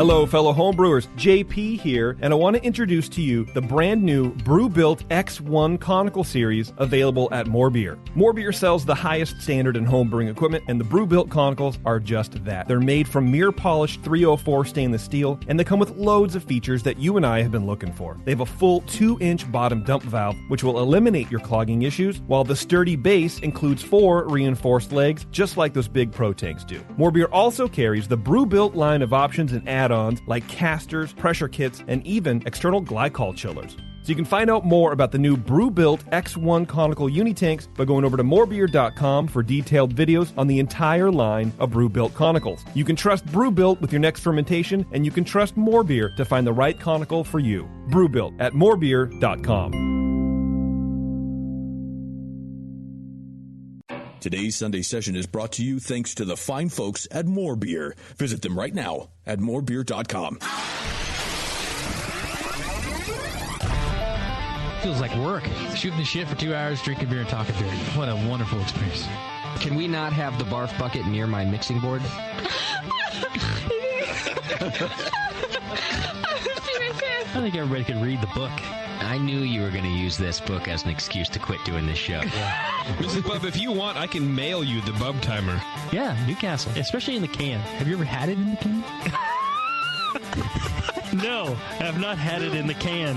Hello, fellow homebrewers. JP here, and I want to introduce to you the brand new Brew-Built X1 Conical Series available at More Beer. More Beer sells the highest standard in homebrewing equipment, and the Brew-Built Conicals are just that. They're made from mirror-polished 304 stainless steel, and they come with loads of features that you and I have been looking for. They have a full 2-inch bottom dump valve, which will eliminate your clogging issues, while the sturdy base includes 4 reinforced legs, just like those big Pro tanks do. More Beer also carries the Brew-Built line of options and add-ons like casters, pressure kits, and even external glycol chillers. So you can find out more about the new Brew-Built X1 Conical Unitanks by going over to morebeer.com for detailed videos on the entire line of Brew-Built Conicals. You can trust Brew-Built with your next fermentation, and you can trust More Beer to find the right conical for you. Brew-Built at morebeer.com. Today's Sunday session is brought to you thanks to the fine folks at More Beer. Visit them right now at morebeer.com. Feels like work. Shooting the shit for 2 hours, drinking beer and talking beer. What a wonderful experience. Can we not have the barf bucket near my mixing board? I think everybody could read the book. I knew you were going to use this book as an excuse to quit doing this show. Mrs. Bub, if you want, I can mail you the Bub Timer. Yeah, Newcastle. Especially in the can. Have you ever had it in the can? No, I have not had it in the can.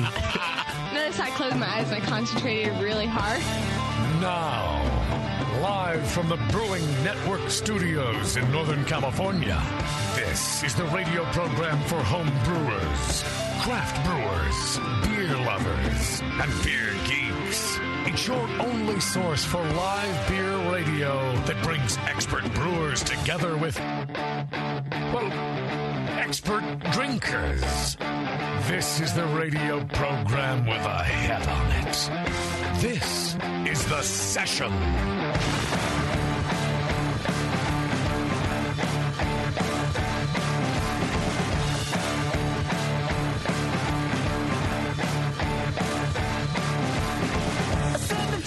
Notice I closed my eyes and I concentrated really hard. Now, live from the Brewing Network studios in Northern California, this is the radio program for home brewers, craft brewers, beer lovers, and beer geeks. It's your only source for live beer radio that brings expert brewers together with, well, expert drinkers. This is the radio program with a head on it. This is The Session.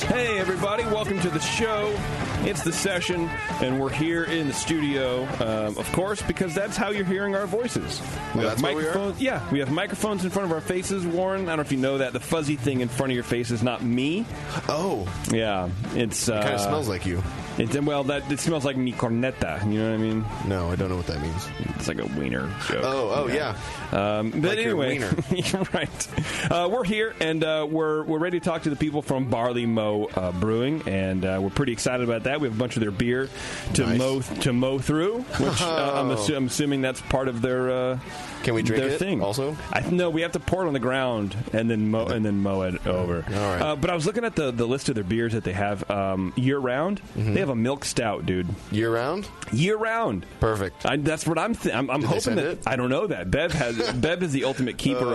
Hey everybody, welcome to the show. It's The Session, and we're here in the studio, of course, because that's how you're hearing our voices. We have microphones. Yeah, we have microphones in front of our faces, Warren. I don't know if you know that. The fuzzy thing in front of your face is not me. Oh. Yeah, it's... it kind of smells like you. It smells like mi corneta, you know what I mean? No, I don't know what that means. It's like a wiener joke. Oh, yeah. But like anyway, you're right. We're here, and we're ready to talk to the people from Barley Mow Brewing, and we're pretty excited about that. We have a bunch of their beer to mow through, which I'm assuming that's part of their Can we drink it thing. Also? No, we have to pour it on the ground and then mow it over. All right. But I was looking at the list of their beers that they have year round. Mm-hmm. They have a Milk Stout, dude. Year round? Year round. Perfect. That's what I'm hoping that it? I don't know that Bev is the ultimate keeper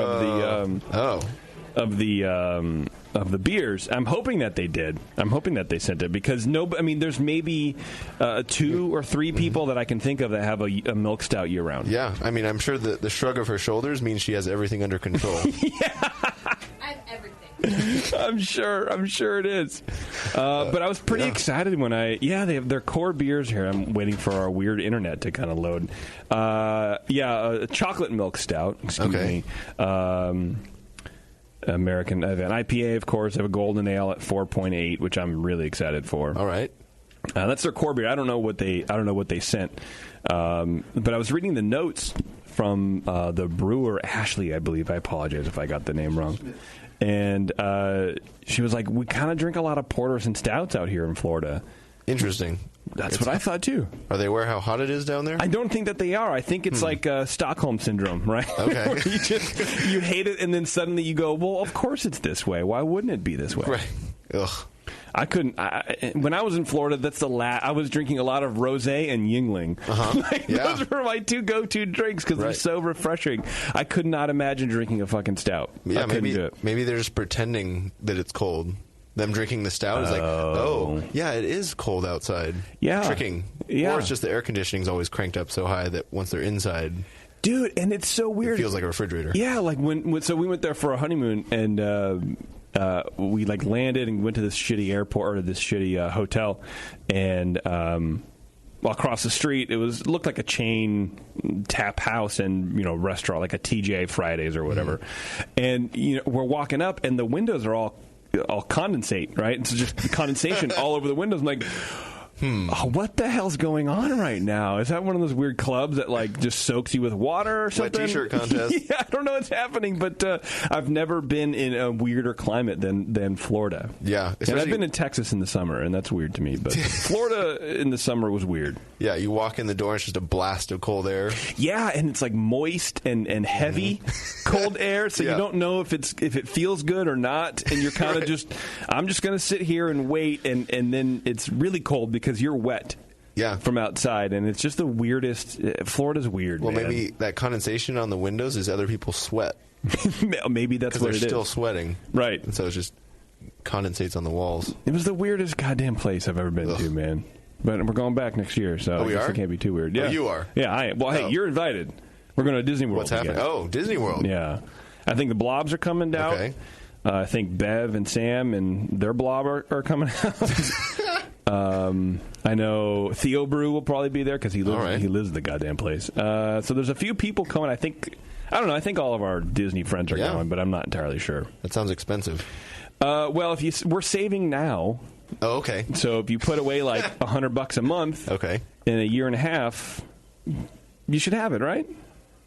of the beers. I'm hoping that they did. I'm hoping that they sent it because there's maybe 2 or 3 people that I can think of that have a Milk Stout year round. Yeah, I mean, I'm sure the shrug of her shoulders means she has everything under control. Yeah. I have everything. I'm sure it is. But I was pretty excited when they have their core beers here. I'm waiting for our weird internet to kind of load. A chocolate Milk Stout. Excuse me. American an IPA, of course. They have a golden ale at 4.8, which I'm really excited for. All right. That's their core beer. I don't know what they sent. But I was reading the notes from the brewer Ashley, I believe. I apologize if I got the name wrong. And she was like, we kind of drink a lot of porters and stouts out here in Florida. Interesting. That's what I thought, too. Are they aware how hot it is down there? I don't think that they are. I think it's like Stockholm Syndrome, right? Okay. you hate it, and then suddenly you go, well, of course it's this way. Why wouldn't it be this way? Right. Ugh. I couldn't. When I was in Florida, that's I was drinking a lot of rosé and Yingling. Those were my 2 go-to drinks because they're so refreshing. I could not imagine drinking a fucking stout. Yeah, I couldn't do it. Maybe they're just pretending that it's cold. Them drinking the stout is like, yeah, it is cold outside. Yeah. Tricking. Yeah. Or it's just the air conditioning's always cranked up so high that once they're inside... Dude, and it's so weird. It feels like a refrigerator. Yeah, like so we went there for a honeymoon, and we landed and went to this shitty airport or this shitty hotel, and across the street. It looked like a chain tap house and restaurant, like a TJ Fridays or whatever. And we're walking up, and the windows are all condensate, right? It's just condensation all over the windows. I'm like, what the hell's going on right now? Is that one of those weird clubs that just soaks you with water or something? Wet t-shirt contest. Yeah, I don't know what's happening, but I've never been in a weirder climate than Florida. Yeah, and I've been in Texas in the summer, and that's weird to me. But Florida in the summer was weird. Yeah, you walk in the door, and it's just a blast of cold air. Yeah, and it's moist and heavy cold air, so you don't know if it feels good or not, and you're kind of I'm just going to sit here and wait, and then it's really cold because you're wet. Yeah, from outside, and it's just the weirdest. Florida's weird. Well, man. Maybe that condensation on the windows is other people's sweat. Maybe that's what it is. They're still sweating, right? And so it just condensates on the walls. It was the weirdest goddamn place I've ever been to, man. But we're going back next year, so we are? It can't be too weird. Yeah, you are. Yeah, I am. Well, hey, you're invited. We're going to Disney World. What's happening? Oh, Disney World. Yeah, I think the Blobs are coming down. Okay. I think Bev and Sam and their Blob are coming out. I know Theo Brew will probably be there because he lives in the goddamn place. So there's a few people coming. I don't know. I think all of our Disney friends are going, but I'm not entirely sure. That sounds expensive. Well, we're saving now. Oh, okay. So if you put away $100 a month, in a year and a half, you should have it, right?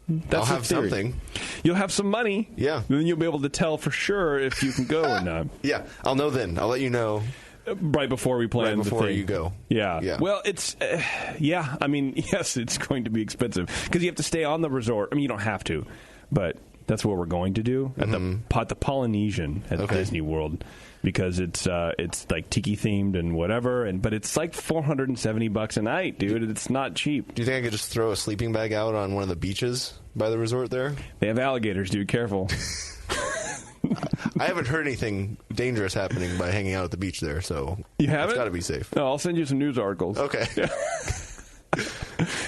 That's I'll have something. You'll have some money. Yeah. And then you'll be able to tell for sure if you can go or not. Yeah, I'll know then. I'll let you know. Right before we plan right before the thing. You go. Yeah. Well, it's, I mean, yes, it's going to be expensive because you have to stay on the resort. I mean, you don't have to, but that's what we're going to do at the Polynesian at Disney World because it's like tiki themed and whatever, but it's like $470 a night, dude. It's not cheap. Do you think I could just throw a sleeping bag out on one of the beaches by the resort there? They have alligators, dude. Careful. I haven't heard anything dangerous happening by hanging out at the beach there, so you haven't? It's got to be safe. No, I'll send you some news articles. Okay. Yeah.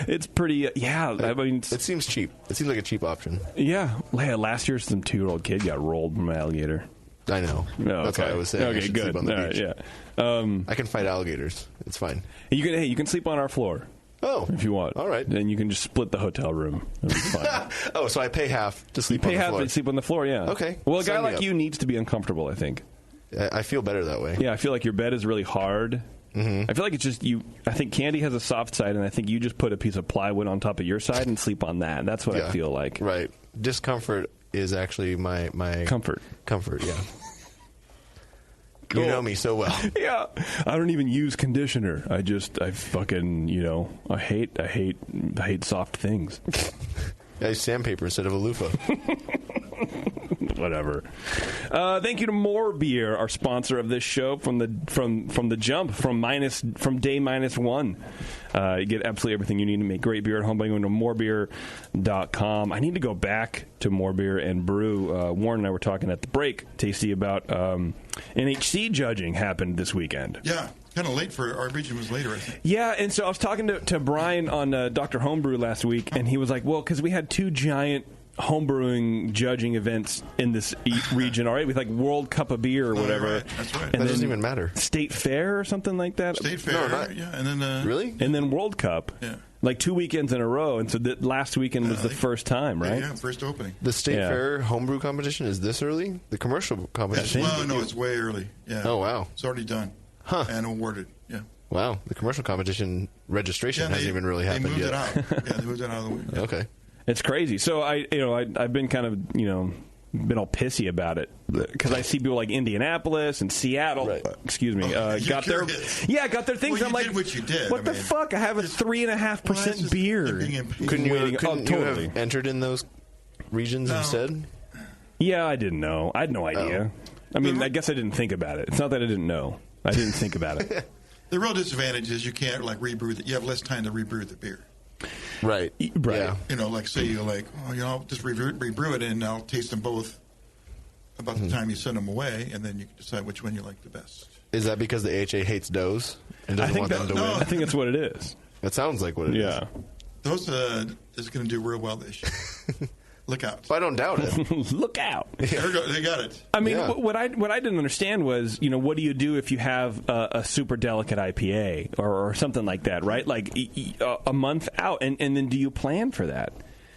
It's pretty, I mean... It seems cheap. It seems like a cheap option. Yeah. Last year, some 2-year-old kid got rolled from an alligator. I know. No, That's what I was saying. Okay, good. Sleep on the beach. Yeah. I can fight alligators. It's fine. You can sleep on our floor. Oh. If you want. All right. Then you can just split the hotel room. It'll be fine. Oh, so I pay half to sleep on the floor. You pay half to sleep on the floor, yeah. Okay. Well, a guy like you needs to be uncomfortable, I think. I feel better that way. Yeah, I feel like your bed is really hard. Mm-hmm. I feel like it's just you. I think Candy has a soft side, and I think you just put a piece of plywood on top of your side and sleep on that. That's what I feel like. Right. Discomfort is actually my comfort. Comfort, yeah. Cool. You know me so well. Yeah. I don't even use conditioner. I fucking, I hate soft things. I use sandpaper instead of a loofah. Whatever. Thank you to More Beer, our sponsor of this show from the jump, from day -1. You get absolutely everything you need to make great beer at home by going to morebeer.com. I need to go back to More Beer and brew. Warren and I were talking at the break, Tasty, about NHC judging happened this weekend. Yeah. Kind of late for our region was later, I think. Yeah, and so I was talking to Brian on Dr. Homebrew last week, and he was like, well, because we had 2 giant homebrewing judging events in this region, all right, with like World Cup of Beer or whatever. Right. That's right. And that doesn't even matter. State Fair or something like that. State Fair, yeah, and then really, and then World Cup, like 2 weekends in a row. And so last weekend was the first time, right? Yeah, first opening. The State Fair homebrew competition is this early. The commercial competition. Well, no, it's way early. Yeah. Oh wow, it's already done. Huh. And awarded. Yeah. Wow, the commercial competition registration hasn't even really happened yet. They moved it out. Yeah, they moved it out of the way. Yeah. Okay. It's crazy. So I've been kind of, been all pissy about it because I see people like Indianapolis and Seattle, excuse me, got their things. Well, I'm like, did what you did. What the fuck? I have a 3.5% beer. Couldn't you have entered in those regions instead? Yeah, I didn't know. I had no idea. I mean, I guess I didn't think about it. It's not that I didn't know. I didn't think about it. The real disadvantage is you can't rebrew you have less time to rebrew the beer. Right. Yeah. Say I'll just rebrew it and I'll taste them both about the time you send them away, and then you can decide which one you like the best. Is that because the AHA hates doughs and doesn't want them to win? I think that's what it is. That sounds like what it is. Those is going to do real well this year. Look out. I don't doubt it. Look out. There we go. They got it. I mean, what I didn't understand was, what do you do if you have a super delicate IPA or something like that, right? Like a month out, and then do you plan for that?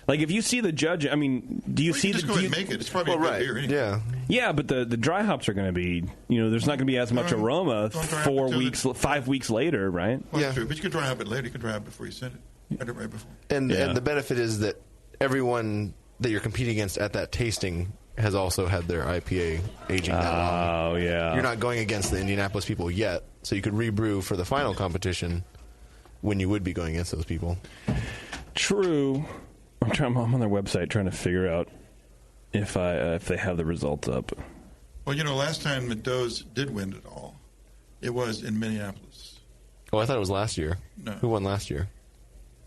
Like if you see the judge, I mean, do you see just go ahead and make it? It's probably a good beer anyway. Yeah. Yeah, but the dry hops are going to be, there's not going to be as much aroma 5 weeks later, right? Well, that's true. But you can dry hop it later. You can dry hop it before you send it. Right before. And the benefit is that everyone that you're competing against at that tasting has also had their IPA aging that long. Oh, yeah. You're not going against the Indianapolis people yet, so you could rebrew for the final competition when you would be going against those people. True. I'm on their website trying to figure out if they have the results up. Well, last time the Does did win it all, it was in Minneapolis. Oh, I thought it was last year. No. Who won last year?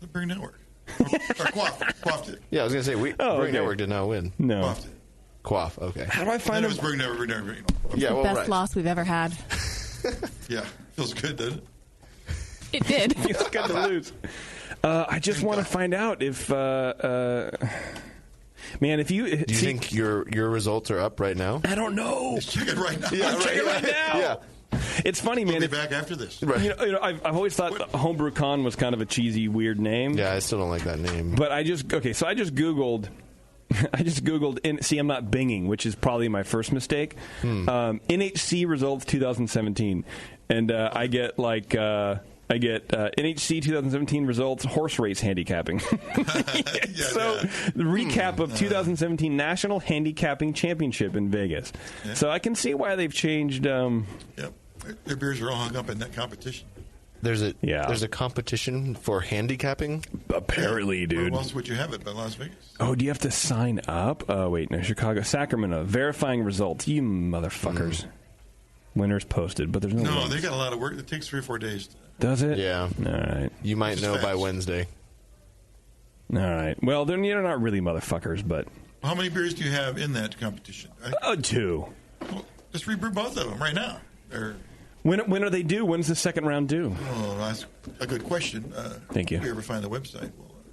The Brewing Network. Or Quaff did. Yeah, I was going to say, Brewing Network did not win. No. Quaff did. Quaff, okay. How do I find it? Was Brewing Network. Yeah, the best loss we've ever had. Yeah, feels good, doesn't it? It did. Feels good to lose. I just want to find out if, man, if you... Do you think your results are up right now? I don't know. Let's check it right now. Yeah, check it right now. Yeah. It's funny, man. We'll be back after this. Right. I've always thought Homebrew Con was kind of a cheesy, weird name. Yeah, I still don't like that name. But I just Googled... see, I'm not binging, which is probably my first mistake. NHC results 2017. And I get NHC 2017 results horse race handicapping. The recap of 2017 National Handicapping Championship in Vegas. Yeah. So I can see why they've changed. Yep, their beers are all hung up in that competition. There's a competition for handicapping? Apparently, dude. Where else would you have it but Las Vegas? Oh, do you have to sign up? Oh, wait, no, Chicago. Sacramento. Verifying results. You motherfuckers. Winners posted, but there's no No, wins. they got a lot of work. It takes 3 or 4 days. Does it? Yeah. All right. You might know by Wednesday. All right. Well, they're not really motherfuckers, but... How many beers do you have in that competition? 2. Well, just rebrew both of them right now. When are they due? When's the second round due? Oh, that's a good question. Thank you. If you ever find the website,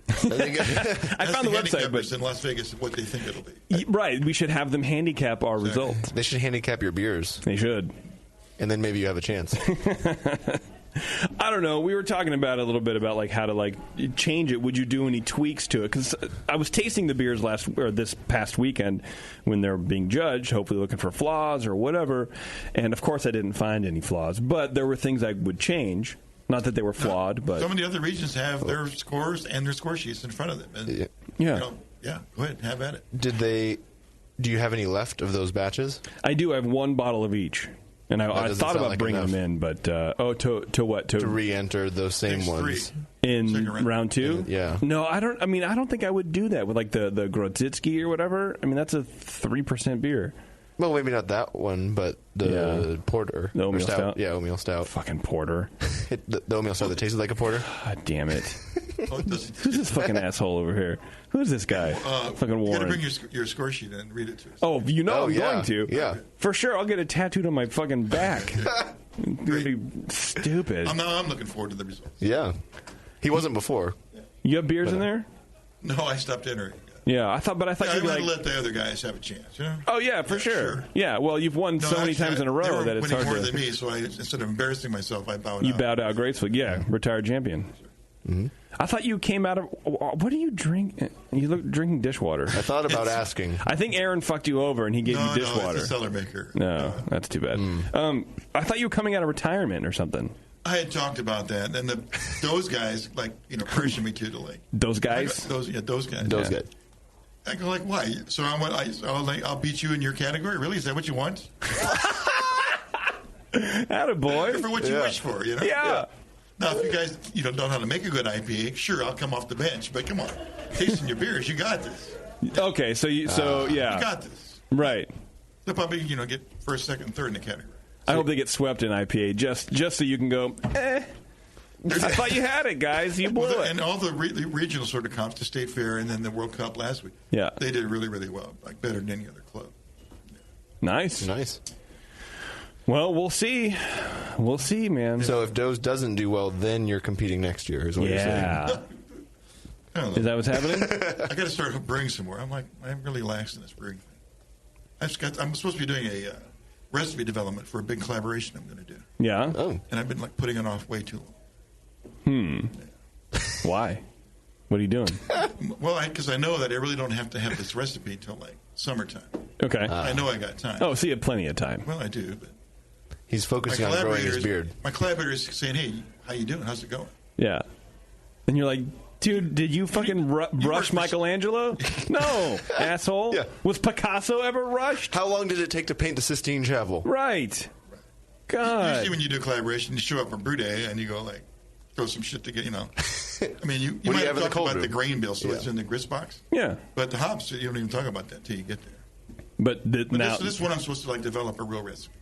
I found the website, but in Las Vegas, what they think it'll be. Right, we should have them handicap our results. They should handicap your beers. They should, and then maybe you have a chance. I don't know. We were talking about it a little bit about how to change it. Would you do any tweaks to it? Because I was tasting the beers this past weekend when they're being judged, hopefully looking for flaws or whatever. And of course, I didn't find any flaws, but there were things I would change. Not that they were flawed, but some of the other regions have their scores and their score sheets in front of them. And, yeah, go ahead, have at it. Do you have any left of those batches? I do. I have 1 bottle of each. And I thought about bringing them in, but to what? To re-enter those same ones in round 2. Yeah. No, I don't. I mean, I don't think I would do that with the Grodzitsky or whatever. I mean, that's a 3% beer. Well, maybe not that one, but the porter, the oatmeal stout. Yeah, oatmeal stout. Fucking porter. the oatmeal stout that tasted like a porter. God damn it! Who's this fucking asshole over here? Who's this guy? Fucking Warren. You got to bring your score sheet and read it to us. Oh, I'm going to. Yeah, for sure. I'll get it tattooed on my fucking back. It's gonna be stupid. I'm looking forward to the results. Yeah, he wasn't before. You have beers in there? No, I stopped entering. Yeah, I thought you'd let the other guys have a chance. You know? Oh yeah, for sure. Yeah, well, you've won so many times in a row that it's hard to. More than me, so instead of embarrassing myself, I bowed out. You bowed out gracefully. Yeah, retired champion. Mm-hmm. I thought you came out of. What do you drink? You look drinking dishwater. I thought about asking. I think Aaron fucked you over and he gave you dishwater. No, it's a cellar maker. No, that's too bad. I thought you were coming out of retirement or something. I had talked about that, and those guys pressured me to the Those guys. Those guys. Those guys. I go why? So I'll beat you in your category. Really? Is that what you want? Attaboy. For what you wish for, you know. Yeah. Now, if you guys don't know how to make a good IPA, sure, I'll come off the bench. But come on, tasting your beers, you got this. Okay, so you got this, right? They'll probably get first, second, third in the category. I hope they get swept in IPA just so you can go. I thought you had it, guys. You blew it. And all the regional sort of comps, the State Fair, and then the World Cup last week. Yeah, they did really, really well, better than any other club. Yeah. Nice. Well, we'll see. We'll see, man. So if Doze doesn't do well, then you're competing next year, is what you're saying. I don't know. Is that what's happening? I got to start brewing some more. I'm really lax in this brewing thing. I'm supposed to be doing a recipe development for a big collaboration I'm going to do. Yeah. Oh. And I've been putting it off way too long. Why? What are you doing? Well, because I know that I really don't have to have this recipe till summertime. Okay. I know I got time. Oh, so you have plenty of time. Well, I do, but he's focusing on growing his beard. My collaborator is saying, "Hey, how you doing? How's it going?" Yeah. And you're like, dude, did you fucking rush Michelangelo? No, asshole. Yeah. Was Picasso ever rushed? How long did it take to paint the Sistine Chapel? Right. God. Usually when you do collaboration, you show up for brew day and you go throw some shit together, I mean, you might have talked about the grain bill, so it's in the grist box. Yeah. But the hops, you don't even talk about that till you get there. But now this is what I'm supposed to develop a real recipe.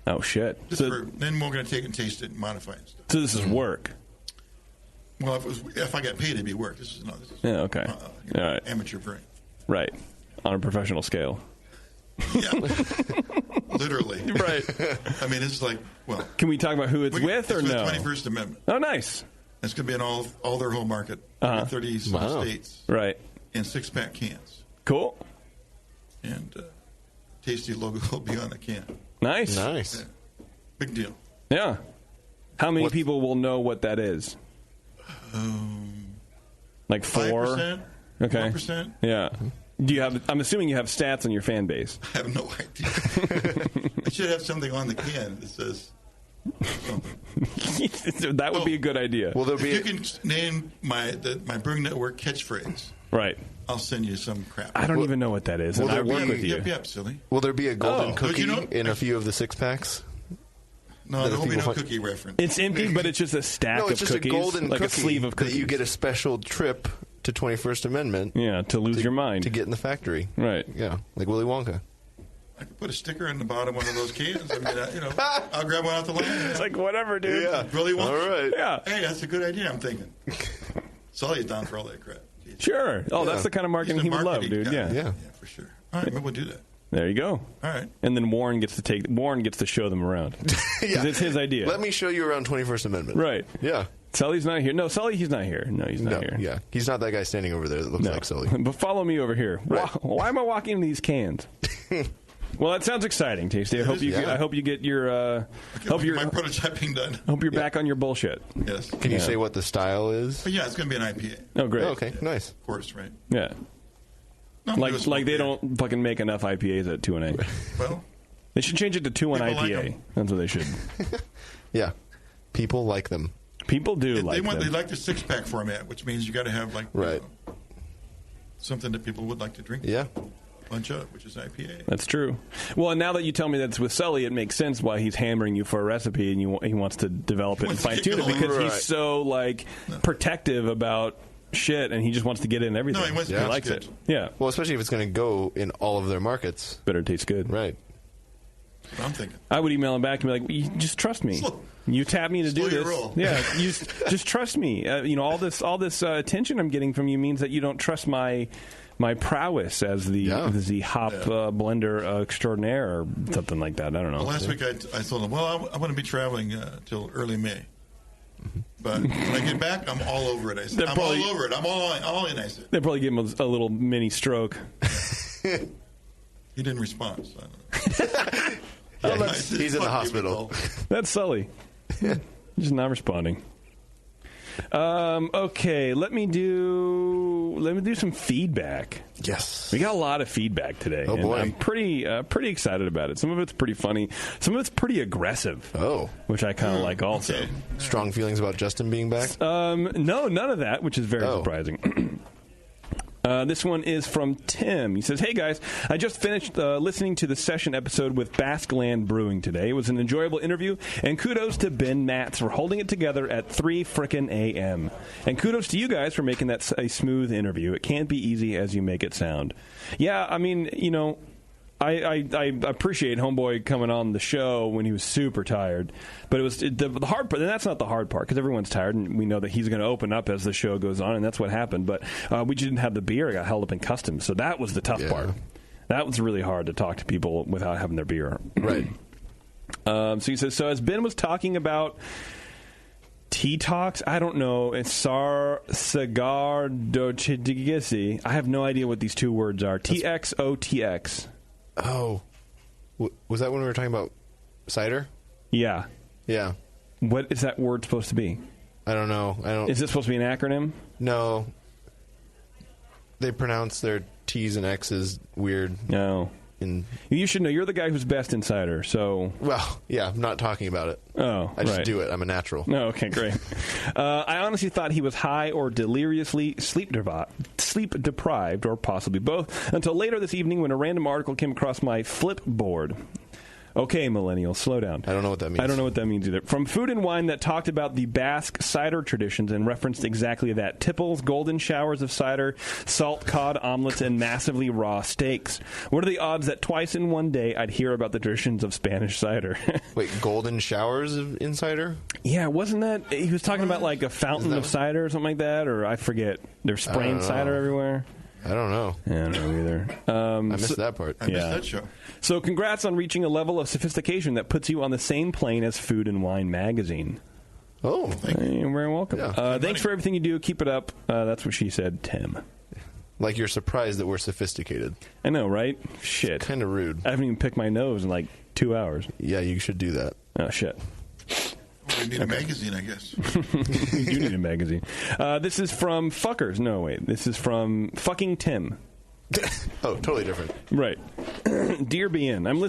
Oh shit! Then we're going to take it and taste it and modify it and stuff. So this is work. Well, if I got paid, it'd be work. This is yeah. Okay. All right. Amateur brewing. Right. On a professional scale. Yeah. Literally. Right. I mean, it's Can we talk about who it's with or no? The 21st Amendment. Oh, nice. It's going to be in all their whole market, 30 states, right? In 6-pack cans. Cool. And tasty logo will be on the can. Nice. Yeah. Big deal. Yeah. How many people will know what that is? 4? 5%? Okay. 1%? Yeah. Do you have? I'm assuming you have stats on your fan base. I have no idea. I should have something on the can that says something. That would be a good idea. Will there be? If you can name my Brewing Network catchphrase, right? I'll send you some crap. I don't even know what that is, and I work with you. Yep, silly. Will there be a golden cookie you know, in a few of the 6-packs? No, there won't be no cookie reference. It's empty, but it's just a stack of it's just cookies, a golden like cookie a sleeve of cookies. That you get a special trip to 21st Amendment. Yeah, to lose your mind. To get in the factory. Right. Yeah, like Willy Wonka. I could put a sticker on the bottom of one of those cans. I mean, I'll grab one out the line. It's like, whatever, dude. Yeah. Really want? All right. Yeah. Hey, that's a good idea, I'm thinking. Sully's down for all that crap. Sure. Oh, that's the kind of marketing he would love, dude. Guy. Yeah. Yeah, for sure. All right, maybe we'll do that. There you go. All right. And then Warren gets to show them around. Because it's his idea. Let me show you around 21st Amendment. Right. Yeah. Sully's not here. No, Sully, he's not here. No, he's not here. Yeah. He's not that guy standing over there that looks like Sully. But follow me over here. Right. Why am I walking in these cans? Well, that sounds exciting, Tasty. I hope you get your my prototyping done. Hope you're back on your bullshit. Yes. Can you say what the style is? But yeah, it's going to be an IPA. Oh, great. Oh, okay, nice. Of course, right? Yeah. No, like they don't fucking make enough IPAs at 2-1. Well, they should change it to 2-1 IPA. Like that's what they should. Yeah. People like them. People do they like them. They like the 6-pack format, which means you got to have something that people would like to drink. Yeah. Bunch of, which is IPA. That's true. Well, and now that you tell me that's with Sully, it makes sense why he's hammering you for a recipe and he wants to develop it and fine tune it because he's so protective about shit and he just wants to get in everything. No, he likes it. Yeah. Well, especially if it's going to go in all of their markets. Better taste good. Right. I'm thinking. I would email him back and be like, just trust me. You tap me to do this. Roll. Yeah, you just trust me. All this attention I'm getting from you means that you don't trust my prowess as the hop blender extraordinaire or something like that. I don't know. Well, last week I told him, well, I'm going to be traveling till early May. But when I get back, I'm all over it. I said, all over it. I'm all in, I said. They probably gave him a little mini stroke. He didn't respond, so I don't know. He's in the hospital. That's Sully. Just not responding. Okay, let me do some feedback. Yes, we got a lot of feedback today. Oh boy, I'm pretty excited about it. Some of it's pretty funny. Some of it's pretty aggressive. Oh, which I kind of like also. Okay. Strong feelings about Justin being back? No, none of that, which is very surprising. This one is from Tim. He says, hey, guys, I just finished listening to the session episode with Basqueland Brewing today. It was an enjoyable interview, and kudos to Ben Matz for holding it together at 3 frickin' a.m. And kudos to you guys for making that a smooth interview. It can't be easy as you make it sound. Yeah, I mean, I appreciate Homeboy coming on the show when he was super tired, but it was the hard part. And that's not the hard part because everyone's tired, and we know that he's going to open up as the show goes on, and that's what happened. But we just didn't have the beer; it got held up in customs, so that was the tough part. That was really hard to talk to people without having their beer. Right. So he says, so as Ben was talking about Tea Talks? I don't know. It's Cigar Dochidgisi. I have no idea what these two words are. TXOTX. Oh. Was that when we were talking about cider? Yeah. Yeah. What is that word supposed to be? I don't know. Is this supposed to be an acronym? No. They pronounce their T's and X's weird. No. You should know. You're the guy who's best in cider, so... Well, yeah, I'm not talking about it. Oh, I just do it. I'm a natural. Oh, okay, great. I honestly thought he was high or deliriously sleep deprived, or possibly both, until later this evening when a random article came across my Flipboard. Okay, millennials, slow down. I don't know what that means. I don't know what that means either. From Food and Wine that talked about the Basque cider traditions and referenced exactly that. Tipples, golden showers of cider, salt cod omelets, and massively raw steaks. What are the odds that twice in one day I'd hear about the traditions of Spanish cider? Wait, golden showers in cider? Yeah, wasn't that... He was talking about like a fountain of cider or something like that, or I forget. They're spraying cider everywhere. I don't know. I don't know either. I missed that part. I missed that show. So congrats on reaching a level of sophistication that puts you on the same plane as Food and Wine magazine. Oh, you're very welcome. Yeah. Thanks for everything you do. Keep it up. That's what she said, Tim. Like you're surprised that we're sophisticated. I know, right? Shit. Kind of rude. I haven't even picked my nose in like 2 hours. Yeah, you should do that. Oh, shit. We need a magazine, I guess. You do need a magazine. This is from Fuckers. No, wait. This is from Fucking Tim. Oh, totally different. Right. Dear BN, I'm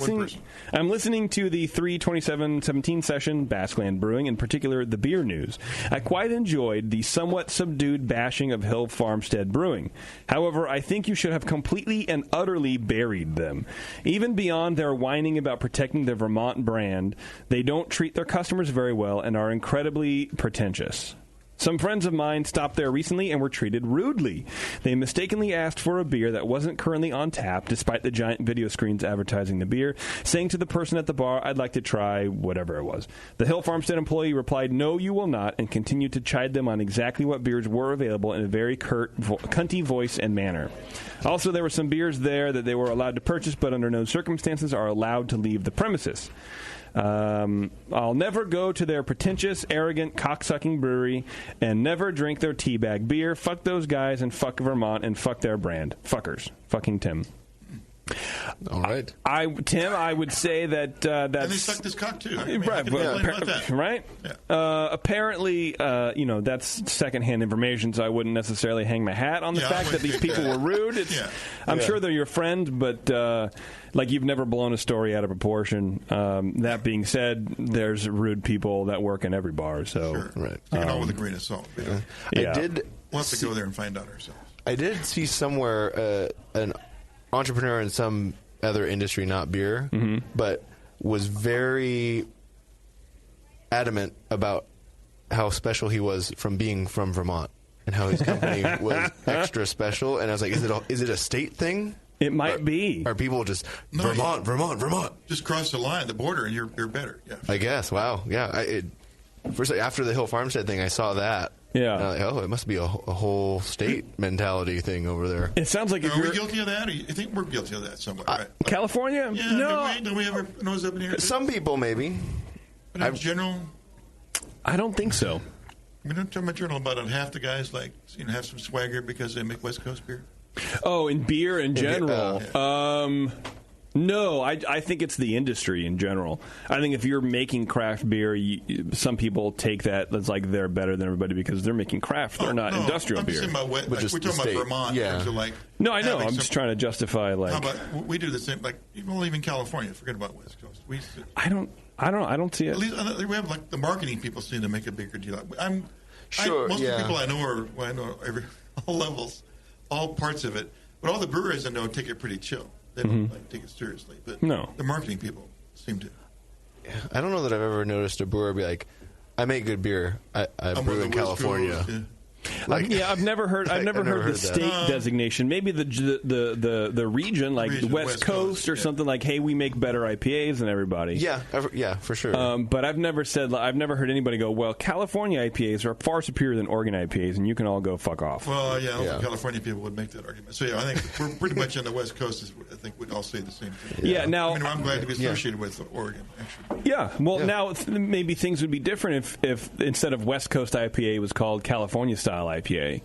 listening to the 3/27/17 session, Basqueland Brewing, in particular the beer news. I quite enjoyed the somewhat subdued bashing of Hill Farmstead Brewing. However, I think you should have completely and utterly buried them. Even beyond their whining about protecting the Vermont brand, they don't treat their customers very well and are incredibly pretentious. Some friends of mine stopped there recently and were treated rudely. They mistakenly asked for a beer that wasn't currently on tap, despite the giant video screens advertising the beer, saying to the person at the bar, I'd like to try whatever it was. The Hill Farmstead employee replied, no, you will not, and continued to chide them on exactly what beers were available in a very cunty voice and manner. Also, there were some beers there that they were allowed to purchase, but under no circumstances are allowed to leave the premises. I'll never go to their pretentious, arrogant, cocksucking brewery and never drink their teabag beer. Fuck those guys and fuck Vermont and fuck their brand. Fuckers. Fucking Tim. All right. Tim, I would say that that's... And they sucked his cock, too. I mean, right. about that. Right? Yeah. Apparently, that's secondhand information, so I wouldn't necessarily hang my hat on the fact that these people were rude. I'm sure they're your friend, but... you've never blown a story out of proportion. That being said, there's rude people that work in every bar. So sure. Right. Take it all with a grain of salt. Yeah. We'll have to go there and find out ourselves. I did see somewhere an entrepreneur in some other industry, not beer, but was very adamant about how special he was from being from Vermont and how his company was extra special. And I was like, is it a state thing? It might be. Are people just Vermont? Just cross the line, the border, and you're better. Yeah. I guess. Wow. Yeah. First, after the Hill Farmstead thing, I saw that. Yeah. And I'm like, it must be a whole state mentality thing over there. It sounds like are we guilty of that? Or you think we're guilty of that somewhere? Right? California? Yeah. No. Do we have our nose up in here? Some people maybe. But in general, I don't think so. I mean, I'm general about it. Half the guys have some swagger because they make West Coast beer. Oh, in beer in general. No, I think it's the industry in general. I think if you're making craft beer, some people take that as like they're better than everybody because they're making craft. They're not industrial beer. I'm talking about we're talking about Vermont. Yeah. No, I know. I'm just trying to justify how about we do the same? Like even California. Forget about West Coast. I don't see it. At least we have the marketing people seem to make a bigger deal. Sure. Most of the people I know all levels, all parts of it. But all the brewers I know take it pretty chill. They don't take it seriously. But the marketing people seem to. I don't know that I've ever noticed a brewer be like, I make good beer. I brew in California. I've never heard the state designation. Maybe the region, like the West Coast or something like, hey, we make better IPAs than everybody. Yeah, for sure. But I've never heard anybody go, well, California IPAs are far superior than Oregon IPAs, and you can all go fuck off. Well, I don't think California people would make that argument. So I think we're pretty much on the West Coast. I think we'd all say the same thing. Yeah. Now I'm glad to be associated with Oregon. Actually. Yeah. Well, now maybe things would be different if instead of West Coast IPA was called California style IPA.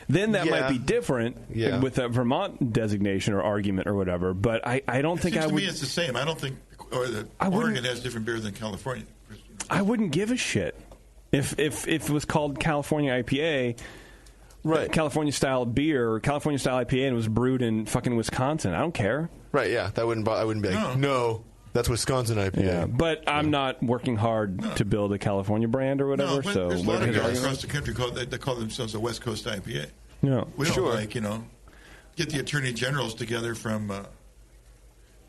Then that might be different with a Vermont designation or argument or whatever. But I don't think I would. To me, it's the same. I don't think Oregon has different beer than California. I wouldn't give a shit if it was called California IPA, right? California style beer or California style IPA, and it was brewed in fucking Wisconsin. I don't care. Right? Yeah, that wouldn't. I wouldn't be like, no. That's Wisconsin IPA. Yeah, but I'm not working hard to build a California brand or whatever. No, but so there's a lot of guys across the country they call themselves a West Coast IPA. No, we don't get the attorney generals together from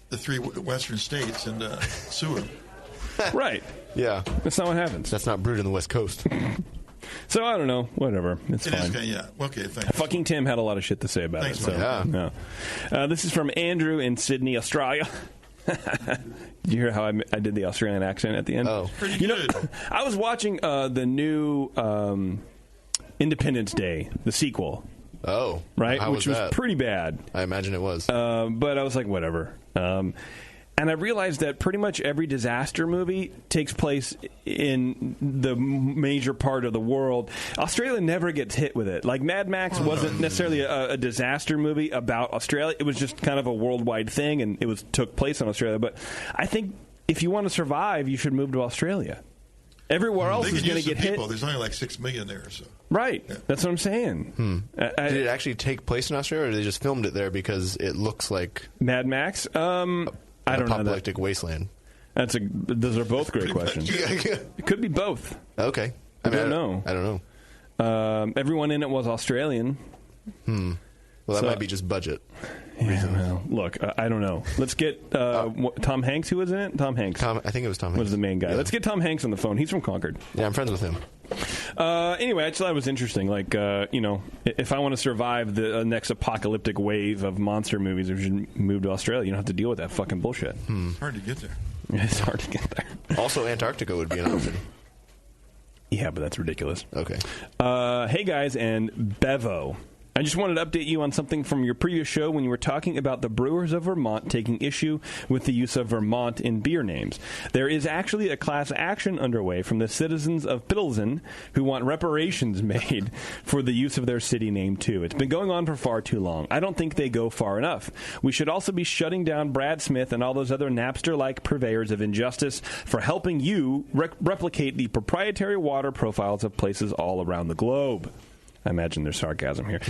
the 3 western states and sue them. Right. Yeah, that's not what happens. That's not brewed in the West Coast. So I don't know. Whatever. It's fine. Okay. Thanks. Fucking Tim had a lot of shit to say about it. So, no. This is from Andrew in Sydney, Australia. Did you hear how I did the Australian accent at the end? Oh, pretty good. I was watching the new Independence Day, the sequel. Oh, right, which was pretty bad. I imagine it was. But I was like, whatever. And I realized that pretty much every disaster movie takes place in the major part of the world. Australia never gets hit with it. Like Mad Max wasn't necessarily a disaster movie about Australia. It was just kind of a worldwide thing, and it took place in Australia. But I think if you want to survive, you should move to Australia. Everywhere else is going to get hit. There's only like 6 million there, so. Right. Yeah. That's what I'm saying. Did it actually take place in Australia, or they just filmed it there because it looks like Mad Max? I don't know. Apocalyptic wasteland. Those are both great questions. It could be both. Okay. I don't know. I don't know. Everyone in it was Australian. Well, that might be just budget. Yeah, well, look, I don't know. Let's get Tom Hanks, who was in it? Tom Hanks. I think it was Tom Hanks. Was the main guy. Yeah. Let's get Tom Hanks on the phone. He's from Concord. Yeah, I'm friends with him. Anyway, I just thought it was interesting. Like, if I want to survive the next apocalyptic wave of monster movies, I should move to Australia. You don't have to deal with that fucking bullshit. It's hard to get there. It's hard to get there. Also, Antarctica would be an option. Yeah, but that's ridiculous. Okay. Hey, guys, and Bevo. I just wanted to update you on something from your previous show when you were talking about the Brewers of Vermont taking issue with the use of Vermont in beer names. There is actually a class action underway from the citizens of Pilsen who want reparations made for the use of their city name, too. It's been going on for far too long. I don't think they go far enough. We should also be shutting down Brad Smith and all those other Napster-like purveyors of injustice for helping you replicate the proprietary water profiles of places all around the globe. I imagine there's sarcasm here.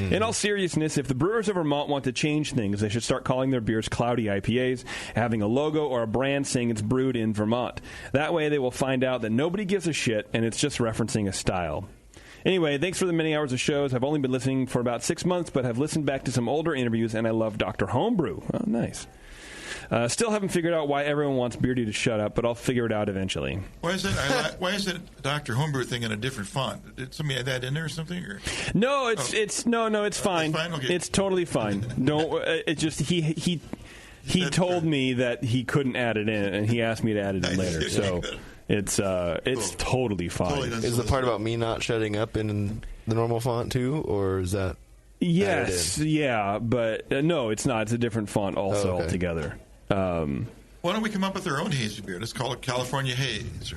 In all seriousness, if the Brewers of Vermont want to change things, they should start calling their beers Cloudy IPAs, having a logo or a brand saying it's brewed in Vermont. That way they will find out that nobody gives a shit and it's just referencing a style. Anyway, thanks for the many hours of shows. I've only been listening for about 6 months, but have listened back to some older interviews, and I love Dr. Homebrew. Oh, nice. Still haven't figured out why everyone wants Beardy to shut up, but I'll figure it out eventually. Why is that Dr. Homebrew thing in a different font? Did somebody add that in there or something? Or? No, it's fine. It's fine? Okay. It's totally fine. Don't. It just he told me that he couldn't add it in, and he asked me to add it in later. So it's totally fine. Totally is the part about me not shutting up in the normal font too, or is that? Yes, yeah, but no, it's not. It's a different font altogether. Why don't we come up with our own hazy beer? Let's call it California Haze.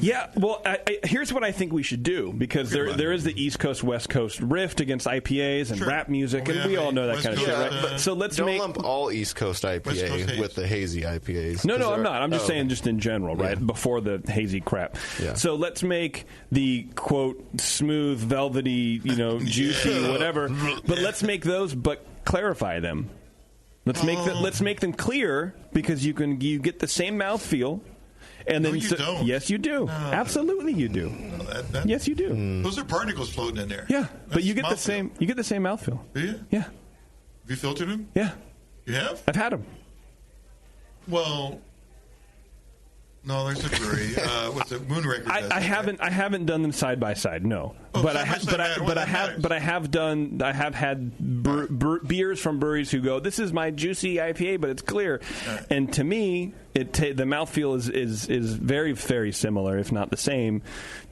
Yeah, well, here's what I think we should do, because there is the East Coast West Coast rift against IPAs and rap music, and we all know that kind of shit, right? But, so let's don't lump all East Coast IPA with the hazy IPAs. No, I'm not. I'm just saying, just in general, right? Yeah. Before the hazy crap. Yeah. So let's make the quote smooth, velvety, juicy, whatever. But let's make those, but clarify them. Let's make them clear, because you get the same mouthfeel. And then don't. Yes, you do. No, absolutely, you do. No, yes, you do. Those are particles floating in there. Yeah, but you get the same. You get the same mouthfeel. Do you? Yeah. Have you filtered them? Yeah. You have? I've had them. Well, No, there's a brewery. What's it? Moonraker. I haven't done them side by side. No, but I have had beers from breweries who go, "This is my juicy IPA, but it's clear." Right. And to me, the mouthfeel is very, very similar, if not the same,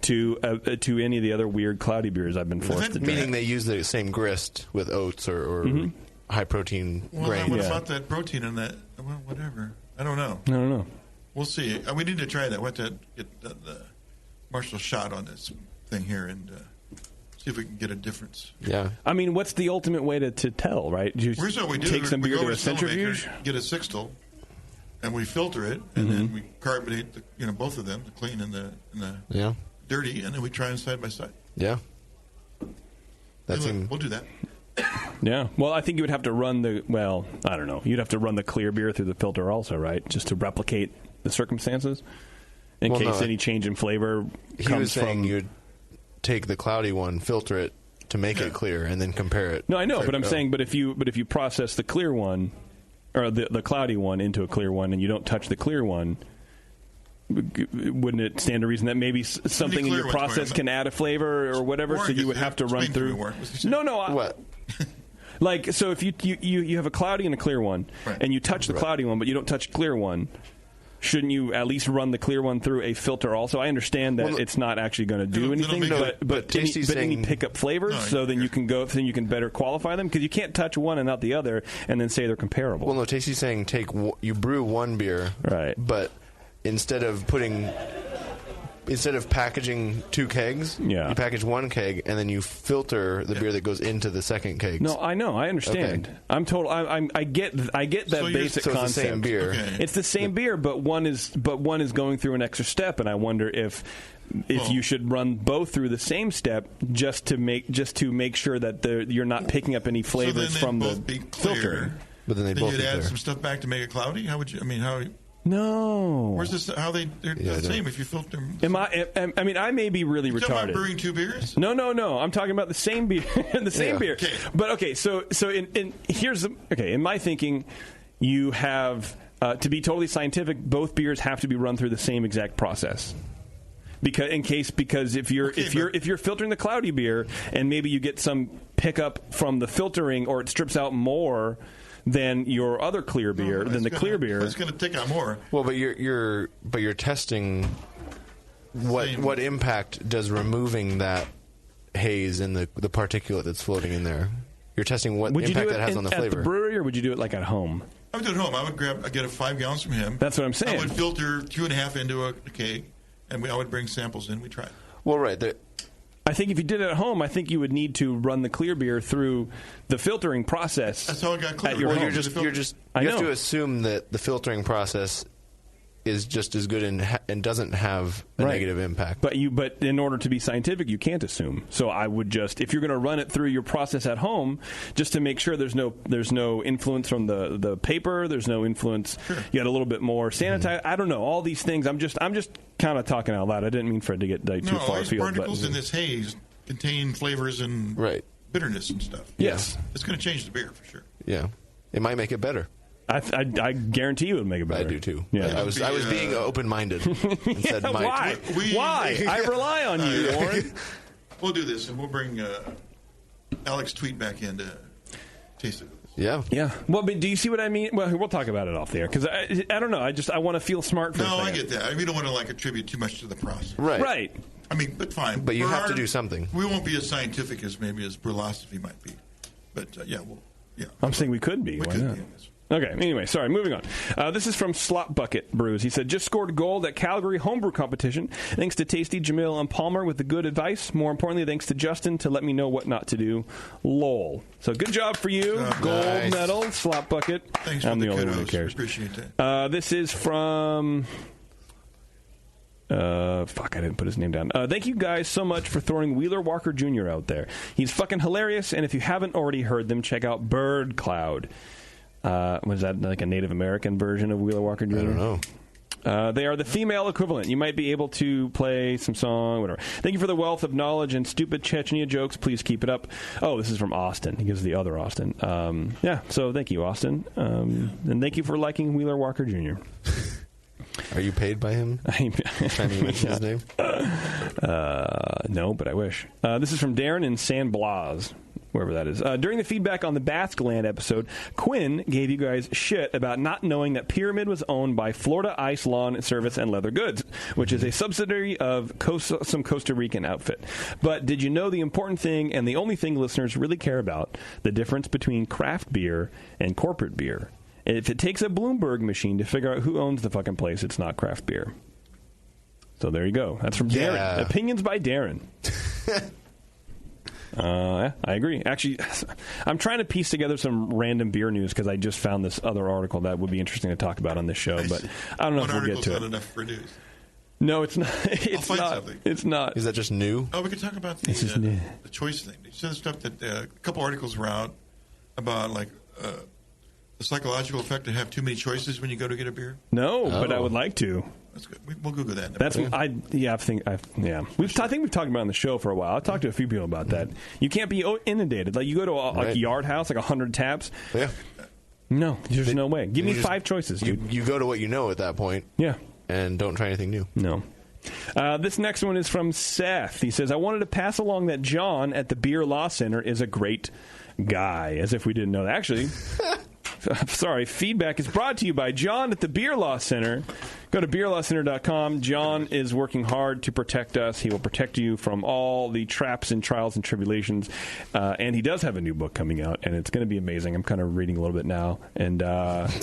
to any of the other weird cloudy beers I've been forced to drink. Meaning they use the same grist with oats or high protein grain. What about that protein in that? Well, whatever. I don't know. I don't know. We'll see. We need to try that. We'll have to get the Marshall shot on this thing here and see if we can get a difference. Yeah. I mean, what's the ultimate way to tell, right? Here's what we do. Take some beer to a centrifuge? Get a sixtel, and we filter it, and then we carbonate both of them, the clean and the dirty, and then we try them side by side. Yeah. We'll do that. Yeah. Well, I think you would have to run I don't know. You'd have to run the clear beer through the filter also, right? Just to replicate the circumstances in case any change in flavor comes from... He was saying you'd take the cloudy one, filter it to make it clear, and then compare it. No, I know, but I'm saying, but if you process the clear one, or the cloudy one into a clear one, and you don't touch the clear one, wouldn't it stand to reason that maybe something in your process can add a flavor or whatever, so you would have to run through... What? Like, so if you have a cloudy and a clear one, and you touch the cloudy one, but you don't touch clear one, shouldn't you at least run the clear one through a filter also? I understand that it's not actually going to do anything, but any pick up flavors, then you can better qualify them, because you can't touch one and not the other and then say they're comparable. Well, no, Tasty's saying you brew one beer, right? But instead of packaging 2 kegs, you package 1 keg, and then you filter the beer that goes into the second keg. No, I know. I understand. Okay. I get that basic concept. It's the same beer. Okay. It's the same beer, but one is going through an extra step, and I wonder if you should run both through the same step just to make sure that you're not picking up any flavors from the filtering. But then you'd add some stuff back to make it cloudy. How would you? I mean, how? No. Where's this? How they're the same if you filter them? I may be really retarded. Talking about brewing 2 beers? No. I'm talking about the same beer. Beer. Okay. But okay, so in my thinking, you have to be totally scientific. Both beers have to be run through the same exact process. Because if you're filtering the cloudy beer and maybe you get some pickup from the filtering, or it strips out more than your other clear beer, clear beer. It's going to take out more. Well, but you're testing what impact does removing that haze and the particulate that's floating in there. You're testing what impact that has on the flavor. At the brewery, or would you do it like at home? I would do it at home. I'd get 5 gallons from him. That's what I'm saying. I would filter 2.5 into a keg, and I would bring samples in. We tried. Well, right. I think if you did it at home, I think you would need to run the clear beer through the filtering process. That's how it got clear. At your home. You have to assume that the filtering process is just as good and doesn't have a negative impact. But in order to be scientific, you can't assume. So I would if you're going to run it through your process at home, just to make sure there's no influence from the paper, there's no influence. Sure. You got a little bit more sanitize. I don't know, all these things. I'm just kind of talking out loud. I didn't mean for it to get too far afield. Particles in this haze contain flavors and bitterness and stuff. Yes, it's going to change the beer for sure. Yeah, it might make it better. I guarantee you it would make it better. I do too. Yeah. I was being open-minded. And said why? Why? I rely on you, Warren. We'll do this, and we'll bring Alex Tweet back in to taste it. Yeah. Yeah. Well, but do you see what I mean? Well, we'll talk about it off the air, because I don't know. I want to feel smart for a second. I get that. We don't want to attribute too much to the process. Right. I mean, but fine. But you have to do something. We won't be as scientific as brewlosophy might be. But I'm saying we could be. Why not? Okay, anyway, sorry, moving on. This is from Slop Bucket Brews. He said, just scored gold at Calgary Homebrew Competition. Thanks to Tasty, Jamil, and Palmer with the good advice. More importantly, thanks to Justin to let me know what not to do. LOL. So good job for you. Gold medal, Slop Bucket. Thanks for the kudos. One who cares. Appreciate that. This is from... I didn't put his name down. Thank you guys so much for throwing Wheeler Walker Jr. out there. He's fucking hilarious, and if you haven't already heard them, check out Bird Cloud. Was that like a Native American version of Wheeler Walker Jr.? I don't know. They are the female equivalent. You might be able to play some song, whatever. Thank you for the wealth of knowledge and stupid Chechnya jokes. Please keep it up. Oh, this is from Austin. He gives the other Austin. So thank you, Austin. And thank you for liking Wheeler Walker Jr. Are you paid by him? Trying to mention his name? No, but I wish. This is from Darren in San Blas, wherever that is. During the feedback on the Basqueland episode, Quinn gave you guys shit about not knowing that Pyramid was owned by Florida Ice Lawn Service and Leather Goods, which is a subsidiary of some Costa Rican outfit. But did you know the important thing and the only thing listeners really care about, the difference between craft beer and corporate beer? If it takes a Bloomberg machine to figure out who owns the fucking place, it's not craft beer. So there you go. That's from Darren. Opinions by Darren. I agree. Actually, I'm trying to piece together some random beer news because I just found this other article that would be interesting to talk about on this show. But I don't know if we'll get to it. Not enough for news. No, it's not. I'll find something. It's not. Is that just new? Oh, we could talk about the choice thing. You said stuff that a couple articles were out about like the psychological effect to have too many choices when you go to get a beer. No, but I would like to. That's good. We'll Google that. That's what I think. I think we've talked about it on the show for a while. I've talked to a few people about that. You can't be inundated. Like you go to a Yard House, like 100 taps. Yeah. No, there's no way. Give me 5 choices, dude. You go to what you know at that point. Yeah. And don't try anything new. No. This next one is from Seth. He says, I wanted to pass along that John at the Beer Law Center is a great guy. As if we didn't know that. Actually, sorry, feedback is brought to you by John at the Beer Law Center. Go to beerlawcenter.com. John is working hard to protect us. He will protect you from all the traps and trials and tribulations. And he does have a new book coming out, and it's going to be amazing. I'm kind of reading a little bit now. And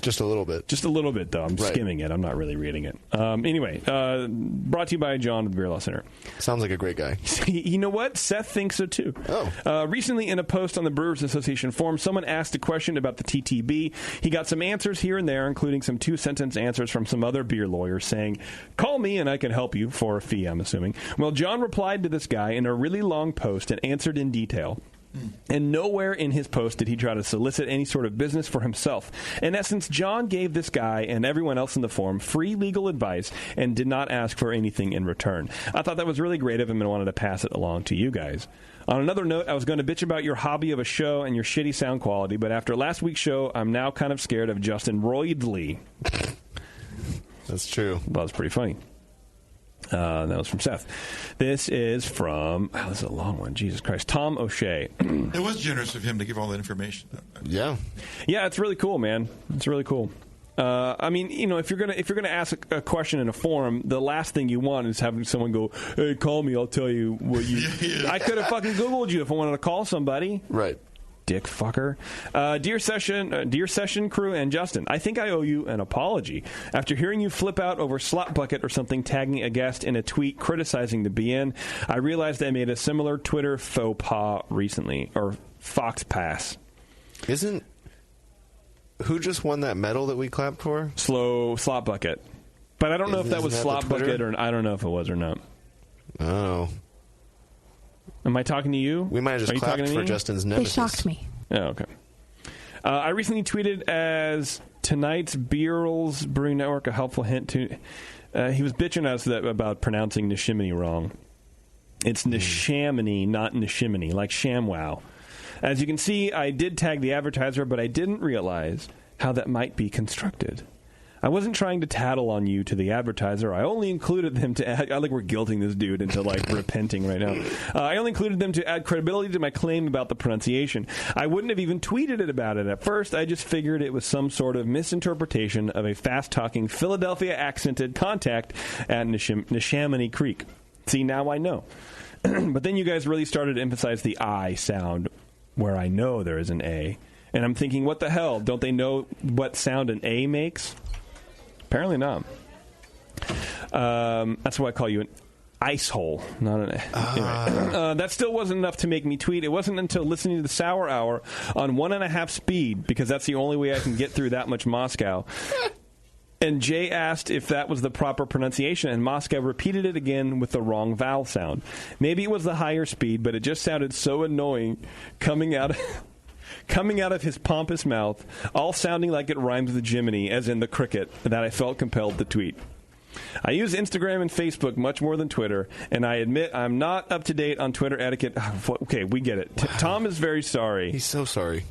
just a little bit. Just a little bit, though. I'm skimming it. I'm not really reading it. Anyway, brought to you by John at the Beer Law Center. Sounds like a great guy. You know what? Seth thinks so, too. Oh. Recently, in a post on the Brewers Association forum, someone asked a question about the TTB. He got some answers here and there, including some 2-sentence answers from some other beer lawyers saying, call me and I can help you for a fee, I'm assuming. Well, John replied to this guy in a really long post and answered in detail. And nowhere in his post did he try to solicit any sort of business for himself. In essence, John gave this guy and everyone else in the forum free legal advice and did not ask for anything in return. I thought that was really great of him and wanted to pass it along to you guys. On another note, I was going to bitch about your hobby of a show and your shitty sound quality, but after last week's show, I'm now kind of scared of Justin Roydley. That's true. Well, that was pretty funny. That was from Seth. This is from... Oh, this is a long one. Jesus Christ. Tom O'Shea. It was generous of him to give all that information. Yeah. Yeah, it's really cool, man. It's really cool. I mean, you know, if you're gonna ask a question in a forum, the last thing you want is having someone go, "Hey, call me. I'll tell you what you." Yeah. I could have fucking Googled you if I wanted to call somebody. Right. Dick fucker. Dear session crew and Justin, I think I owe you an apology. After hearing you flip out over Slot Bucket or something tagging a guest in a tweet criticizing the BN, I realized I made a similar Twitter faux pas recently, or Fox Pass. Who just won that medal that we clapped for? Slot Bucket. But I don't know if that was Slot Bucket or I don't know if it was or not. Oh. Am I talking to you? We might have just clapped for Justin's nemesis. They shocked me. Oh, okay. I recently tweeted as tonight's Beerls Brewing Network a helpful hint to... he was bitching us about pronouncing Nishimini wrong. It's Nishamini, not Nishimini, like ShamWow. As you can see, I did tag the advertiser, but I didn't realize how that might be constructed. I wasn't trying to tattle on you to the advertiser. I only included them to add... I think we're guilting this dude into, like, repenting right now. I only included them to add credibility to my claim about the pronunciation. I wouldn't have even tweeted it about it at first. I just figured it was some sort of misinterpretation of a fast-talking, Philadelphia-accented contact at Neshaminy Creek. See, now I know. But then you guys really started to emphasize the I sound, where I know there is an A. And I'm thinking, what the hell? Don't they know what sound an A makes? Apparently not. That's why I call you an ice hole, not an A. Anyway, that still wasn't enough to make me tweet. It wasn't until listening to the Sour Hour on 1.5 speed, because that's the only way I can get through that much Moscow. And Jay asked if that was the proper pronunciation, and Moscow repeated it again with the wrong vowel sound. Maybe it was the higher speed, but it just sounded so annoying coming out of his pompous mouth, all sounding like it rhymes with Jiminy, as in the cricket, that I felt compelled to tweet. I use Instagram and Facebook much more than Twitter, and I admit I'm not up to date on Twitter etiquette. Okay, we get it. Tom is very sorry. He's so sorry.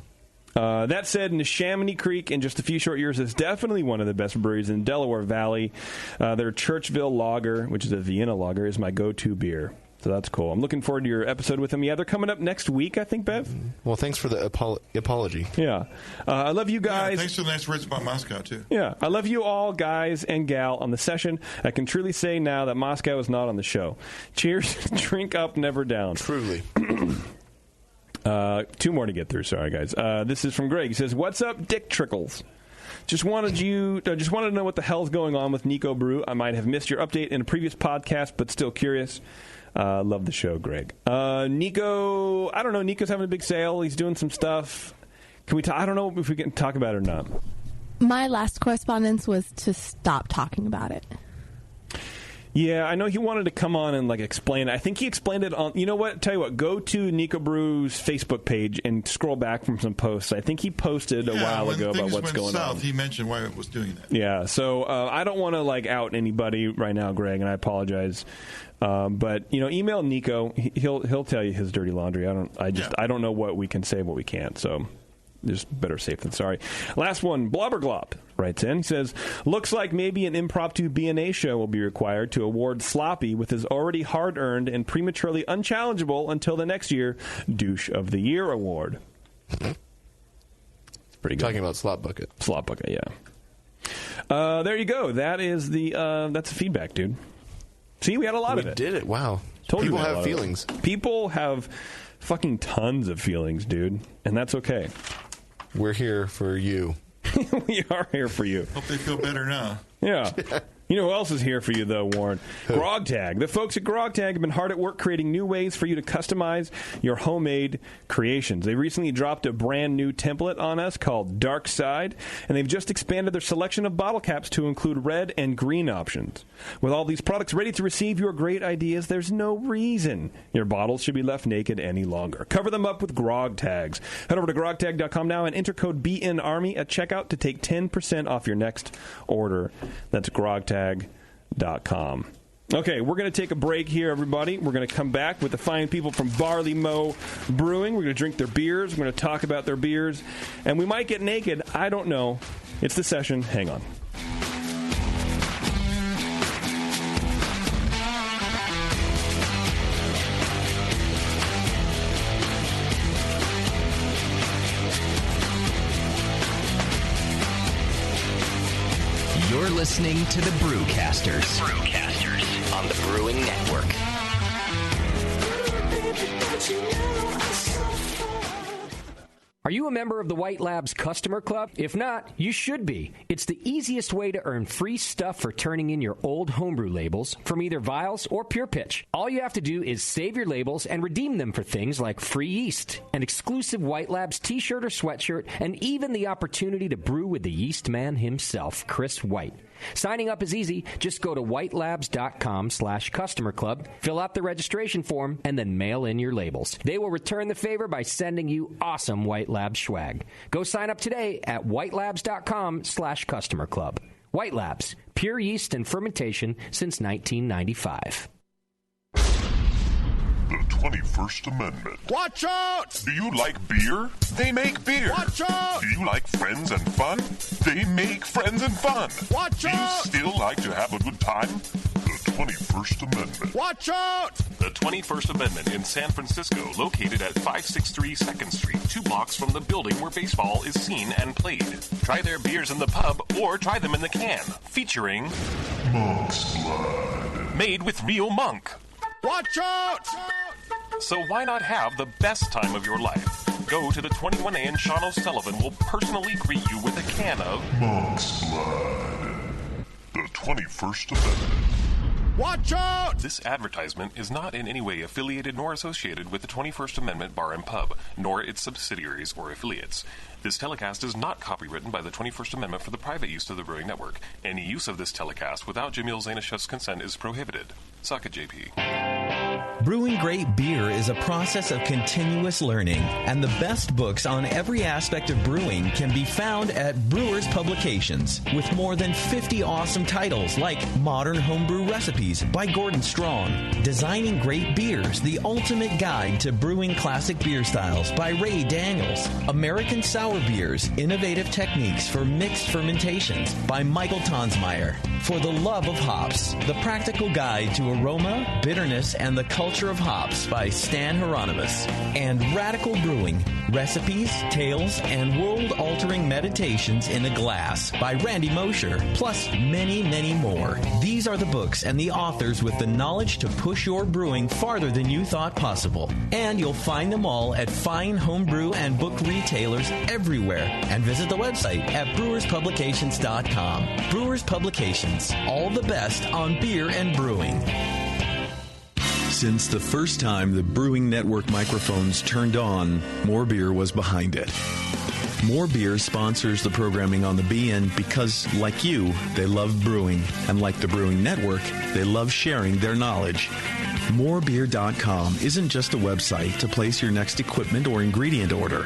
That said, Neshaminy Creek, in just a few short years, is definitely one of the best breweries in Delaware Valley. Their Churchville Lager, which is a Vienna lager, is my go-to beer. So that's cool. I'm looking forward to your episode with them. Yeah, they're coming up next week, I think, Bev. Well, thanks for the apology. Yeah. I love you guys. Yeah, thanks for the nice words about Moscow, too. Yeah. I love you all, guys and gal, on the session. I can truly say now that Moscow is not on the show. Cheers. Drink up, never down. Truly. 2 more to get through. Sorry, guys. This is from Greg. He says, "What's up, Dick Trickles? Just wanted to know what the hell's going on with Nico Brew. I might have missed your update in a previous podcast, but still curious. Love the show, Greg. Nico, I don't know. Nico's having a big sale. He's doing some stuff. Can we? I don't know if we can talk about it or not. My last correspondence was to stop talking about it. Yeah, I know he wanted to come on and explain it. I think he explained it on. You know what? Tell you what. Go to Nico Brew's Facebook page and scroll back from some posts. I think he posted a while ago about what's going on. He mentioned why it was doing that. Yeah. So I don't want to out anybody right now, Greg, and I apologize. But email Nico. He'll tell you his dirty laundry. I don't know what we can say, what we can't. So just better safe than sorry. Last one, Blobberglop writes in. He says, "Looks like maybe an impromptu B&A show will be required to award Sloppy with his already hard-earned and prematurely unchallengeable until the next year Douche of the Year award." It's pretty good. Talking about Slop Bucket. Slop Bucket, yeah. There you go. That is that's the feedback, dude. See, we had a lot of it. We did it. Wow. People have feelings. People have fucking tons of feelings, dude. And that's okay. We're here for you. We are here for you. Hope they feel better now. Yeah. You know who else is here for you, though, Warren? GrogTag. The folks at GrogTag have been hard at work creating new ways for you to customize your homemade creations. They recently dropped a brand new template on us called Dark Side, and they've just expanded their selection of bottle caps to include red and green options. With all these products ready to receive your great ideas, there's no reason your bottles should be left naked any longer. Cover them up with Grog Tags. Head over to grogtag.com now and enter code BNARMY at checkout to take 10% off your next order. That's grogtag.com. Okay, we're going to take a break here, everybody. We're going to come back with the fine people from Barley Mow Brewing. We're going to drink their beers. We're going to talk about their beers. And we might get naked. I don't know. It's the session. Hang on. You're listening to the Brewcasters. On the Brewing Network. Are you a member of the White Labs Customer Club? If not, you should be. It's the easiest way to earn free stuff for turning in your old homebrew labels from either Vials or Pure Pitch. All you have to do is save your labels and redeem them for things like free yeast, an exclusive White Labs t-shirt or sweatshirt, and even the opportunity to brew with the yeast man himself, Chris White. Signing up is easy. Just go to whitelabs.com/customer club, fill out the registration form, and then mail in your labels. They will return the favor by sending you awesome White Labs swag. Go sign up today at whitelabs.com/customer club. White Labs, pure yeast and fermentation since 1995. The 21st Amendment. Watch out! Do you like beer? They make beer. Watch out! Do you like friends and fun? They make friends and fun. Watch out! Do you still like to have a good time? The 21st Amendment. Watch out! The 21st Amendment in San Francisco, located at 563 2nd Street, 2 blocks from the building where baseball is seen and played. Try their beers in the pub or try them in the can, featuring Monk's Blood. Made with real monk. Watch out! So why not have the best time of your life? Go to the 21A and Sean O'Sullivan will personally greet you with a can of Monk's Blood. The 21st Amendment. Watch out! This advertisement is not in any way affiliated nor associated with the 21st Amendment Bar and Pub, nor its subsidiaries or affiliates. This telecast is not copywritten by the 21st Amendment for the private use of the Brewing Network. Any use of this telecast without Jamil Zainashev's consent is prohibited. Suck it, JP. Brewing great beer is a process of continuous learning, and the best books on every aspect of brewing can be found at Brewers Publications, with more than 50 awesome titles like Modern Homebrew Recipes by Gordon Strong, Designing Great Beers, the Ultimate Guide to Brewing Classic Beer Styles by Ray Daniels, American Sour Beers, Innovative Techniques for Mixed Fermentations by Michael Tonsmeyer, For the Love of Hops, The Practical Guide to Aroma, Bitterness, and the Culture of Hops by Stan Hieronymus, and Radical Brewing, Recipes, Tales, and World-Altering Meditations in a Glass by Randy Mosher, plus many, many more. These are the books and the authors with the knowledge to push your brewing farther than you thought possible. And you'll find them all at fine homebrew and book retailers everywhere. And visit the website at brewerspublications.com. Brewers Publications, all the best on beer and brewing. Since the first time the Brewing Network microphones turned on, More Beer was behind it. More Beer sponsors the programming on the BN because, like you, they love brewing. And like the Brewing Network, they love sharing their knowledge. Morebeer.com isn't just a website to place your next equipment or ingredient order.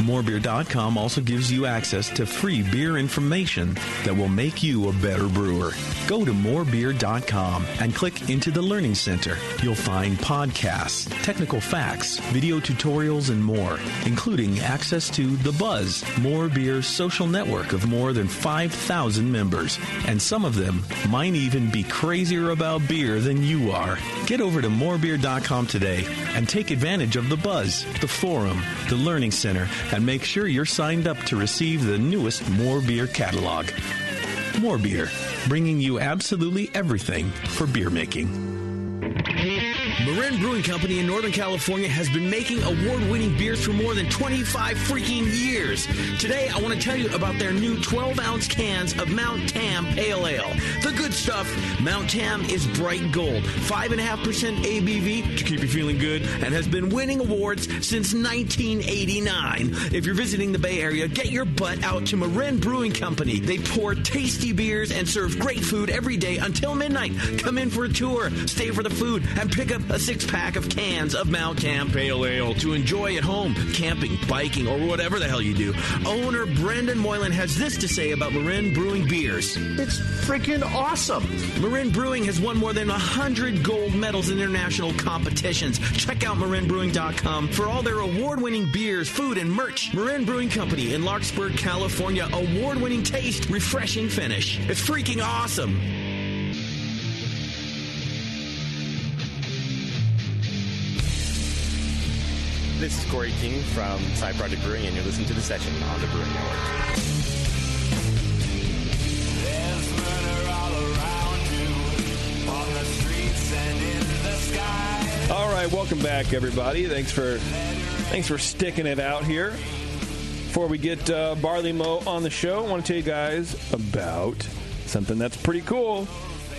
Morebeer.com also gives you access to free beer information that will make you a better brewer. Go to morebeer.com and click into the Learning Center. You'll find podcasts, technical facts, video tutorials, and more, including access to The Buzz, More Beer's social network of more than 5,000 members. And some of them might even be crazier about beer than you are. Get over to morebeer.com today and take advantage of The Buzz, the forum, the Learning Center, and make sure you're signed up to receive the newest More Beer catalog. More Beer, bringing you absolutely everything for beer making. Marin Brewing Company in Northern California has been making award-winning beers for more than 25 freaking years. Today, I want to tell you about their new 12-ounce cans of Mount Tam Pale Ale. The good stuff. Mount Tam is bright gold, 5.5% ABV to keep you feeling good, and has been winning awards since 1989. If you're visiting the Bay Area, get your butt out to Marin Brewing Company. They pour tasty beers and serve great food every day until midnight. Come in for a tour, stay for the food, and pick up a 6-pack of cans of Mount Tam Pale Ale to enjoy at home, camping, biking, or whatever the hell you do. Owner Brendan Moylan has this to say about Marin Brewing beers. It's freaking awesome. Marin Brewing has won more than 100 gold medals in international competitions. Check out marinbrewing.com for all their award-winning beers, food, and merch. Marin Brewing Company in Larkspur, California. Award-winning taste, refreshing finish. It's freaking awesome. This is Corey King from Side Project Brewing, and you're listening to The Session on the Brewing Network. There's murder all around you, on the streets and in the sky. All right, welcome back, everybody. Thanks for sticking it out here. Before we get Barley Mow on the show, I want to tell you guys about something that's pretty cool.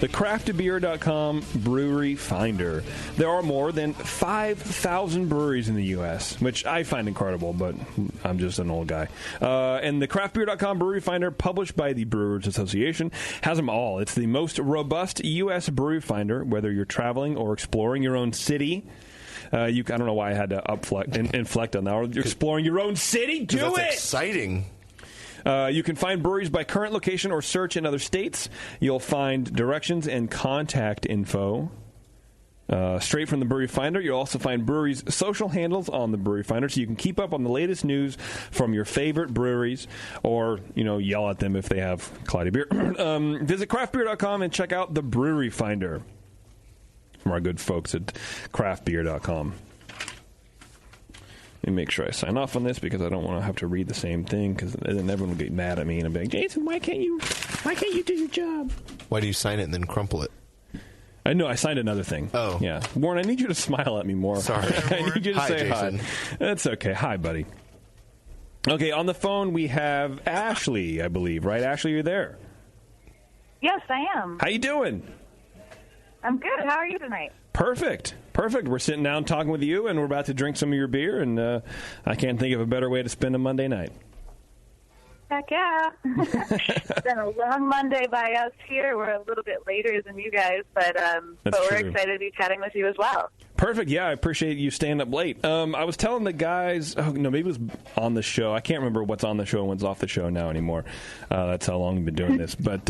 The craftedbeer.com Brewery Finder. There are more than 5,000 breweries in the U.S., which I find incredible, but I'm just an old guy. And the craftbeer.com Brewery Finder, published by the Brewers Association, has them all. It's the most robust U.S. brewery finder, whether you're traveling or exploring your own city. I don't know why I had to inflect on that. Or you're exploring your own city? Do that's it! Exciting. You can find breweries by current location or search in other states. You'll find directions and contact info straight from the Brewery Finder. You'll also find breweries' social handles on the Brewery Finder, so you can keep up on the latest news from your favorite breweries, or yell at them if they have cloudy beer. Visit craftbeer.com and check out the Brewery Finder from our good folks at craftbeer.com. Let me make sure I sign off on this because I don't want to have to read the same thing, because then everyone will get mad at me and be like, Jason, why can't you do your job? Why do you sign it and then crumple it? I know, I signed another thing. Oh. Yeah. Warren, I need you to smile at me more. Sorry. I need you to say Jason. hi. That's okay. Hi, buddy. Okay, on the phone we have Ashley, I believe. Right, Ashley, you're there? Yes, I am. How you doing? I'm good. How are you tonight? Perfect. We're sitting down talking with you, and we're about to drink some of your beer, and I can't think of a better way to spend a Monday night. Heck yeah. It's been a long Monday by us here. We're a little bit later than you guys, but we're true. excited to be chatting with you as well. Perfect. Yeah, I appreciate you staying up late. I was telling the guys, maybe it was on the show. I can't remember what's on the show and what's off the show now anymore. That's how long we've been doing this. But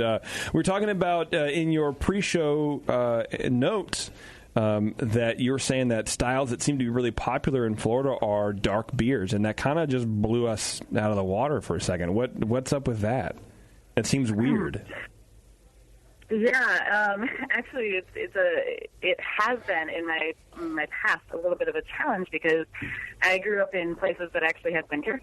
we're talking about in your pre-show notes that you were saying that styles that seem to be really popular in Florida are dark beers, and that kind of just blew us out of the water for a second. What's up with that? It seems weird. Yeah, actually, it has been in my past a little bit of a challenge because I grew up in places that actually had winter,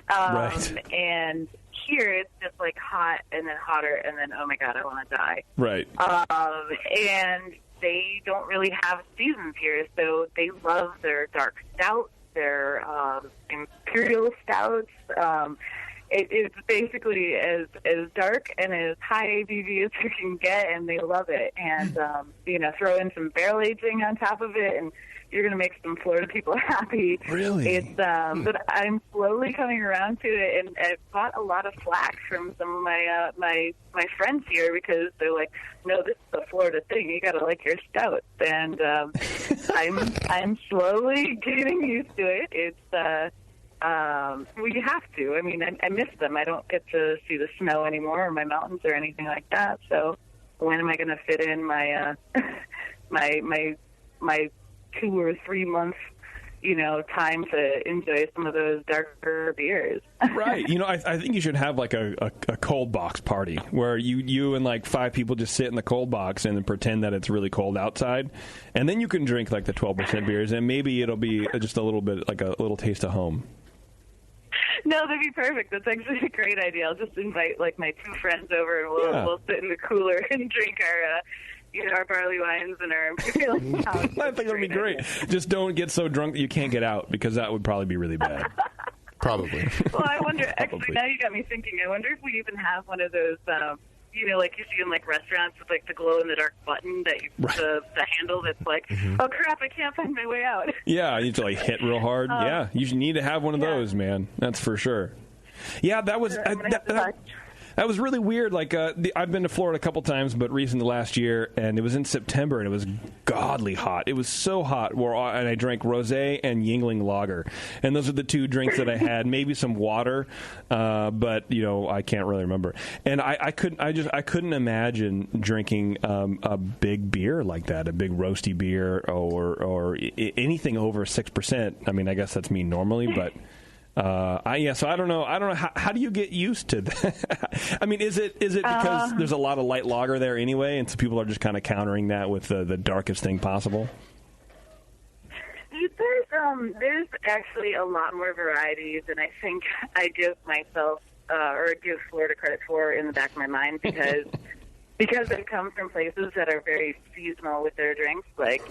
right. And here it's just like hot and then hotter and then oh my god, I want to die. Right. And they don't really have seasons here, so they love their dark stouts, their imperial stouts. It's basically as dark and as high ABV as you can get, and they love it. And, throw in some barrel aging on top of it, and you're going to make some Florida people happy. Really? But I'm slowly coming around to it, and I've got a lot of flack from some of my friends here because they're like, no, this is a Florida thing. You got to like your stout. And I'm slowly getting used to it. It's you have to. I mean, I miss them. I don't get to see the snow anymore or my mountains or anything like that. So when am I going to fit in my my 2 or 3 months, time to enjoy some of those darker beers? Right. I think you should have like a cold box party where you and like 5 people just sit in the cold box and then pretend that it's really cold outside, and then you can drink like the 12% beers, and maybe it'll be just a little bit like a little taste of home. No, that'd be perfect. That's actually a great idea. I'll just invite like my 2 friends over, and we'll sit in the cooler and drink our barley wines and our imperial stouts. I think that'd be great. Just don't get so drunk that you can't get out, because that would probably be really bad. Probably. Well, I wonder. Actually, now you got me thinking. I wonder if we even have one of those. Like you see in like restaurants with like the glow in the dark button that the handle that's like, oh crap, I can't find my way out. Yeah, you need to like hit real hard. Yeah, you need to have one of those, man. That's for sure. Yeah, that was that was really weird. Like I've been to Florida a couple times, but recently last year, and it was in September, and it was godly hot. It was so hot, and I drank rosé and Yingling lager, and those are the 2 drinks that I had. Maybe some water, but I can't really remember. And I couldn't imagine drinking a big beer like that, a big roasty beer or anything over 6%. I mean, I guess that's me normally, but. So I don't know. How do you get used to that? I mean, is it because there's a lot of light lager there anyway, and so people are just kind of countering that with the darkest thing possible? There's actually a lot more varieties, and I think I give myself or give Florida credit for in the back of my mind because I come from places that are very seasonal with their drinks. Like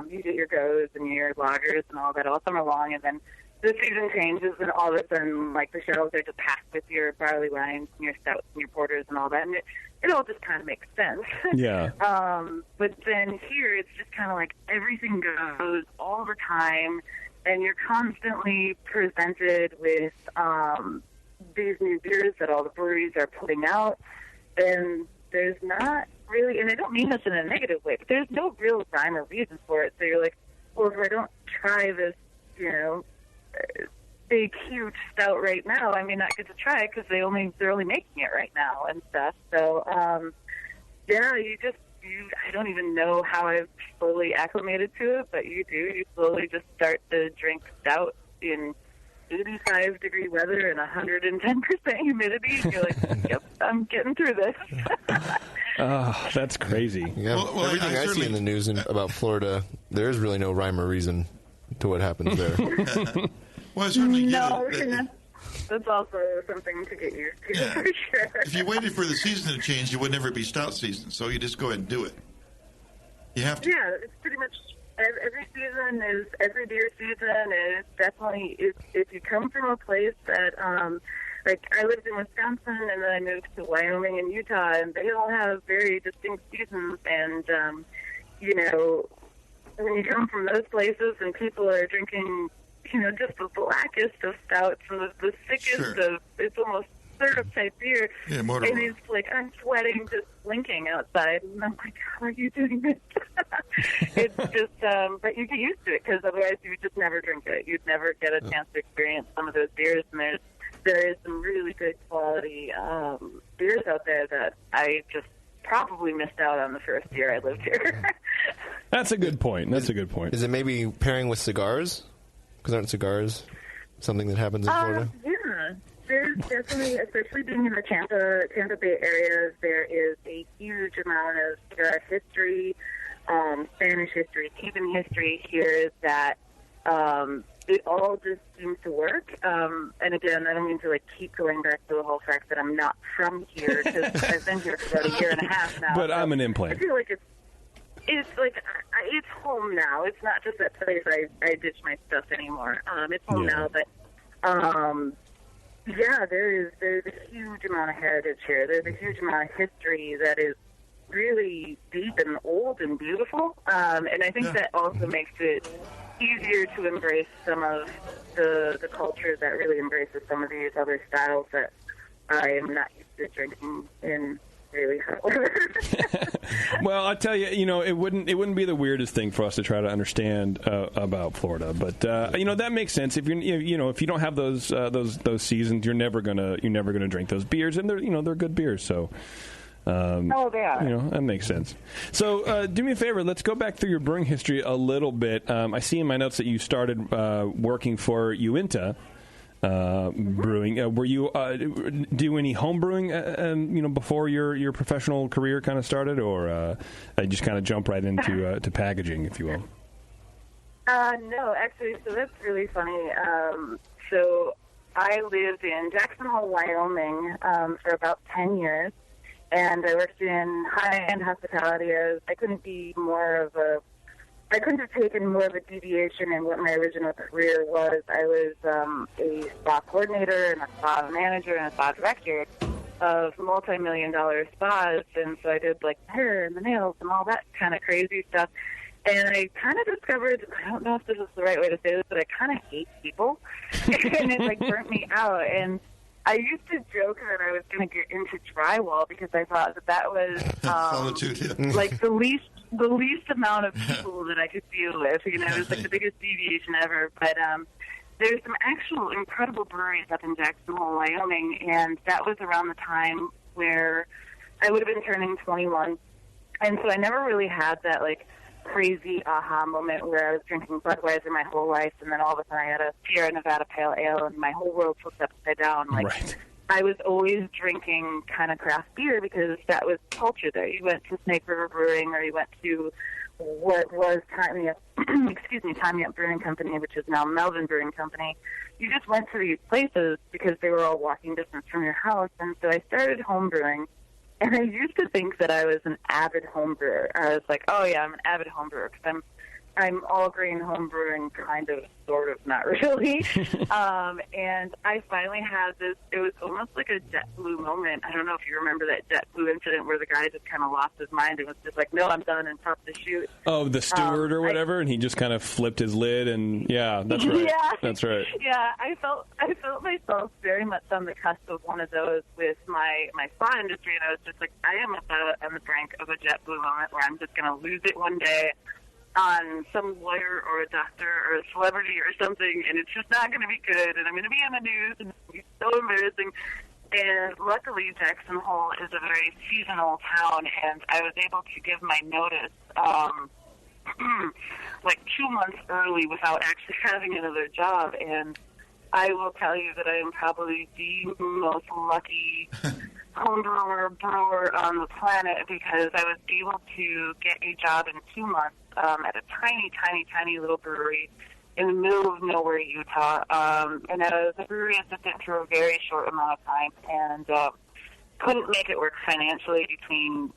you get your goes and your lagers and all that all summer long, and then the season changes, and all of a sudden, like, the shelves are just packed with your barley wines and your stouts and your porters and all that, and it all just kind of makes sense. Yeah. But then here, it's just kind of like everything goes all the time, and you're constantly presented with these new beers that all the breweries are putting out, and there's not really, and I don't mean this in a negative way, but there's no real rhyme or reason for it. So you're like, well, if I don't try this, big, huge stout right now, I may not get to try it because they're only making it right now and stuff. So, I don't even know how I've slowly acclimated to it, but you do. You slowly just start to drink stout in 85-degree weather and 110% humidity. And you're like, yep, I'm getting through this. Oh, that's crazy. Yeah, well, everything I see in the news about Florida, there is really no rhyme or reason to what happens there. Well, I certainly that's also something to get used to, for sure. If you waited for the season to change, you would never be stout season, so you just go ahead and do it. You have to. Yeah, it's pretty much every season is every beer season is definitely if you come from a place that like I lived in Wisconsin and then I moved to Wyoming and Utah, and they all have very distinct seasons, and when you come from those places and people are drinking, just the blackest of stouts and the sickest of, it's almost syrup type beer. Yeah, motor and oil. he's like, I'm sweating just blinking outside. And I'm like, how are you doing this? It's just, but you get used to it because otherwise you would just never drink it. You'd never get a chance to experience some of those beers. And there is some really good quality beers out there that I just probably missed out on the first year I lived here. That's a good point. That's a good point. Is it maybe pairing with cigars? Because aren't cigars something that happens in Florida? Yeah, there's definitely, especially being in the Tampa Bay area, there is a huge amount of cigar history, Spanish history, Cuban history here that it all just seems to work. And again, I don't mean to keep going back to the whole fact that I'm not from here because I've been here for about a year and a half now. But I'm an implant. I feel like it's like it's home now. It's not just that place I ditch my stuff anymore. It's home now, but yeah, there's a huge amount of heritage here. There's a huge amount of history that is really deep and old and beautiful. And I think that also makes it easier to embrace some of the culture that really embraces some of these other styles that I am not used to drinking in really hot weather. Well, I'll tell you, it wouldn't be the weirdest thing for us to try to understand about Florida, but that makes sense. If if you don't have those seasons, you're never gonna drink those beers, and they're good beers. So. They are. That makes sense. So, do me a favor. Let's go back through your brewing history a little bit. I see in my notes that you started working for Uinta Brewing. Were you do any home brewing, before your professional career kind of started, or just kind of jump right into to packaging, if you will? No, actually, so that's really funny. So I lived in Jackson Hole, Wyoming, for about 10 years. And I worked in high-end hospitality. I couldn't have taken more of a deviation in what my original career was. I was a spa coordinator and a spa manager and a spa director of multi-million-dollar spas. And so I did the hair and the nails and all that kind of crazy stuff. And I kind of discovered, I don't know if this is the right way to say this, but I kind of hate people. And it burnt me out. And I used to joke that I was going to get into drywall because I thought that was the least amount of people that I could deal with. It was the biggest deviation ever. But there's some actual incredible breweries up in Jackson Hole, Wyoming, and that was around the time where I would have been turning 21. And so I never really had that crazy aha moment where I was drinking Budweiser my whole life, and then all of a sudden I had a Sierra Nevada Pale Ale, and my whole world flipped upside down. Right. I was always drinking kind of craft beer because that was culture there. You went to Snake River Brewing, or you went to what was Time Up Brewing Company, which is now Melvin Brewing Company. You just went to these places because they were all walking distance from your house, and so I started home brewing. And I used to think that I was an avid home brewer. I was like, oh, yeah, I'm an avid home brewer because I'm all grain home brewing, kind of, sort of, not really. And I finally had this, it was almost like a JetBlue moment. I don't know if you remember that JetBlue incident where the guy just kind of lost his mind and was just like, no, I'm done, and popped the chute. Oh, the steward or whatever, and he just kind of flipped his lid, and yeah, that's right. Yeah. That's right. Yeah, I felt myself very much on the cusp of one of those with my spa industry, and I was just like, I am about on the brink of a JetBlue moment where I'm just going to lose it one day on some lawyer or a doctor or a celebrity or something, and it's just not going to be good, and I'm going to be on the news, and it's going to be so embarrassing. And luckily, Jackson Hole is a very seasonal town, and I was able to give my notice 2 months early without actually having another job. And I will tell you that I am probably the most lucky homebrewer brewer on the planet because I was able to get a job in 2 months at a tiny, tiny, tiny little brewery in the middle of nowhere, Utah. And I was a brewery assistant for a very short amount of time and couldn't make it work financially between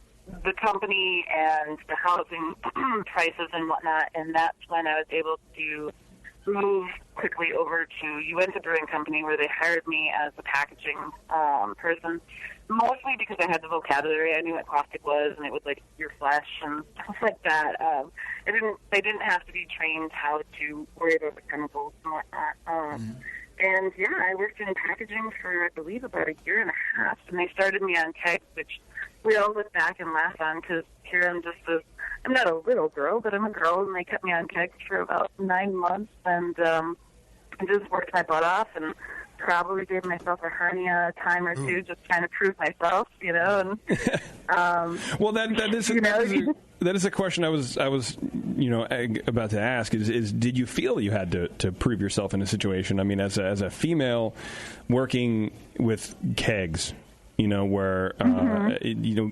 the company and the housing prices and whatnot. And that's when I was able to move quickly over to Uinta Brewing Company, where they hired me as a packaging person, mostly because I had the vocabulary. I knew what caustic was, and it was your flesh and stuff like that. They didn't have to be trained how to worry about the chemicals and whatnot. And yeah, I worked in packaging for, I believe, about a year and a half. And they started me on kegs, which we all look back and laugh on because here I'm not a little girl, but I'm a girl, and they kept me on kegs for about 9 months, and I just worked my butt off and probably gave myself a hernia a time or two, just trying to prove myself, you know. And well, that is a question I was about to ask. Is did you feel that you had to prove yourself in a situation? I mean, as a female working with kegs, where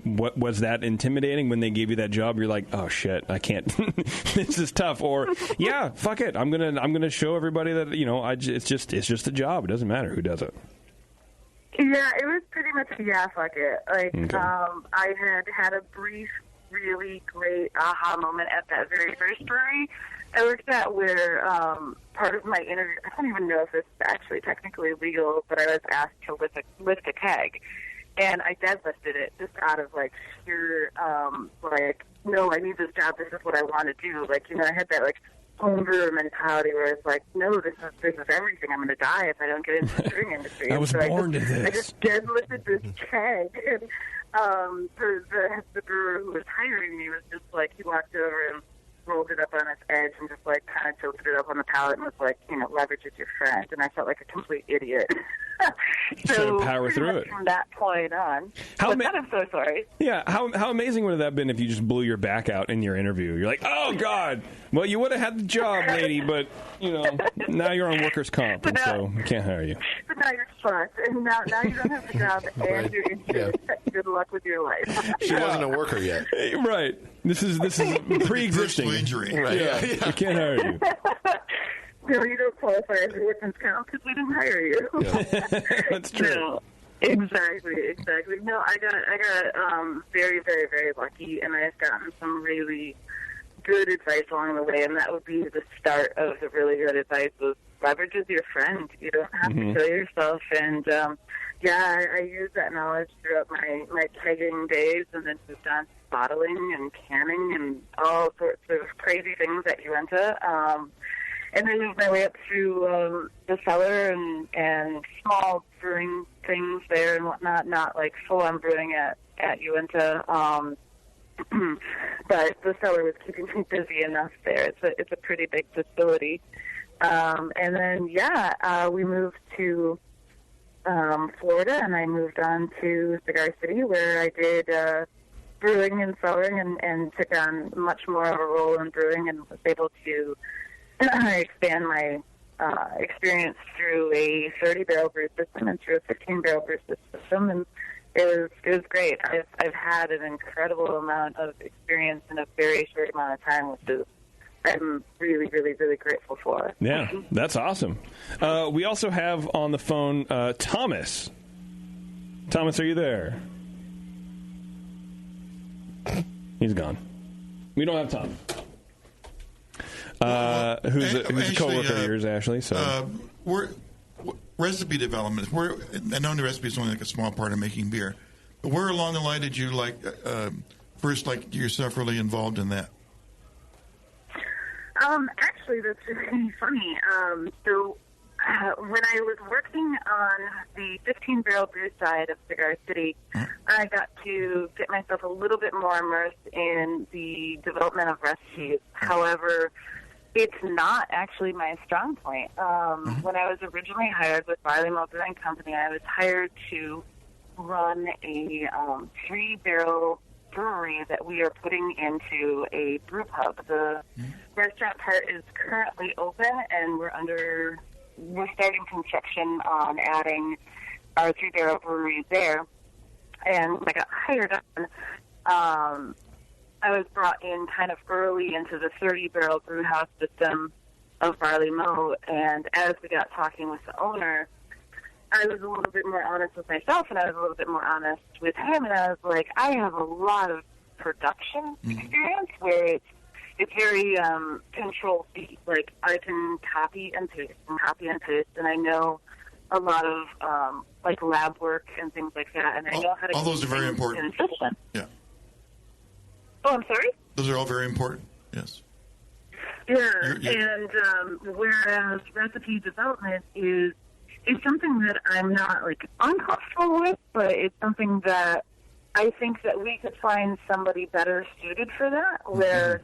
what was that intimidating when they gave you that job? You're like, oh shit, I can't. This is tough. Or yeah, fuck it, I'm gonna show everybody that it's just a job. It doesn't matter who does it. Yeah, it was pretty much fuck it. Like, okay. I had a brief, really great aha moment at that very first brewery I worked at, where part of my interview, I don't even know if this is actually technically legal, but I was asked to lift a keg. And I deadlifted it just out of, sheer, no, I need this job. This is what I want to do. I had that, homebrewer mentality where it's like, no, this is everything. I'm going to die if I don't get into the brewing industry. I was born to this. I just deadlifted this keg. And the brewer who was hiring me was just he walked over and rolled it up on its edge and just kind of tilted it up on the pallet and was like, leverage is your friend. And I felt like a complete idiot. So power through it from that point on. I'm so sorry. Yeah, how amazing would it have been if you just blew your back out in your interview? You're like, oh god, well you would have had the job, lady, but now you're on workers' comp, and so we can't hire you. But now you're fucked, and now you don't have the job, and you're injured. Yeah. Good luck with your life. She wasn't a worker yet, right? This is pre-existing injury, right? Yeah. We can't hire you. No, you don't qualify as a workman's comp because we didn't hire you. Yeah. That's true. No, exactly. No, I got very, very, very lucky, and I've gotten some really good advice along the way, and that would be the start of the really good advice was leverage is your friend. You don't have to kill yourself, and I used that knowledge throughout my kegging days, and then moved on to bottling and canning and all sorts of crazy things at Uinta. And then moved my way up through the cellar and small brewing things there and whatnot, not full-on brewing at Uinta. But the cellar was keeping me busy enough there. It's a pretty big facility. And then, we moved to Florida, and I moved on to Cigar City, where I did brewing and cellaring and took on much more of a role in brewing and was able to expand my experience through a 30-barrel brew system and through a 15-barrel brew system, and it was great. I've had an incredible amount of experience in a very short amount of time, which is I'm really, really, really grateful for. Yeah, that's awesome. We also have on the phone Thomas. Thomas, are you there? He's gone. We don't have Tom. Who's a co-worker of yours, Ashley? So, recipe development. I know the recipe is only a small part of making beer, but where along the line did you first yourself really involved in that? Actually, that's really funny. So when I was working on the 15-barrel brew side of Cigar City, I got to get myself a little bit more immersed in the development of recipes. However, it's not actually my strong point. When I was originally hired with Barley Mow Brewing Company, I was hired to run a 3-barrel brewery that we are putting into a brew pub. The restaurant part is currently open, and we're starting construction on adding our 3-barrel brewery there. And when I got hired on, I was brought in kind of early into the 30-barrel brew house system of Barley Mow, and as we got talking with the owner, I was a little bit more honest with myself, and I was a little bit more honest with him, and I was like, I have a lot of production experience where it's very control-C. Like, I can copy and paste, and I know a lot of, lab work and things like that, and I know how to... All those are very important. Yeah. Oh, I'm sorry? Those are all very important, yes. Yeah, and whereas recipe development is it's something that I'm not like uncomfortable with, but it's something that I think that we could find somebody better suited for that. Whereas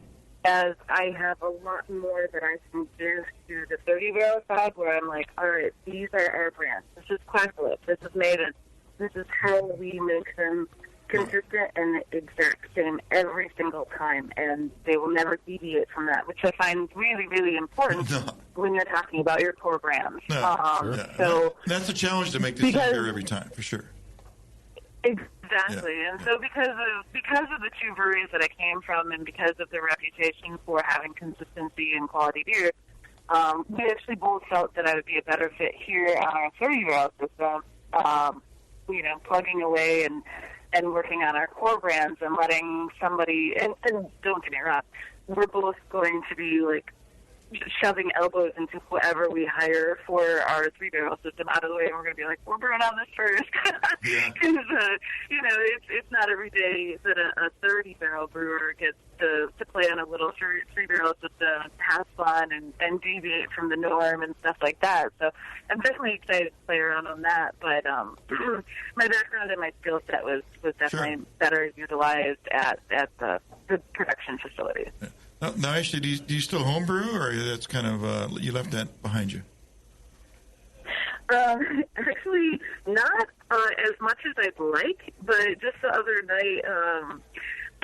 I have a lot more that I can give to the 30-barrel side, where I'm like, all right, these are our brands. This is Quacklet. This is Maiden. This is how we make them consistent and the exact same every single time, and they will never deviate from that, which I find really, really important when you're talking about your core brands. So that's a challenge to make the same beer every time, for sure. Exactly, and so because of the two breweries that I came from, and because of their reputation for having consistency and quality beer, we actually both felt that I would be a better fit here on our 30-barrel system. Plugging away and working on our core brands and letting somebody, and don't get me wrong, we're both going to be like shoving elbows into whoever we hire for our 3-barrel system out of the way, and we're going to be like, we're brewing on this first. Because, it's not every day that a 30-barrel brewer gets to play on a little 3-barrel system, have fun, and deviate from the norm and stuff like that. So I'm definitely excited to play around on that. But my background and my skill set was definitely better utilized at the production facility. Now, actually, do you still homebrew, or that's kind of you left that behind you? Actually, not as much as I'd like, but just the other night,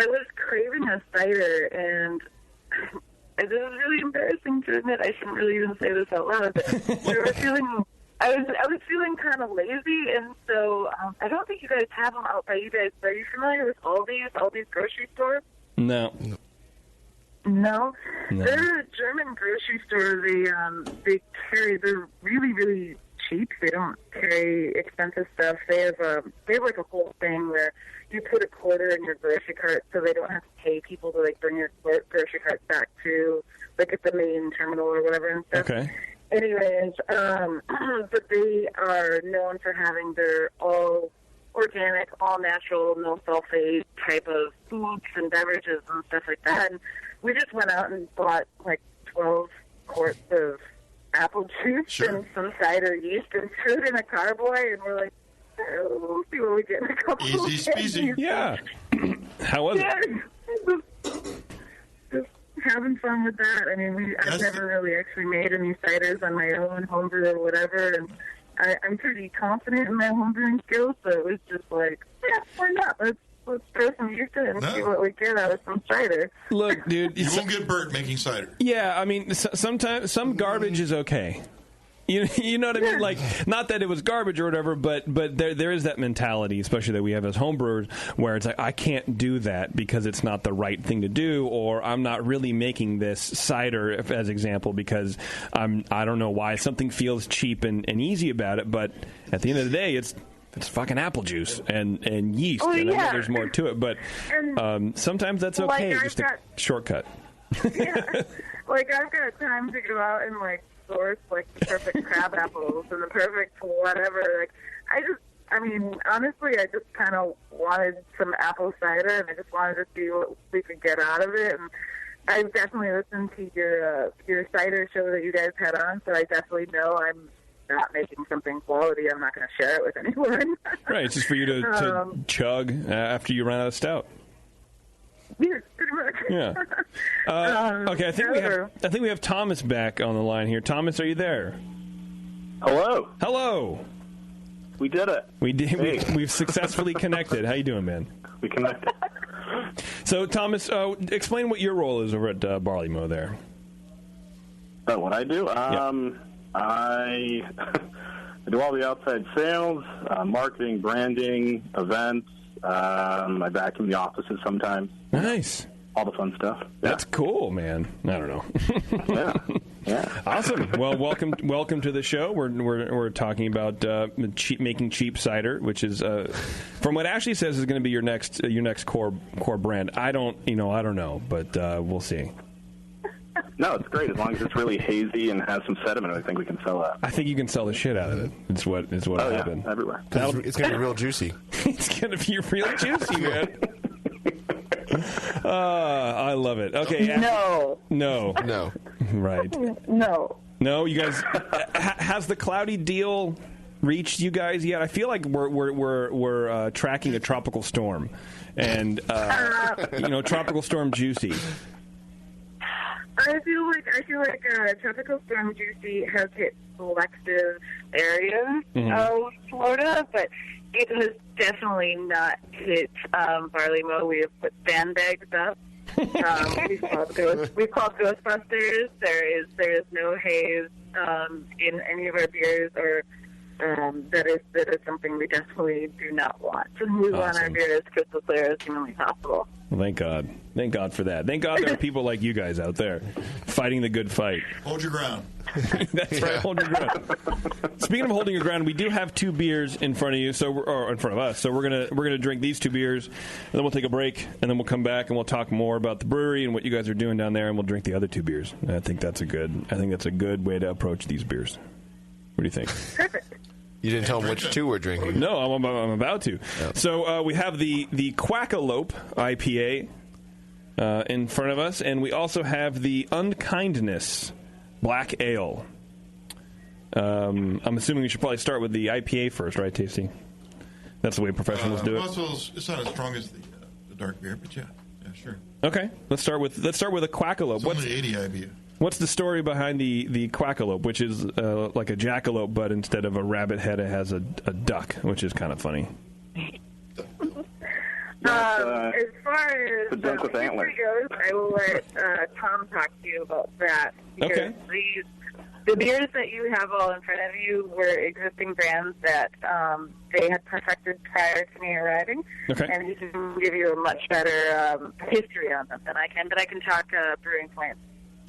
I was craving a cider, and it was really embarrassing to admit. I shouldn't really even say this out loud, but I was feeling kind of lazy, and so I don't think you guys have them out by you guys. Are you familiar with Aldi's grocery store? No. No, they're a German grocery store. They're really, really cheap. They don't carry expensive stuff. They have like a whole thing where you put a quarter in your grocery cart, so they don't have to pay people to like bring your grocery cart back to like at the main terminal or whatever and stuff. Okay. Anyways, but they are known for having their all organic, all natural, no sulfate type of foods and beverages and stuff like that. And we just went out and bought like 12 quarts of apple juice and some cider yeast and threw it in a carboy, and we're like, we'll see what we get in a couple of days. Easy. Yeah. How was it? Just having fun with that. I mean, I've never really actually made any ciders on my own, homebrew or whatever, and I'm pretty confident in my homebrewing skills, so it was just like, why not? Let's throw some yeast in and see what we get out of some cider. Look, dude. You won't get burnt making cider. Yeah, I mean, sometimes some garbage is okay. You know what I mean? Like, not that it was garbage or whatever, but there is that mentality, especially that we have as homebrewers, where it's like, I can't do that because it's not the right thing to do, or I'm not really making this cider, as example, because I don't know why something feels cheap and easy about it, but at the end of the day, it's fucking apple juice and yeast, and I know there's more to it, but sometimes that's okay, just a shortcut. Like, I've got time to go out and, like, source, like, the perfect crab apples and the perfect whatever. Like, honestly, I just kind of wanted some apple cider, and I just wanted to see what we could get out of it, and I definitely listened to your cider show that you guys had on, so I definitely know I'm not making something quality. I'm not going to share it with anyone. Right, it's just for you to chug after you run out of stout. Yeah, pretty much. Yeah. Okay, I think we have Thomas back on the line here. Thomas, are you there? Hello. We did it. We did. Hey. We've successfully connected. How you doing, man? We connected. So, Thomas, explain what your role is over at Barley Mow there. What I do? I do all the outside sales, marketing, branding, events. I vacuum the offices sometimes. Nice. All the fun stuff. That's cool, man. I don't know. Yeah. Awesome. Well, welcome to the show. We're talking about making cheap cider, which is from what Ashley says is going to be your next core brand. I don't know, but we'll see. No, it's great as long as it's really hazy and has some sediment. I think we can sell that. I think you can sell the shit out of it. It's what happened. Everywhere. It's going to be real juicy. It's going to be real juicy, man. I love it. Okay. No. Right. No. No, you guys. Has the cloudy deal reached you guys yet? I feel like we're tracking a tropical storm, and Tropical Storm Juicy. I feel like Tropical Storm Juicy has hit selective areas of Florida, but it has definitely not hit Barley Mow. We have put sandbags up. We've called Ghostbusters. There is no haze in any of our beers, or that is something we definitely do not want. We want our beer as crystal clear as humanly possible. Well, thank God for that. Thank God there are people like you guys out there fighting the good fight. Hold your ground. That's right. Hold your ground. Speaking of holding your ground, we do have 2 beers in front of you, or in front of us. So we're gonna drink these 2 beers, and then we'll take a break, and then we'll come back and we'll talk more about the brewery and what you guys are doing down there, and we'll drink the other 2 beers. And I think that's a good way to approach these beers. What do you think? Perfect. You didn't tell them which 2 we're drinking. No, I'm about to. Yep. So we have the Quackalope IPA in front of us, and we also have the Unkindness Black Ale. I'm assuming we should probably start with the IPA first, right, Tasty? That's the way professionals do it. It's not as strong as the dark beer, but yeah, sure. Okay, let's start with a Quackalope. It's only 80 IBU. What's the story behind the Quackalope, which is like a jackalope, but instead of a rabbit head, it has a duck, which is kind of funny. As far as the duck with antlers goes, I will let Tom talk to you about that. Okay. The beers that you have all in front of you were existing brands that they had perfected prior to me arriving. Okay. And he can give you a much better history on them than I can, but I can talk brewing points.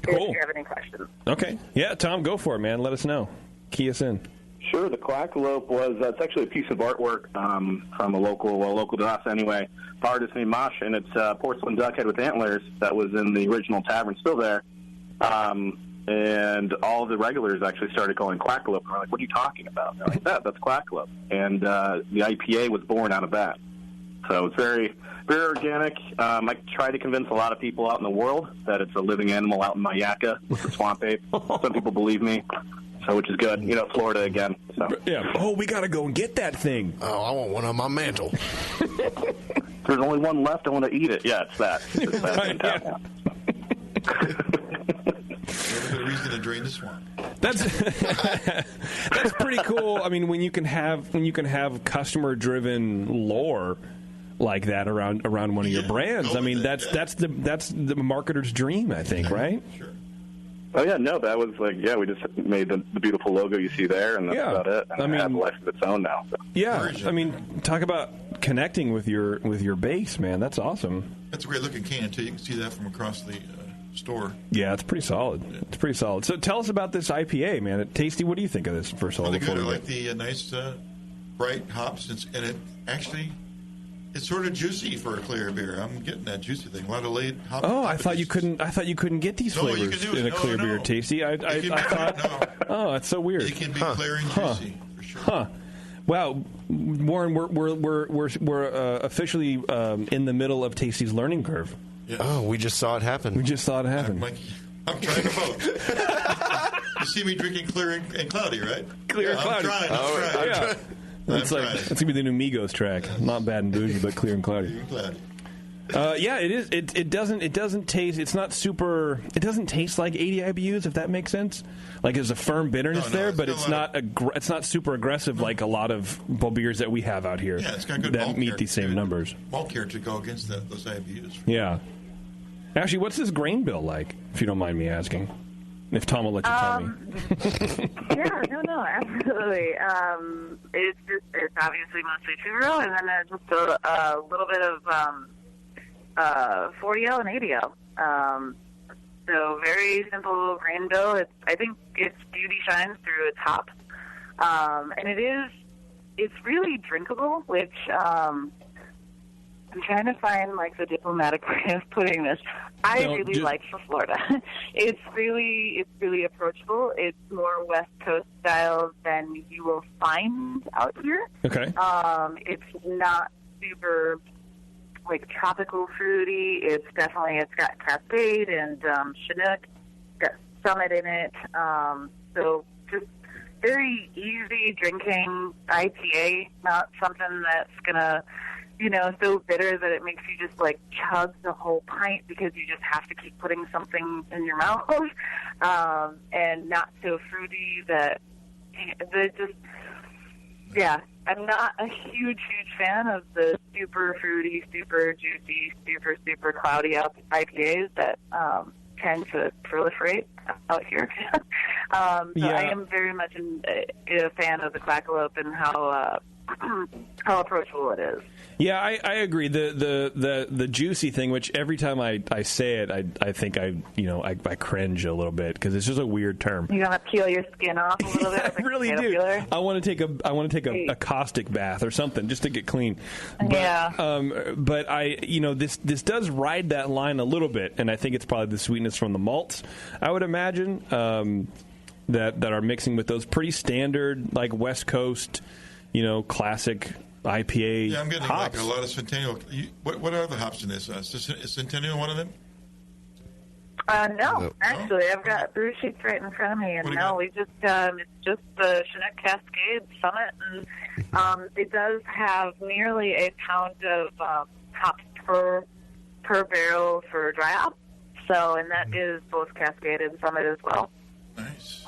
Cool. If you have any questions. Okay. Yeah, Tom, go for it, man. Let us know. Key us in. Sure. The Quackalope was it's actually a piece of artwork from a local to us anyway. The artist named Mosh, and it's a porcelain duck head with antlers that was in the original tavern, still there. And all the regulars actually started calling Quackalope. And we're like, what are you talking about? And they're like, that's Quackalope. And the IPA was born out of that. So it's very, very organic. I try to convince a lot of people out in the world that it's a living animal out in my yakka with the swamp ape. Some people believe me, so which is good. Florida again. So. Yeah. Oh, we got to go and get that thing. Oh, I want one on my mantle. There's only one left. I want to eat it. Yeah, it's that. It's that right, yeah. A reason to drain the swamp. That's pretty cool. I mean, when you can have customer driven lore like that around one of your brands. I mean, that's the marketer's dream, I think, right? Sure. Oh yeah, no, that was like we just made the beautiful logo you see there, and that's about it. And it has a life of its own now. So. Yeah, I mean, talk about connecting with your base, man. That's awesome. That's a great looking can too. You can see that from across the store. Yeah, it's pretty solid. Yeah. It's pretty solid. So tell us about this IPA, man. Tasty, what do you think of this first of all? Really good. I like the nice bright hops, and it actually. It's sort of juicy for a clear beer. I'm getting that juicy thing. A lot of late hop. Oh, I thought you couldn't get these flavors in a clear beer, Tasty. I thought. Oh, that's so weird. It can be clear and juicy for sure. Huh. Wow, Warren, we're officially in the middle of Tasty's learning curve. Yeah. Oh, we just saw it happen. I'm trying to vote. You see me drinking clear and cloudy, right? Clear and cloudy. I'm trying. Yeah. It's gonna be the new Migos track. Not bad and bougie, but clear and cloudy. Yeah, it is. It doesn't taste. It's not super. It doesn't taste like 80 IBUs, if that makes sense. Like there's a firm bitterness there, but it's not. It's not super aggressive like a lot of beers that we have out here. Yeah, it's got good that meet these same numbers. Malt character to go against those IBUs. Yeah. Actually, what's this grain bill like? If you don't mind me asking. If Tom will let you tell me. Yeah, no, absolutely. It's obviously mostly two-row, and then there's just a little bit of 40L and 80L. So very simple grain bill. I think its beauty shines through its hop. And it's really drinkable, which I'm trying to find like the diplomatic way of putting this. I really like for Florida. It's really approachable. It's more West Coast style than you will find out here. Okay. It's not super like tropical fruity. It's got Cascade and Chinook. Got Summit in it. So just very easy drinking IPA, not something that's gonna, so bitter that it makes you just like chug the whole pint because you just have to keep putting something in your mouth, and not so fruity that just, yeah. I'm not a huge fan of the super fruity, super juicy, super cloudy IPAs that tend to proliferate out here. So I am very much a fan of the Quackalope and how approachable it is. Yeah, I agree. The juicy thing, which every time I say it, I think I cringe a little bit because it's just a weird term. You want to peel your skin off a little bit? I really do. Peeler? I want to take a caustic bath or something just to get clean. But, but this does ride that line a little bit, and I think it's probably the sweetness from the malts. I would imagine that are mixing with those pretty standard like West Coast, classic IPA. Yeah, I'm getting hops. like a lot of Centennial. What are the hops in this? Is Centennial one of them? No, actually, I've got brew sheets right in front of me, and we just it's just the Chinook Cascade Summit, and it does have nearly a pound of hops per barrel for dry hop. So, and that is both Cascade and Summit as well. Nice.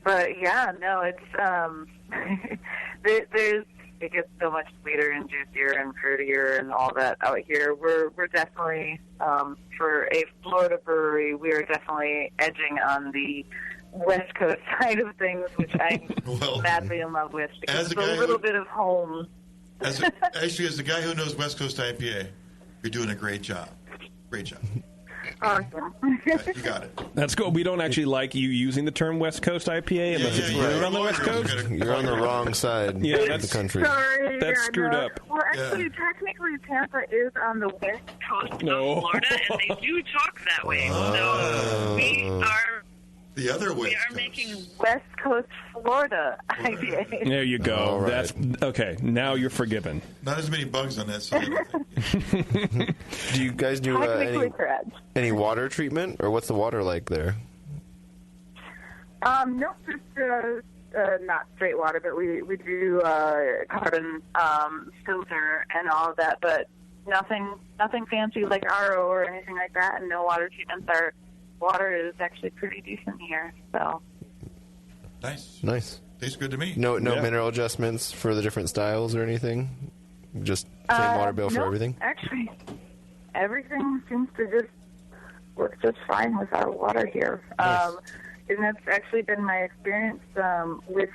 But yeah, no, it's it gets so much sweeter and juicier and fruitier and all that out here. We're definitely for a Florida brewery, we are definitely edging on the West Coast side of things, which I'm madly in love with because it's a little bit of home. Actually, as the guy who knows West Coast IPA, you're doing a great job. Great job. Awesome. You got it. That's cool. We don't actually like you using the term West Coast IPA unless it's brewed on the West Coast. You're on the wrong side of the country. Sorry, that's screwed up. Well, actually, technically, Tampa is on the West Coast of Florida, and they do talk that way. So we are the other way. We are making West Coast Florida IPA. There you go. Right. That's okay. Now you're forgiven. Not as many bugs on that side. Do you guys do any water treatment, or what's the water like there? No, just not straight water, but we do carbon filter and all of that, but nothing fancy like RO or anything like that, and no water treatments. Our water is actually pretty decent here, so. Nice. Tastes good to me. No mineral adjustments for the different styles or anything? Just same water bill for everything? Actually, everything seems to just work just fine with our water here. Nice. And that's actually been my experience with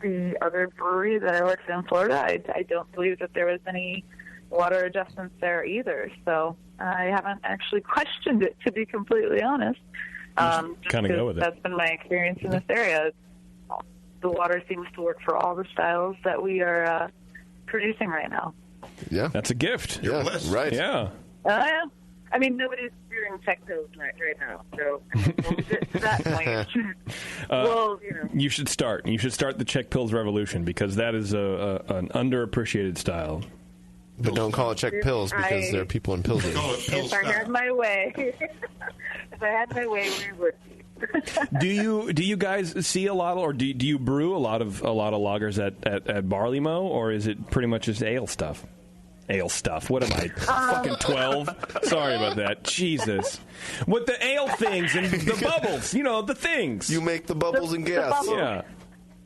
the other brewery that I worked in Florida. I don't believe that there was any water adjustments there either, so I haven't actually questioned it, to be completely honest. Kind of go with it. That's been my experience in this area. The water seems to work for all the styles that we are producing right now. Yeah. That's a gift. You're blessed. Right. Yeah. I mean, nobody's brewing Czech Pills right now, so we'll get to that point. Well, You should start. You should start the Czech Pills revolution because that is an underappreciated style. But don't call it Czech Pills because there are people in pills. If I had my way, we would. Do you guys see a lot, or do you brew a lot of lagers at Barley Mow, or is it pretty much just ale stuff? Ale stuff. What am I? Fucking 12? Sorry about that. Jesus. With the ale things and the bubbles, the things. You make the bubbles and gas. Yeah.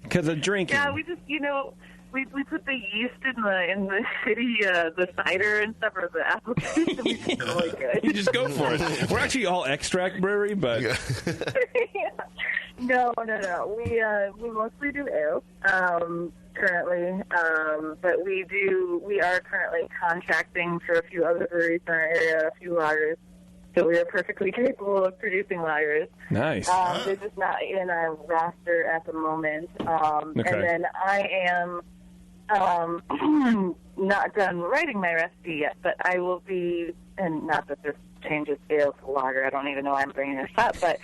Because of drinking. Yeah, we just we put the yeast in the shitty the cider and stuff, or the apple juice, and we just really good. You just go for it. We're actually all extract brewery, but No. We mostly do ale currently, but we are currently contracting for a few other breweries in our area, a few lagers. So we are perfectly capable of producing lagers. Nice. They're just not in our roster at the moment. And then I am not done writing my recipe yet, but I will be, and not that this changes ale to lager, I don't even know why I'm bringing this up, but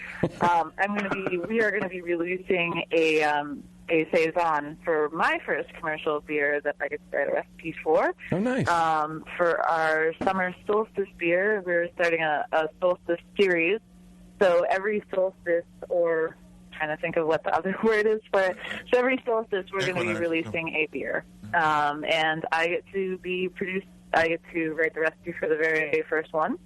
we are going to be releasing a saison for my first commercial beer that I get to write a recipe for. Oh, nice. For our summer solstice beer, we're starting a solstice series. So every solstice, or trying to think of what the other word is for it. So every solstice, we're going to be releasing a beer. And I get to write the recipe for the very first one.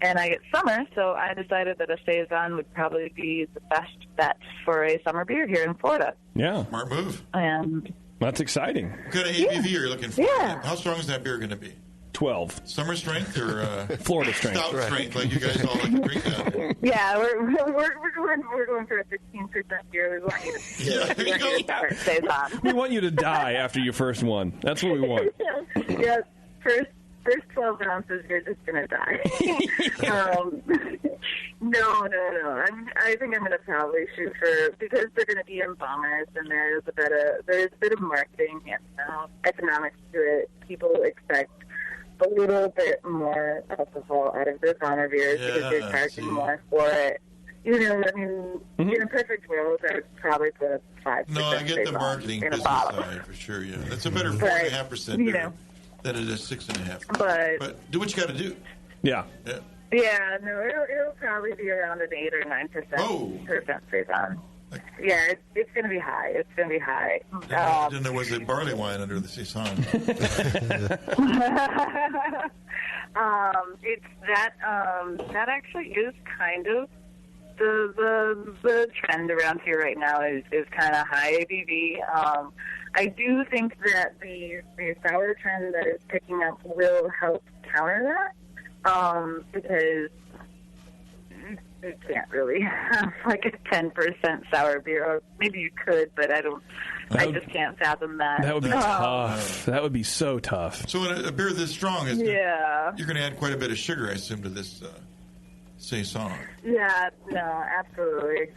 And I get summer, so I decided that a Saison would probably be the best bet for a summer beer here in Florida. Yeah. Smart move. And that's exciting. What kind of ABV are you looking for? Yeah. How strong is that beer going to be? 12. Summer strength or Florida strength? Stout strength, like you guys all like to drink that. Yeah, we're going for a 15% beer. We want you to start Saison. We want you to die after your first one. That's what we want. Yeah, first 12 ounces, you're just going to die. No. I think I'm going to probably shoot for, because they're going to be in bombers, and there's a bit of marketing and economics to it. People expect a little bit more alcohol out of their bomber beers because they're charging more for it. You know, I mean, in a perfect world, I would probably put 5%. No, I get the marketing business side for sure. Yeah, that's a better 4.5% beer than it is 6.5%. But do what you got to do. Yeah. Yeah, no, it'll probably be around an 8 or 9% Saison. Yeah, it's going to be high. It's going to be high. Then there was a barley wine under the Saison. It's that actually is kind of the trend around here right now is kind of high ABV. I do think that the sour trend that is picking up will help counter that, because you can't really have like a 10% sour beer. Or maybe you could, but I just can't fathom that. That would be tough. That would be so tough. So a beer this strong, you're going to add quite a bit of sugar, I assume, to this Saison. Yeah, no, absolutely.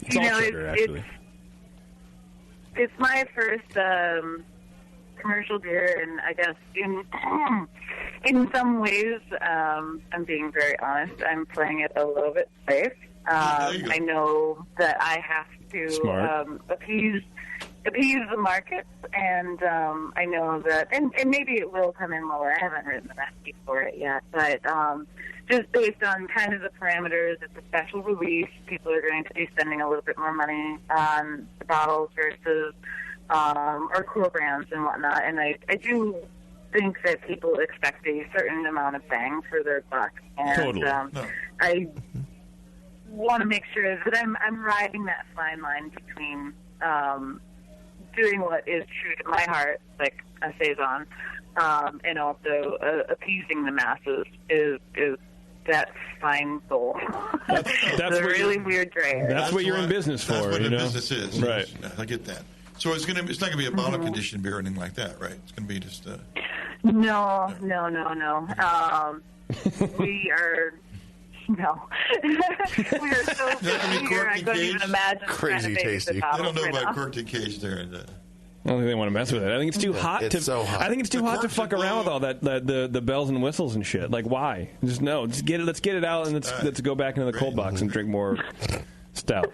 It's all sugar, actually. It's my first commercial beer, and I guess in some ways, I'm being very honest, I'm playing it a little bit safe. I know that I have to appease the market, and I know that, and maybe it will come in lower. I haven't written the recipe for it yet, but just based on kind of the parameters, it's a special release. People are going to be spending a little bit more money on the bottles versus or core brands and whatnot, and I do think that people expect a certain amount of bang for their buck, and I want to make sure that I'm riding that fine line between doing what is true to my heart, like a Saison, and also appeasing the masses is that fine goal. That's a really weird drink. That's what you're in business for. That's what the business is. Right. I get that. So it's not going to be a bottle conditioned beer or anything like that, right? It's going to be just No. We are. No. We are so busy here, I couldn't even imagine. Crazy tasty. I don't know about corked and caged there. I don't think they want to mess with it. I think it's too hot. So hot. I think it's too hot to fuck around with all that the bells and whistles and shit. Like, why? Just no. Just get it. Let's get it out and let's go back into the cold box and drink more stout.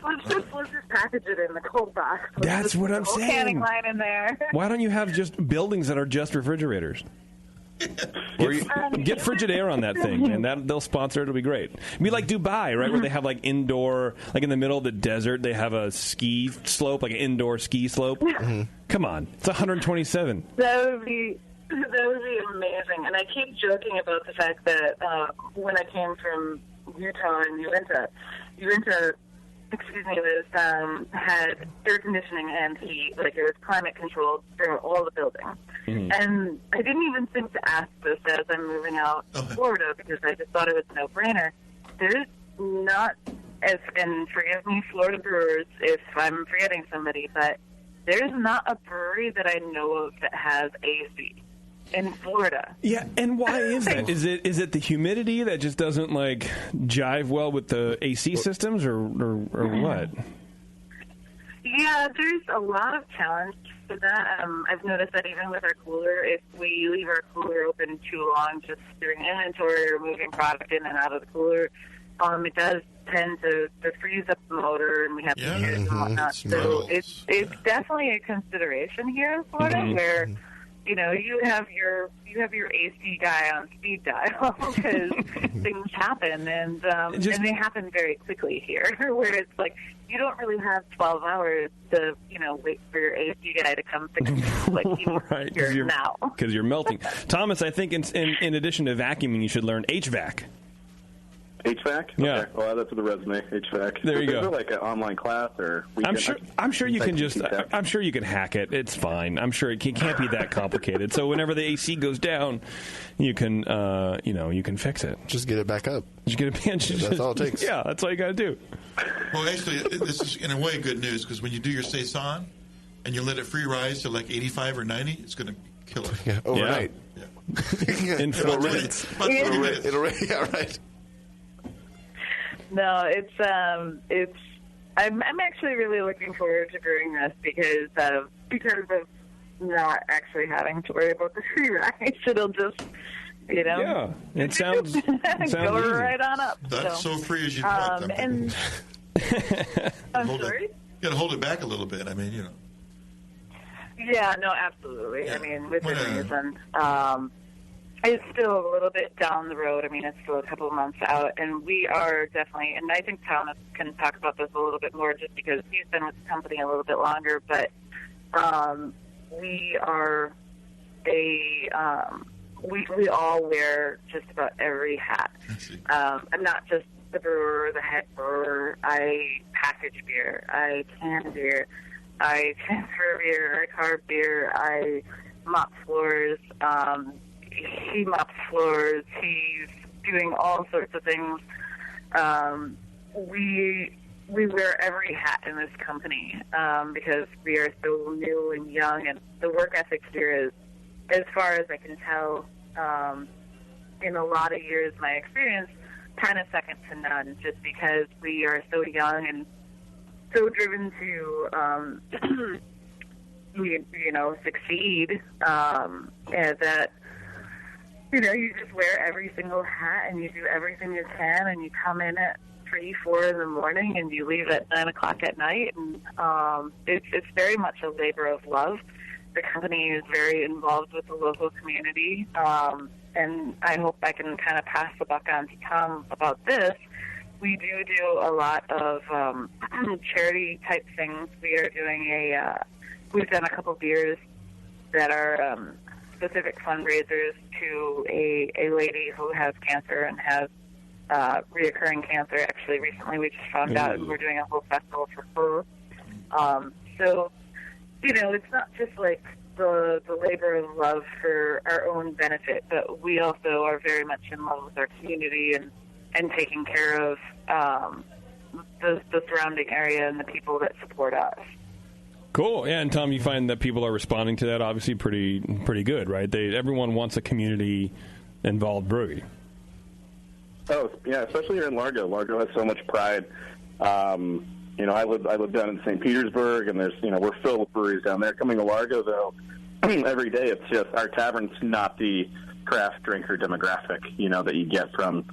Let's just package it in the cold box. That's what I'm saying. Canning line in there. Why don't you have just buildings that are just refrigerators? Get Frigidaire on that thing, and they'll sponsor it. It'll be great. It'd be like Dubai, right, where they have like indoor, like in the middle of the desert, they have a ski slope, like an indoor ski slope. Come on, it's 127. That would be amazing. And I keep joking about the fact that when I came from Utah and Uinta, had air conditioning and heat, like it was climate controlled through all the buildings. And I didn't even think to ask this as I'm moving out to Florida because I just thought it was a no-brainer. There's not, and forgive me, Florida brewers, if I'm forgetting somebody, but there's not a brewery that I know of that has AC in Florida. Yeah, and why is that? Is it the humidity that just doesn't like jive well with the AC systems, or what? Yeah, there's a lot of challenge to that. I've noticed that even with our cooler, if we leave our cooler open too long, just doing inventory or moving product in and out of the cooler, it does tend to freeze up the motor, and we have to use it and whatnot. So it's definitely a consideration here in Florida where, you have your AC guy on speed dial because things happen, and they happen very quickly here. Where it's like you don't really have 12 hours to wait for your AC guy to come fix it like right, here now because you're melting. Thomas, I think in addition to vacuuming, you should learn HVAC. HVAC? Yeah. Okay. Well, that's the resume. HVAC. There you go. Is there like an online class or? I'm sure you can just. I'm sure you can hack it. It's fine. I'm sure it can't be that complicated. So whenever the AC goes down, you can you can fix it. Just get it back up. Just get it. That's all it takes. Yeah, that's all you got to do. Well, actually, this is in a way good news because when you do your saison and you let it free rise to like 85 or 90, it's going to kill it. Yeah, overnight. Yeah. In 4 minutes. It'll yeah, right. No, it's. I'm actually really looking forward to brewing this because of not actually having to worry about the free rise. It'll just, Yeah, it sounds go easy. right on up. That's so free as you want. And I'm sorry. You got to hold it back a little bit. I mean, Yeah, no, absolutely. Yeah. I mean, within reason. It's still a little bit down the road. I mean, it's still a couple of months out, and we are definitely, and I think Thomas can talk about this a little bit more just because he's been with the company a little bit longer, but we are we all wear just about every hat. I'm not just the brewer or the head brewer. I package beer. I can beer. I transfer beer. I carve beer. I mop floors. He mops floors. He's doing all sorts of things. We wear every hat in this company because we are so new and young, and the work ethic here is, as far as I can tell, in a lot of years, my experience, kind of second to none, just because we are so young and so driven to, succeed, and that, you just wear every single hat and you do everything you can, and you come in at 3, 4 in the morning and you leave at 9 o'clock at night, and it's very much a labor of love. The company is very involved with the local community, and I hope I can kind of pass the buck on to Tom about this. We do a lot of charity type things. We are doing we've done a couple beers that are specific fundraisers to a lady who has cancer and has reoccurring cancer. Actually, recently we just found out, and we're doing a whole festival for her. So, it's not just like the labor of love for our own benefit, but we also are very much in love with our community and taking care of the surrounding area and the people that support us. Cool. Yeah, and Tom, you find that people are responding to that obviously pretty good, right? Everyone wants a community-involved brewery. Oh, yeah, especially here in Largo. Largo has so much pride. I live down in St. Petersburg, and there's, we're filled with breweries down there. Coming to Largo, though, every day it's just our tavern's not the craft drinker demographic, that you get from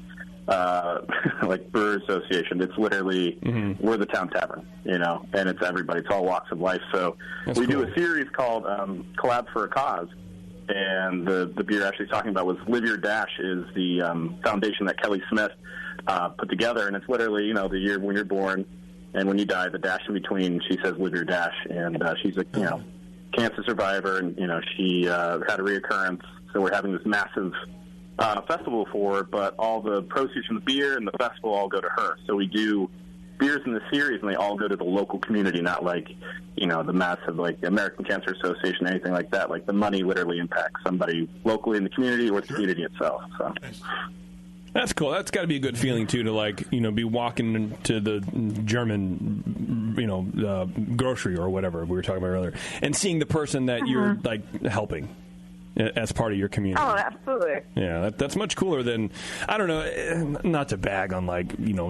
like Brewer Association. It's literally we're the town tavern, and it's everybody. It's all walks of life. So we do a series called Collab for a Cause, and the beer actually talking about was Live Your Dash is the foundation that Kelly Smith put together, and it's literally the year when you're born and when you die, the dash in between. She says Live Your Dash, and she's a cancer survivor, and she had a reoccurrence. So we're having this massive festival for her, but all the proceeds from the beer and the festival all go to her. So we do beers in the series, and they all go to the local community, not like, the massive, like, American Cancer Association, anything like that. Like, the money literally impacts somebody locally in the community or the community itself. So that's cool. That's got to be a good feeling, too, to, be walking into the German, grocery or whatever we were talking about earlier, and seeing the person that you're, helping as part of your community. Oh, absolutely. Yeah, that's much cooler than, I don't know, not to bag on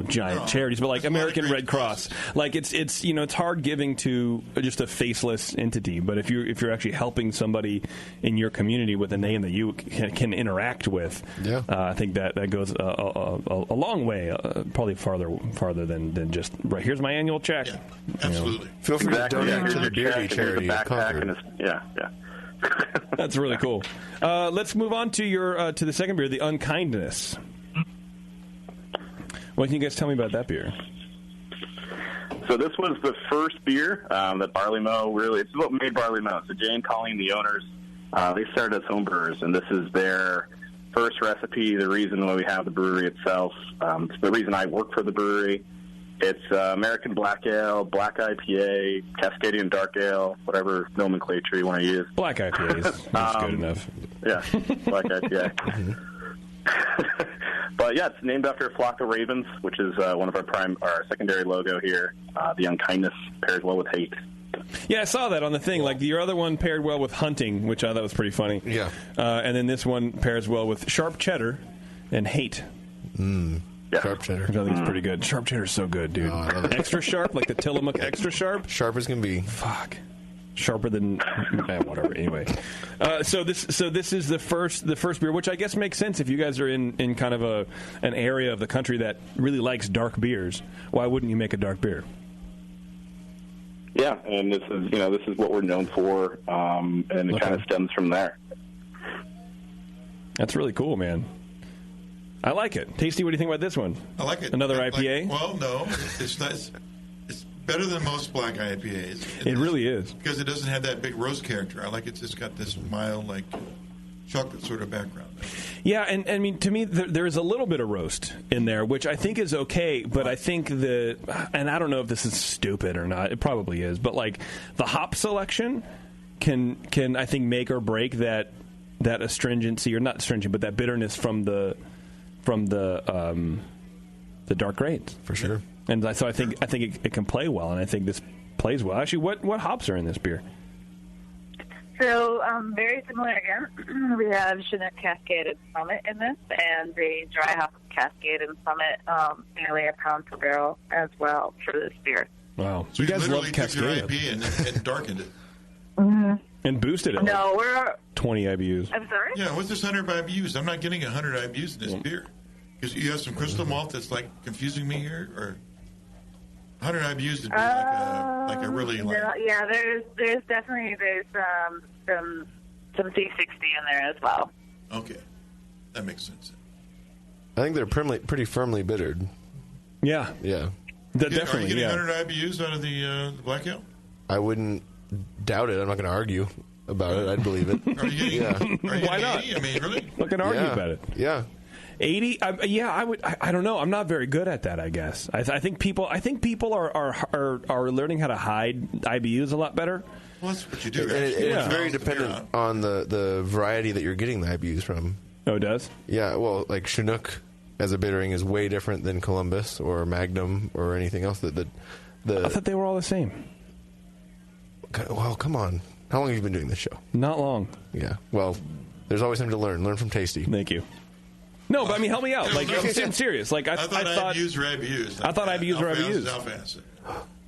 giant charities, but American Red Cross. It's hard giving to just a faceless entity, but if you're actually helping somebody in your community with a name that you can interact with, I think that goes a long way, probably farther than just right. Here's my annual check. Yeah, absolutely. Feel free to donate to the beer charity. Yeah. That's really cool. Let's move on to your to the second beer, the Unkindness. What can you guys tell me about that beer? So this was the first beer that Barley Mow it's what made Barley Mow. So Jay and Colleen, the owners, they started as home brewers, and this is their first recipe, the reason why we have the brewery itself. It's the reason I work for the brewery. It's American Black Ale, Black IPA, Cascadian Dark Ale, whatever nomenclature you want to use. Black IPA that's good enough. Yeah, Black IPA. But yeah, it's named after a flock of ravens, which is one of our secondary logo here. The Unkindness pairs well with hate. Yeah, I saw that on the thing. Like your other one paired well with hunting, which I thought was pretty funny. Yeah. And then this one pairs well with sharp cheddar and hate. Yeah. Sharp cheddar. Which I think is pretty good. Sharp cheddar is so good, dude. Extra sharp, like the Tillamook extra sharp. Sharp as can be. Fuck. Sharper than whatever. Anyway, so this is the first beer, which I guess makes sense if you guys are in kind of an area of the country that really likes dark beers. Why wouldn't you make a dark beer? Yeah, and this is what we're known for, and it kind of stems from there. That's really cool, man. I like it. Tasty, what do you think about this one? I like it. Another IPA? Well, no, it's not. It's better than most black IPAs. It really is. Because it doesn't have that big roast character. I like it. It's got this mild, like, chocolate sort of background. Yeah, and I mean, to me, there is a little bit of roast in there, which I think is okay, but I think and I don't know if this is stupid or not, it probably is, but like the hop selection can I think make or break that astringency, or not astringent, but that bitterness from the dark grades. For sure. And so I think it can play well, and I think this plays well. Actually, what hops are in this beer? So, very similar again. We have Chinook, Cascade, and Summit in this, and the dry hop Cascade and Summit, nearly a pound per barrel as well for this beer. Wow. So you guys literally love took your Cascade. IPA and darkened it. Mm-hmm. And boosted it. No, we're 20 IBUs. I'm sorry? Yeah, what's this 100 IBUs? I'm not getting 100 IBUs in this beer. Because you have some crystal malt that's like confusing me here, or 100 IBUs would be like a really like. Yeah, there's definitely some C60 in there as well. Okay, that makes sense. I think they're pretty firmly bittered. Yeah. Yeah. Definitely. Are you getting 100 IBUs out of the Black Ale? I wouldn't doubt it. I'm not going to argue about it. I'd believe it. Are you getting, Why not? 80? I mean, really? Not going to argue about it. Yeah. 80? Yeah, I would. I don't know. I'm not very good at that, I guess. I think people are learning how to hide IBUs a lot better. Well, that's what you do. It's very dependent on the variety that you're getting the IBUs from. Oh, it does? Yeah, well, like Chinook as a bittering is way different than Columbus or Magnum or anything else. I thought they were all the same. Well, come on. How long have you been doing this show? Not long. Yeah. Well, there's always something to learn. Learn from Tasty. Thank you. No, but I mean, help me out. Like, I'm serious. Like, I thought IBUs were IBUs. I thought IBUs were IBUs.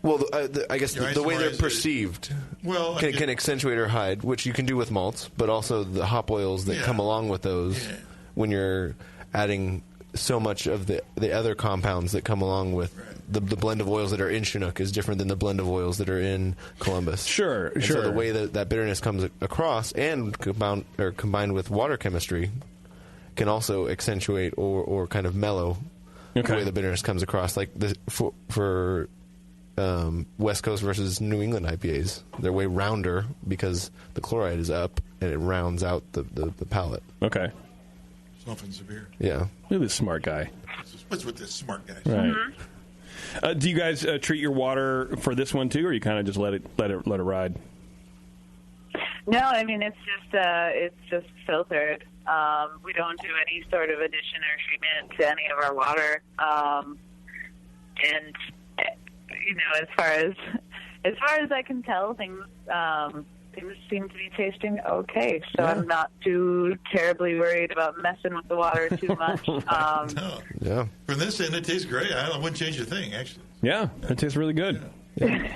Well, I guess the way they're perceived can accentuate or hide, which you can do with malts, but also the hop oils that come along with those when you're adding so much of the other compounds that come along with the blend of oils that are in Chinook is different than the blend of oils that are in Columbus. Sure. So the way that bitterness comes across and combined with water chemistry can also accentuate or kind of mellow the way the bitterness comes across. Like for West Coast versus New England IPAs, they're way rounder because the chloride is up and it rounds out the palate. Okay. Softens the beer. Yeah. Look at this smart guy. What's with this smart guy? Right. Do you guys treat your water for this one too, or you kind of just let it ride? No, I mean it's just filtered. We don't do any sort of addition or treatment to any of our water. And you know, as far as I can tell, things seem to be tasting okay. So I'm not too terribly worried about messing with the water too much. Yeah. From this end, it tastes great. I wouldn't change a thing, actually. Yeah, it tastes really good. Yeah.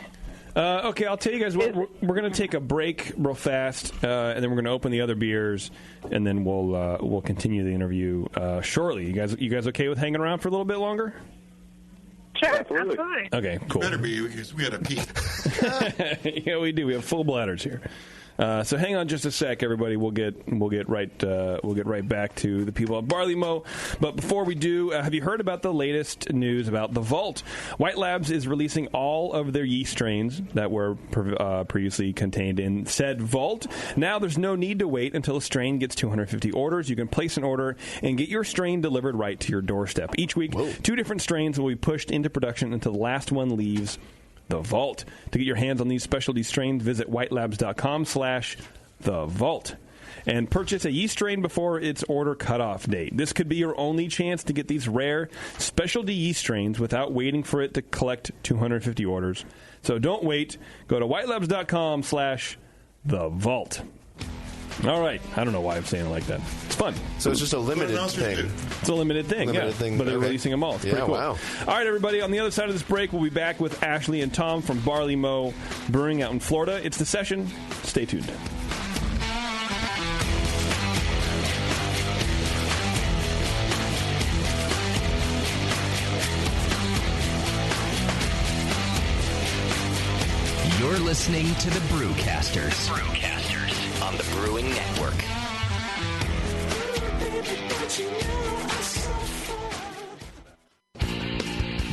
Okay, I'll tell you guys what, we're going to take a break real fast, and then we're going to open the other beers, and then we'll continue the interview shortly. You guys okay with hanging around for a little bit longer? Sure, absolutely. Okay, cool. Better be, because we got to pee. Yeah, we do. We have full bladders here. So hang on just a sec, everybody. We'll get right back to the people at Barley Mow. But before we do, have you heard about the latest news about the Vault? White Labs is releasing all of their yeast strains that were previously contained in said Vault. Now there's no need to wait until a strain gets 250 orders. You can place an order and get your strain delivered right to your doorstep. Each week, 2 different strains will be pushed into production until the last one leaves the Vault. To get your hands on these specialty strains, visit whitelabs.com/the Vault and purchase a yeast strain before its order cutoff date. This could be your only chance to get these rare specialty yeast strains without waiting for it to collect 250 orders. So don't wait. Go to whitelabs.com/the Vault. All right. I don't know why I'm saying it like that. It's fun. So it's just a limited thing. It's a limited thing, But they're releasing them all. It's pretty cool. Wow. All right, everybody. On the other side of this break, we'll be back with Ashley and Tom from Barley Mow Brewing out in Florida. It's The Session. Stay tuned. You're listening to the Brewcasters. On the Brewing Network.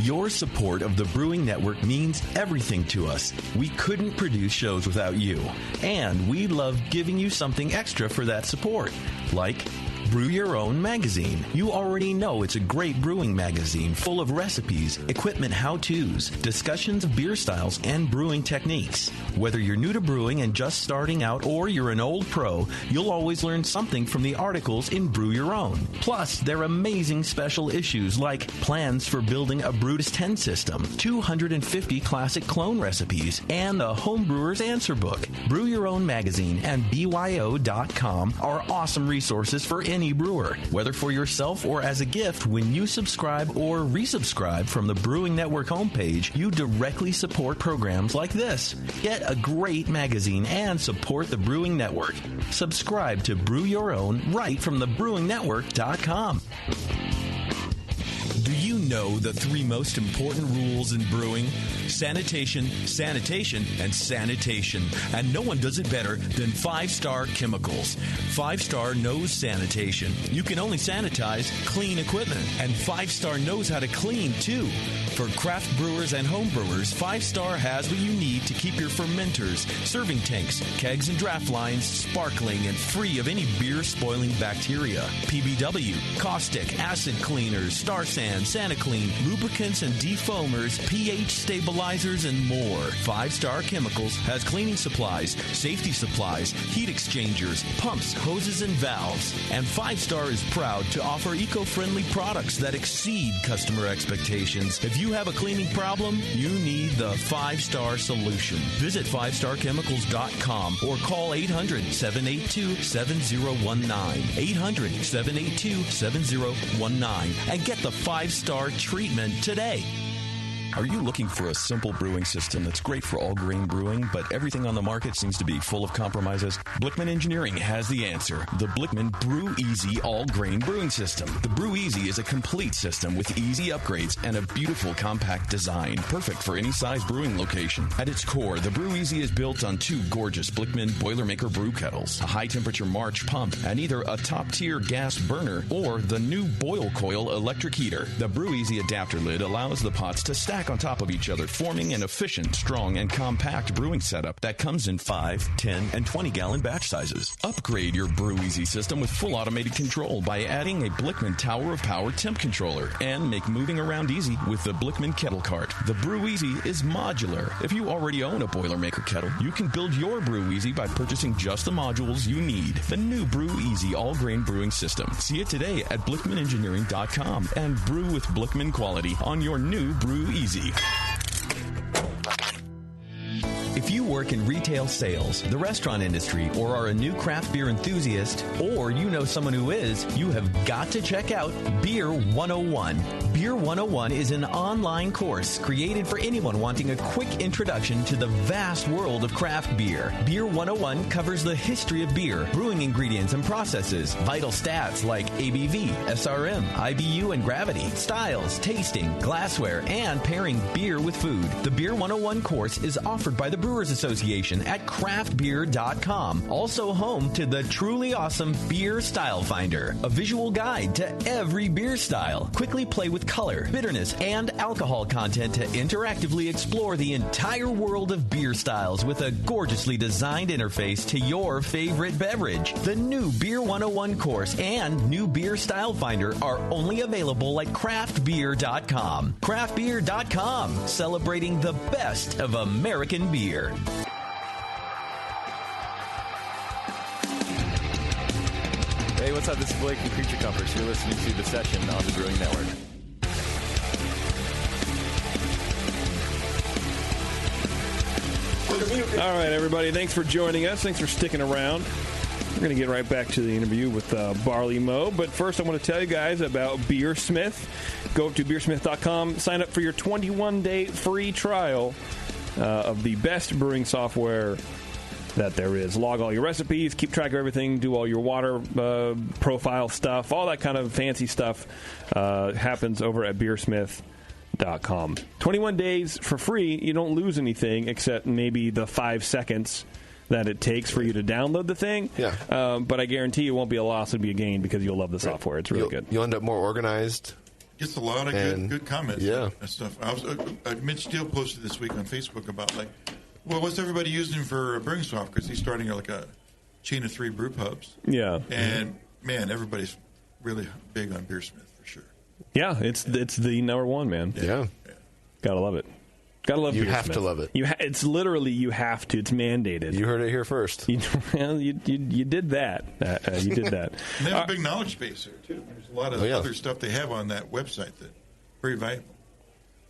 Your support of the Brewing Network means everything to us. We couldn't produce shows without you. And we love giving you something extra for that support. Like Brew Your Own magazine. You already know it's a great brewing magazine full of recipes, equipment how-tos, discussions of beer styles, and brewing techniques. Whether you're new to brewing and just starting out or you're an old pro, you'll always learn something from the articles in Brew Your Own. Plus, there are amazing special issues like plans for building a Brutus 10 system, 250 classic clone recipes, and the Homebrewer's Answer Book. Brew Your Own magazine and BYO.com are awesome resources for any brewer, whether for yourself or as a gift. When you subscribe or resubscribe from the Brewing Network homepage, you directly support programs like this. Get a great magazine and support the Brewing Network. Subscribe to Brew Your Own right from thebrewingnetwork.com. Do you know the 3 most important rules in brewing? Sanitation, sanitation, and sanitation. And no one does it better than 5-Star Chemicals. 5-Star knows sanitation. You can only sanitize clean equipment. And 5-Star knows how to clean, too. For craft brewers and home brewers, 5-Star has what you need to keep your fermenters, serving tanks, kegs, and draft lines sparkling and free of any beer-spoiling bacteria. PBW, caustic, acid cleaners, Star Sand, SaniClean, lubricants and defoamers, pH stabilizers, and more. 5-Star Chemicals has cleaning supplies, safety supplies, heat exchangers, pumps, hoses, and valves. And 5-Star is proud to offer eco-friendly products that exceed customer expectations. If you have a cleaning problem, you need the 5-Star solution. Visit 5starchemicals.com or call 800-782-7019. 800-782-7019 and get the 5-Star treatment today. Are you looking for a simple brewing system that's great for all grain brewing, but everything on the market seems to be full of compromises? Blickman Engineering has the answer. The Blickman Brew Easy All Grain Brewing System. The Brew Easy is a complete system with easy upgrades and a beautiful compact design, perfect for any size brewing location. At its core, the Brew Easy is built on 2 gorgeous Blickman Boilermaker brew kettles, a high-temperature March pump, and either a top-tier gas burner or the new Boil Coil electric heater. The Brew Easy adapter lid allows the pots to stack on top of each other, forming an efficient, strong, and compact brewing setup that comes in 5, 10, and 20-gallon batch sizes. Upgrade your Brew Easy system with full automated control by adding a Blickman Tower of Power temp controller, and make moving around easy with the Blickman Kettle Cart. The Brew Easy is modular. If you already own a Boilermaker kettle, you can build your Brew Easy by purchasing just the modules you need. The new Brew Easy all-grain brewing system. See it today at BlickmanEngineering.com and brew with Blickman quality on your new Brew Easy. If you work in retail sales, the restaurant industry, or are a new craft beer enthusiast, or you know someone who is, you have got to check out Beer 101. Beer 101 is an online course created for anyone wanting a quick introduction to the vast world of craft beer. Beer 101 covers the history of beer, brewing ingredients and processes, vital stats like ABV, SRM, IBU, and gravity, styles, tasting, glassware, and pairing beer with food. The Beer 101 course is offered by the Brewers Association Association at craftbeer.com. Also home to the truly awesome Beer Style Finder, a visual guide to every beer style. Quickly play with color, bitterness, and alcohol content to interactively explore the entire world of beer styles with a gorgeously designed interface to your favorite beverage. The new Beer 101 course and new Beer Style Finder are only available at craftbeer.com. Craftbeer.com, celebrating the best of American beer. Hey, what's up? This is Blake from Creature Comforts. You're listening to The Session on the Brewing Network. All right, everybody. Thanks for joining us. Thanks for sticking around. We're going to get right back to the interview with Barley Mow. But first, I want to tell you guys about Beersmith. Go to beersmith.com. Sign up for your 21-day free trial of the best brewing software that there is. Log all your recipes, keep track of everything, do all your water profile stuff, all that kind of fancy stuff happens over at beersmith.com. 21 days for free. You don't lose anything except maybe the 5 seconds that it takes for you to download the thing. Yeah. But I guarantee it won't be a loss, it'll be a gain because you'll love the software. It's really good. You'll end up more organized. Gets a lot of good comments. Yeah. And stuff. Mitch Steele posted this week on Facebook about what's everybody using for brewing software? Because he's starting like a chain of 3 brew pubs. Yeah. And man, everybody's really big on Beersmith for sure. Yeah, it's the number one, man. Yeah. Gotta love it. Gotta love You Beersmith. have to love it. It's literally you have to. It's mandated. You heard it here first. You did that. You did that. And they have a big knowledge base there too. There's a lot of other stuff they have on that website that very valuable.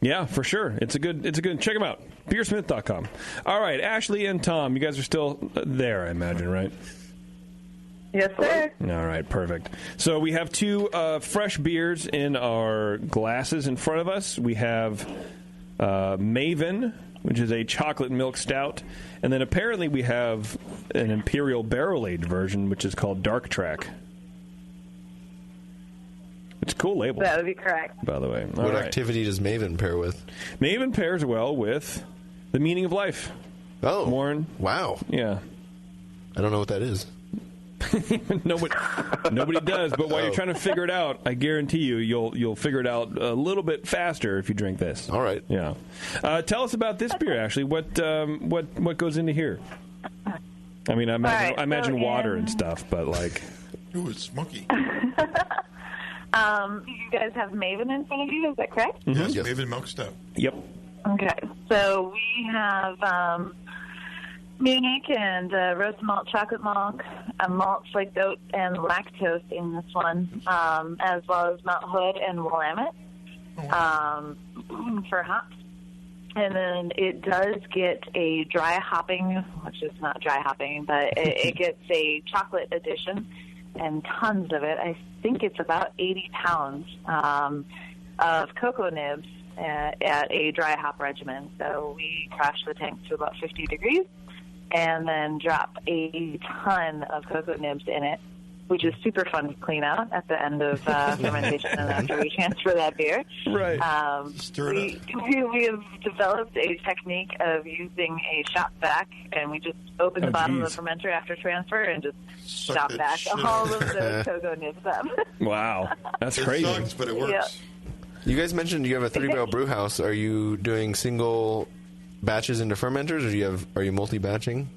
Yeah, for sure. It's a good. Check them out. Beersmith.com. All right, Ashley and Tom, you guys are still there, I imagine, right? Yes, sir. All right, perfect. So we have 2 fresh beers in our glasses in front of us. We have Maven, which is a chocolate milk stout, and then apparently we have an Imperial barrel-aged version, which is called Dark Track. It's a cool label. That would be correct. By the way. What activity does Maven pair with? Maven pairs well with The Meaning of Life. Oh. Warren. Wow. Yeah. I don't know what that is. Nobody does, but while you're trying to figure it out, I guarantee you'll figure it out a little bit faster if you drink this. All right. Yeah. Tell us about this beer, Ashley. What goes into here? I mean, I imagine water and stuff, but like. Ooh, it's smoky. You guys have Maven in front of you, is that correct? Mm-hmm. Yes, Maven Milk Stout. Yep. Okay, so we have Munich and roast malt, chocolate malt, malt flaked oat, and lactose in this one, as well as Mount Hood and Willamette for hops. And then it does get a dry hopping, which is not dry hopping, but it gets a chocolate edition and tons of it. I think it's about 80 pounds of cocoa nibs at a dry hop regimen. So we crash the tank to about 50 degrees and then drop a ton of cocoa nibs in it, which is super fun to clean out at the end of fermentation and after we transfer that beer. Right. We have developed a technique of using a shop vac, and we just open the bottom of the fermenter after transfer and just shop back all of the cocoa nibs up. Wow. That's crazy. It sucks, but it works. Yeah. You guys mentioned you have a 30-barrel brew house. Are you doing single batches into fermenters, or are you multi-batching?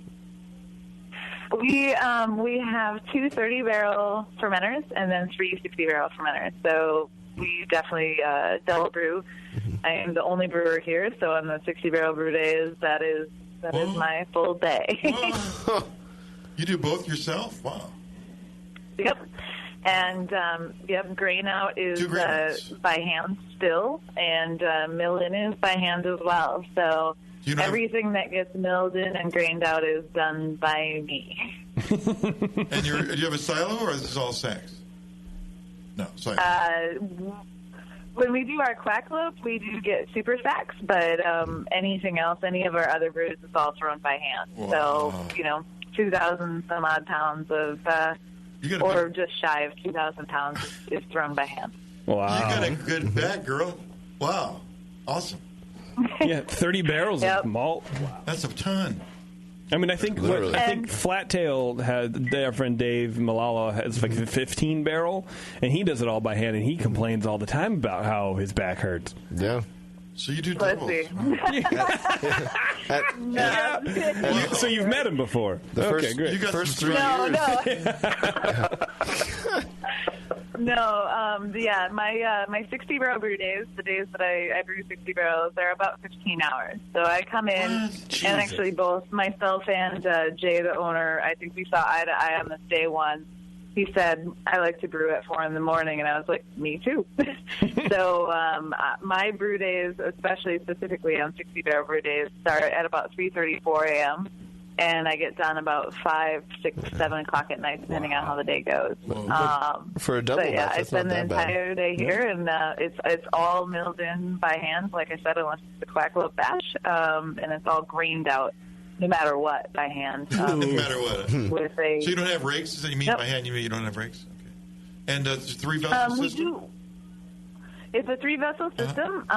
We have 2 30-barrel fermenters and then 3 60-barrel fermenters. So we definitely double brew. I am the only brewer here, so on the 60-barrel brew days, that is my full day. You do both yourself? Wow. Yep. And grain out is by hand still, and mill in is by hand as well. So everything that gets milled in and grained out is done by me. And do you have a silo, or is this all sacks? No, silo. When we do our quackalope, we do get super sacks, but anything else, any of our other brews, is all thrown by hand. Wow. So, 2,000 some odd pounds of, or just shy of 2,000 pounds is thrown by hand. Wow. You got a good bag, girl. Wow. Awesome. Yeah, 30 barrels of malt. Wow. That's a ton. I mean, I think Flat Tail had our friend Dave Malala has like a 15 barrel, and he does it all by hand, and he complains all the time about how his back hurts. Yeah. So you do doubles. So you've met him before. Okay, great. You got first some 3 years. My 60 barrel brew days, the days that I brew 60 barrels, they're about 15 hours. So I come in, and actually both myself and Jay, the owner, I think we saw eye to eye on this day one. He said, I like to brew at 4 in the morning, and I was like, me too. So my brew days, specifically on 60 barrel brew days, start at about 3:30, 4 a.m., and I get done about 5, 6, 7 o'clock at night, depending on how the day goes. For a double, but yeah, I that's spend the not that bad. entire day here, and it's all milled in by hand, like I said, unless it's a Quackalope batch, and it's all grained out, no matter what, by hand. No matter what. So you don't have rakes? Is that you mean by hand? You mean you don't have rakes? Okay. And it's a 3-vessel system? It's a 3-vessel system.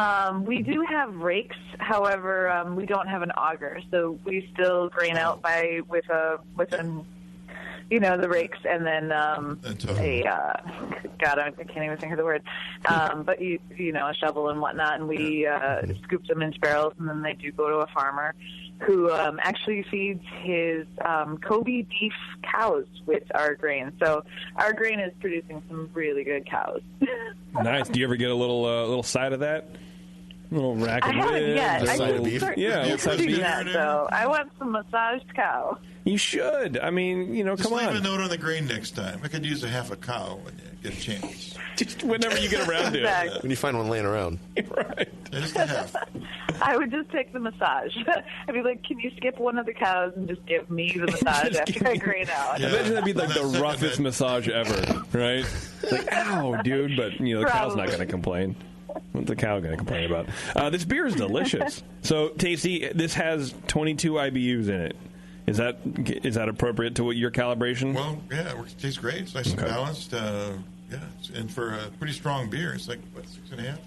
We do have rakes, however, we don't have an auger, so we still grain out with the rakes, and then God, I can't even think of the word. But a shovel and whatnot, and we scoop them into barrels, and then they do go to a farmer who actually feeds his Kobe beef cows with our grain. So our grain is producing some really good cows. Nice. Do you ever get a little side of that? A little rack of I haven't yet. side of beef? Yeah, a little side of beef. So I want some massaged cow. You should. I mean, Just come leave on. a note on the grain next time. I could use a half a cow when you get a chance. Just whenever you get around to it. When you find one laying around. Right. Just a half. I would just take the massage. I'd be like, can you skip one of the cows and just give me the massage after I grain out? I imagine that'd be like the roughest massage ever, right? It's like, ow, dude, but the cow's not going to complain. What's the cow going to complain about? This beer is delicious. So, Tasty, this has 22 IBUs in it. Is that appropriate to your calibration? Well, yeah, it tastes great. It's nice and balanced. And for a pretty strong beer, it's like, what, 6.5?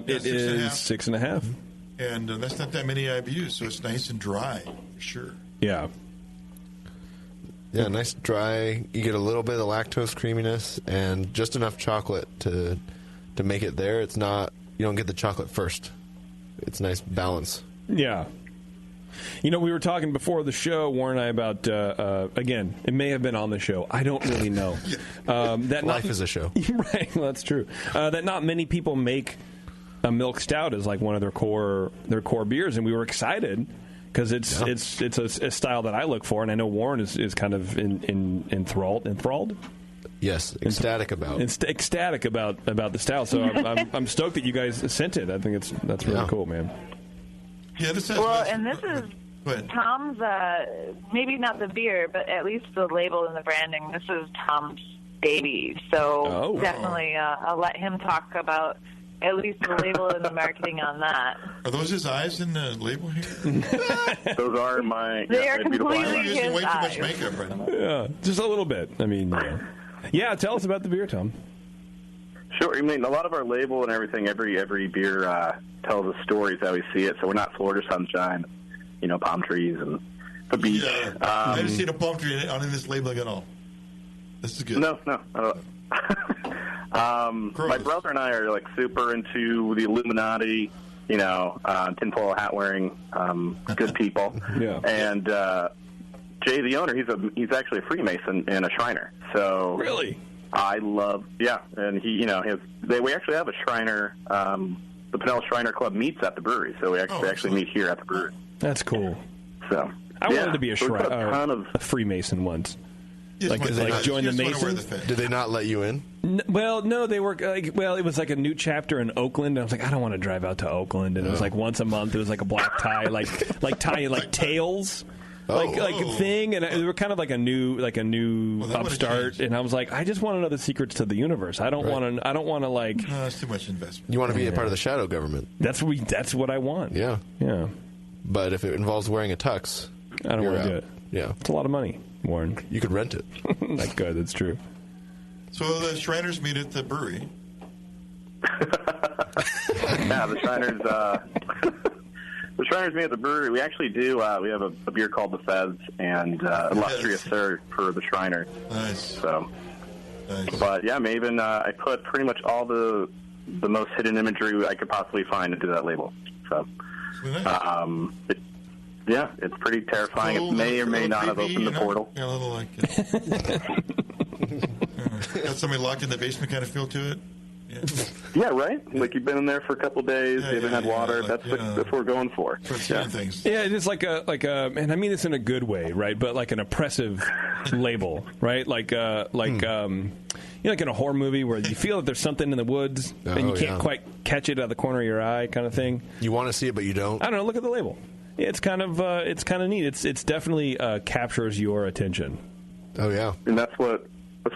It is 6.5. And that's not that many IBUs, so it's nice and dry, for sure. Yeah. Yeah, nice dry. You get a little bit of lactose creaminess and just enough chocolate to make it there. It's not, you don't get the chocolate first. It's nice balance. Yeah. We were talking before the show, Warren and I, about, again, it may have been on the show. I don't really know. That Life is a show. Right, well, that's true. That not many people make a Milk Stout as like one of their core beers, and we were excited because it's a style that I look for, and I know Warren is kind of enthralled. Yes, ecstatic about the style. So I'm stoked that you guys sent it. I think that's really cool, man. Yeah, this is Tom's, maybe not the beer, but at least the label and the branding. This is Tom's baby. So definitely I'll let him talk about at least the label and the marketing on that. Are those his eyes in the label here? Those are my They are beautiful completely eyes. his Using way too eyes. much makeup right now. Yeah, just a little bit. I mean, yeah. Tell us about the beer, Tom. Sure. I mean, a lot of our label and everything, every beer tells a story as how we see it. So we're not Florida sunshine, palm trees and the beach. Yeah. I haven't seen a palm tree on this labeling at all. This is good. No. My brother and I are like super into the Illuminati, tinfoil hat wearing, good people. Yeah. And Jay, the owner, he's actually a Freemason and a Shriner. So really. I love, and he, we actually have a Shriner. The Pinell Shriner Club meets at the brewery, so we actually meet here at the brewery. That's cool. So I wanted to be a Freemason once. Yes, like join the Masons. Did they not let you in? No, they were it was like a new chapter in Oakland. And I was like, I don't want to drive out to Oakland, and it was like once a month. It was like a black tie, like tails. Thing, and they were kind of like a new upstart, and I was like, I just want to know the secrets to the universe. I don't want to like. No, that's too much investment. You want to be a part of the shadow government. That's what I want. Yeah. Yeah. But if it involves wearing a tux, I don't want to do it. Yeah, it's a lot of money, Warren. You could rent it. That's good. That's true. So the Shriners meet at the brewery. Yeah, the Shriners. The Shriners Me at the brewery, we actually do. We have a beer called the Fez and Illustrious Sir for the Shriners. Nice. So, but yeah, Maven, I put pretty much all the most hidden imagery I could possibly find into that label. So, it's pretty terrifying. It may or may not have opened the portal. Yeah, a little like got somebody locked in the basement kind of feel to it. Yeah, right? Like you've been in there for a couple days, you haven't had water. That's what we're going for. Things. Yeah, it is like a, and I mean this in a good way, right? But like an oppressive label, right? Like like in a horror movie where you feel that there's something in the woods and you can't quite catch it out of the corner of your eye, kind of thing. You want to see it, but you don't. I don't know. Look at the label. It's kind of neat. It's definitely captures your attention. Oh yeah, and that's what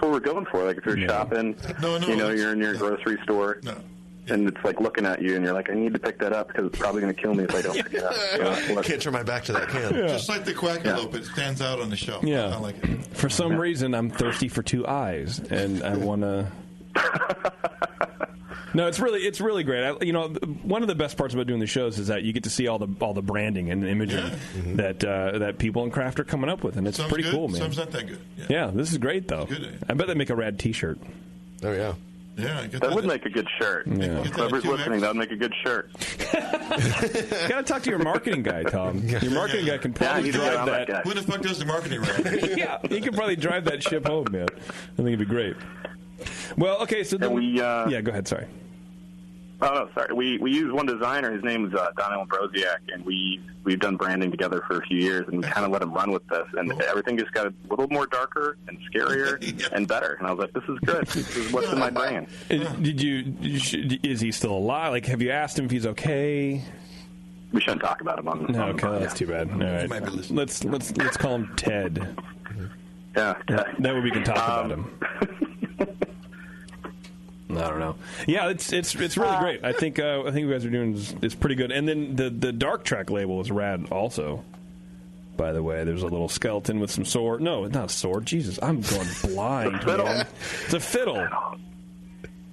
we're going for. Like if you're shopping, you're in your grocery store, and it's like looking at you, and you're like, I need to pick that up because it's probably going to kill me if I don't pick it up. Can't turn my back to that can. Just like the quackalope, it stands out on the shelf. Yeah. I like it. For some reason, I'm thirsty for two eyes, and I want to. No, it's really great. One of the best parts about doing the shows is that you get to see all the branding and imagery that people in craft are coming up with, and it's pretty cool, man. Some's not that good. Yeah, this is great though. Good. I bet they make a rad T-shirt. Oh yeah. Yeah, that would make a good shirt. Yeah. Whoever's listening, that would make a good shirt. You got to talk to your marketing guy, Tom. Your marketing guy can probably drive that. Who the fuck does the marketing right? Yeah, he can probably drive that ship home, man. I think it'd be great. Well, okay, so then yeah, go ahead. Sorry. Oh, no, sorry. We use one designer. His name's Donald Broziak, and we've done branding together for a few years, and we kind of let him run with this, and everything just got a little more darker and scarier and better. And I was like, this is good. This is what's in my brand. Is he still alive? Like, have you asked him if he's okay? We shouldn't talk about him on the okay, that's too bad. All right, let's call him Ted. Yeah, Ted. That way we can talk about him. I don't know. Yeah, it's really great. I think what you guys are doing is pretty good. And then the Dark Track label is rad also. By the way, there's a little skeleton with some sword. No, it's not a sword. Jesus, I'm going blind. It's a fiddle.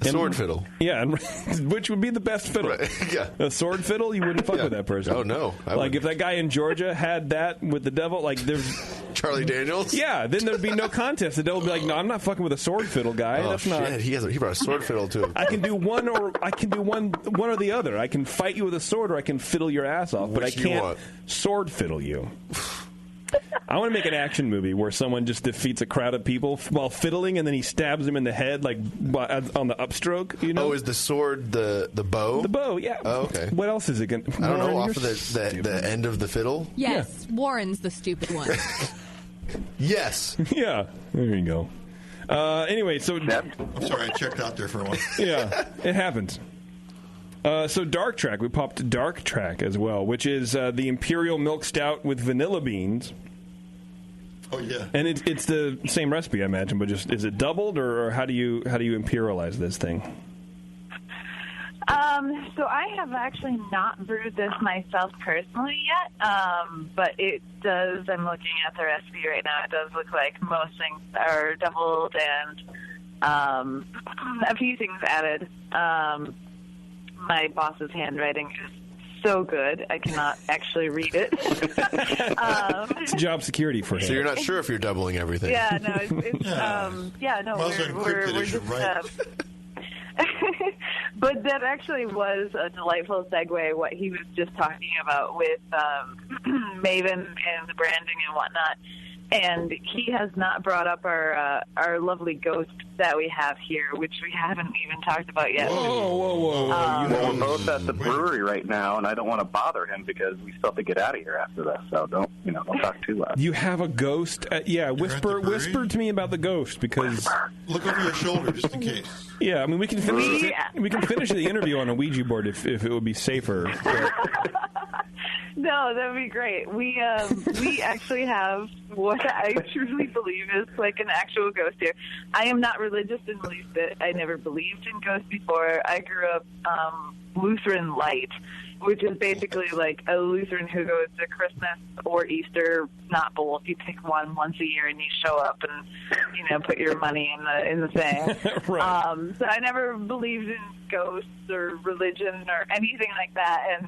A sword fiddle. Yeah, which would be the best fiddle. Right. Yeah. A sword fiddle, you wouldn't fuck with that person. Oh, no. Like, if that guy in Georgia had that with the devil, like, there's... Charlie Daniels? Yeah, then there'd be no contest. The devil would be like, no, I'm not fucking with a sword fiddle guy. Oh, That's shit. not... He brought a sword fiddle to him. I can do one or the other. I can fight you with a sword or I can fiddle your ass off, but I can't sword fiddle you. I want to make an action movie where someone just defeats a crowd of people while fiddling, and then he stabs him in the head, like on the upstroke. You know? Oh, is the sword the bow? The bow, yeah. Oh, okay. What else is it going to? I don't know. Off of the end of the fiddle. Yes, Warren's the stupid one. Yes. Yeah. There you go. Anyway, so I'm sorry, I checked out there for a while. Yeah, it happens. So Dark Track, we popped Dark Track as well, which is the Imperial Milk Stout with vanilla beans. Oh yeah, and it's the same recipe, I imagine, but just is it doubled or how do you imperialize this thing? So I have actually not brewed this myself personally yet, but it does. I'm looking at the recipe right now. It does look like most things are doubled and a few things added. My boss's handwriting is so good, I cannot actually read it. It's job security for him. So you're not sure if you're doubling everything. Yeah, no, we're just... But that actually was a delightful segue, what he was just talking about with Maven and the branding and whatnot. And he has not brought up our lovely ghost that we have here, which we haven't even talked about yet. Whoa. We're both at the brewery right now, and I don't want to bother him because we still have to get out of here after this. So don't talk too loud. You have a ghost? Whisper to me about the ghost because look over your shoulder just in case. Yeah, I mean we can finish the interview on a Ouija board if it would be safer. No, that would be great. We actually have what I truly believe is like an actual ghost here. I am not religious in the least bit. I never believed in ghosts before. I grew up Lutheran light, which is basically like a Lutheran who goes to Christmas or Easter, not both. You pick one once a year, and you show up and put your money in the thing. Right. So I never believed in ghosts or religion or anything like that, and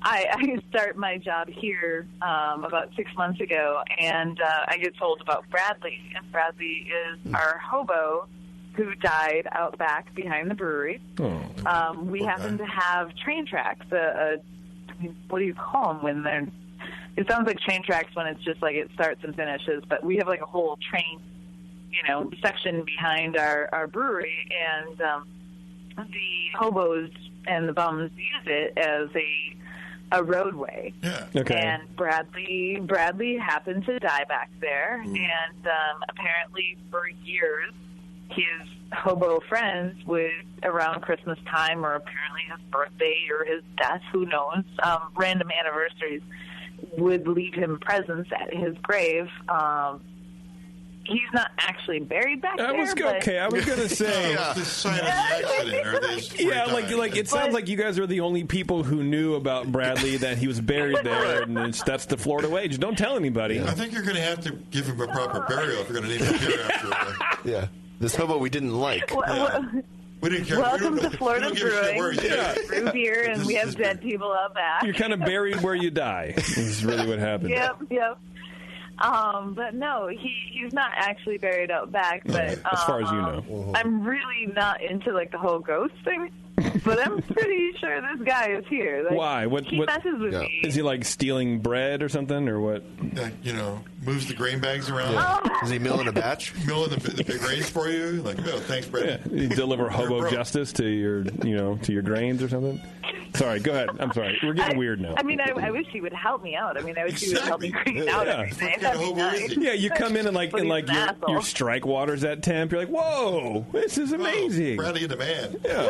I start my job here about 6 months ago, and I get told about Bradley, and Bradley is our hobo who died out back behind the brewery. We happen to have train tracks. What do you call them when they're? It sounds like train tracks when it's just like it starts and finishes, but we have like a whole train, section behind our brewery, and the hobos and the bums use it as a roadway. Yeah. Okay. And Bradley happened to die back there, and apparently for years his hobo friends would, around Christmas time or apparently his birthday or his death, who knows, random anniversaries, would leave him presents at his grave. He's not actually buried back there. I was going to say. Like it sounds like you guys are the only people who knew about Bradley, that he was buried there, and that's the Florida way. Just don't tell anybody. I think you're going to have to give him a proper burial if you're going to name him here after. Yeah. This hobo we didn't like. We didn't care. Welcome to Florida Brewing. Brew beer, and we have dead people out back. You're kind of buried where you die. Is really what happened. Yep. But no, he's not actually buried out back. But as far as you know, I'm really not into like the whole ghost thing. But I'm pretty sure this guy is here. Like, why? He messes with me. Is he like stealing bread or something, or what? Moves the grain bags around. Yeah. Is he milling a batch? Milling the big grains for you? Like, thanks, Brad. Yeah. You deliver hobo justice to your, to your grains or something. Sorry, go ahead. I'm sorry. We're getting weird now. I mean, I wish he would help me out. I mean, I wish he would help me clean out everything. That'd be nice. Yeah, you come in and your strike water's at temp. You're like, whoa, this is amazing. Bradley the man. Yeah.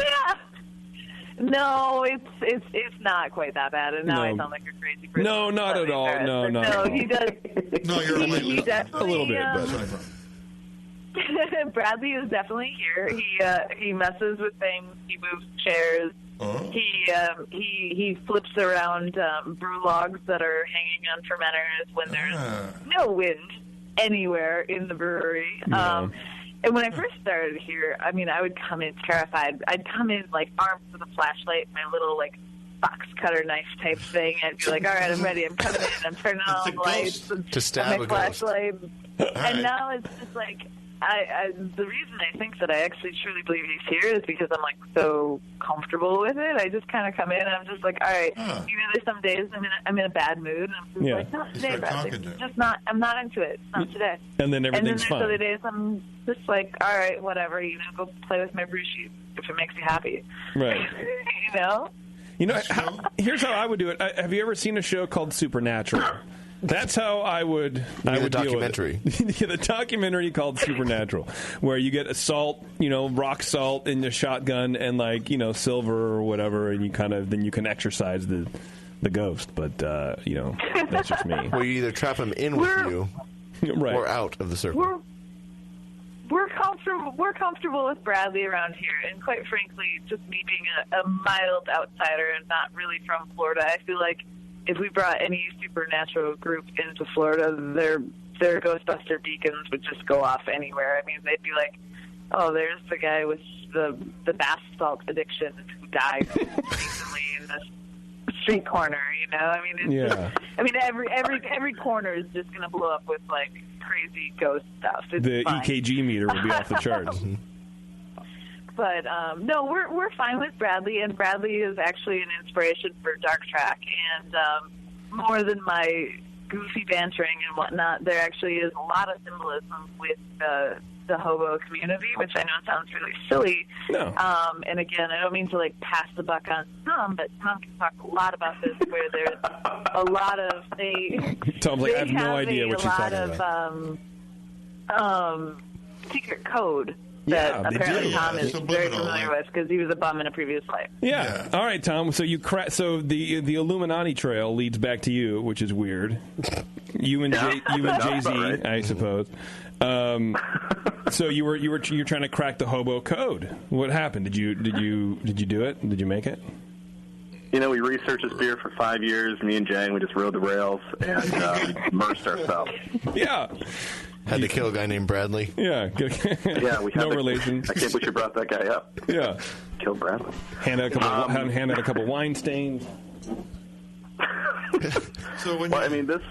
No, it's not quite that bad, and now I sound like a crazy person. No, not at all. No, he does. No, you're he definitely, a little bit. But Bradley is definitely here. He messes with things. He moves chairs. He flips around brew logs that are hanging on fermenters when there's no wind anywhere in the brewery. No. And when I first started here, I mean, I would come in terrified. I'd come in, like, armed with a flashlight, my little, like, box cutter knife type thing. I'd be like, all right, I'm ready. I'm coming in. I'm turning on all the lights. To stab my a flashlight. ghost. And now it's just, like, the reason I think that I actually truly believe he's here is because I'm, like, so comfortable with it. I just kind of come in and I'm just like, all right, there's some days I'm in a bad mood. And I'm just like, not today, Bradley. I'm not into it. It's not today. And then everything's fine. And then there's other days I'm just like, all right, whatever, go play with my brew sheet if it makes you happy. Right. Here's how I would do it. Have you ever seen a show called Supernatural? That's how I would deal documentary. with it. The documentary called Supernatural, where you get salt, rock salt in your shotgun and silver or whatever, and then you can exorcise the ghost. But that's just me. Well, you either trap him in with you, right, or out of the circle. We're comfortable with Bradley around here, and quite frankly, just me being a mild outsider and not really from Florida, I feel like if we brought any supernatural group into Florida, their Ghostbuster beacons would just go off anywhere. I mean, they'd be like, "Oh, there's the guy with the bath salt addiction who died recently in this street corner." I mean, every corner is just going to blow up with like crazy ghost stuff. It's the fine. EKG meter would be off the charts. But no, we're fine with Bradley, and Bradley is actually an inspiration for Dark Track. And more than my goofy bantering and whatnot, there actually is a lot of symbolism with the hobo community, which I know sounds really silly. No. And again, I don't mean to like pass the buck on Tom, but Tom can talk a lot about this, where there's a lot of Tom's like, I have no idea what you're talking about. Secret code. That apparently Tom is very familiar with because he was a bum in a previous life. Yeah. All right, Tom. So so the Illuminati trail leads back to you, which is weird. You and Jay-Z, right? I suppose. So you're trying to crack the hobo code. What happened? Did you do it? Did you make it? we researched this beer for 5 years. Me and Jang, we just rode the rails and immersed ourselves. Yeah. Had to kill a guy named Bradley. Yeah. Yeah, we had no relation. I can't believe you brought that guy up. Yeah. Killed Bradley. Hand out a couple wine stains. So when there's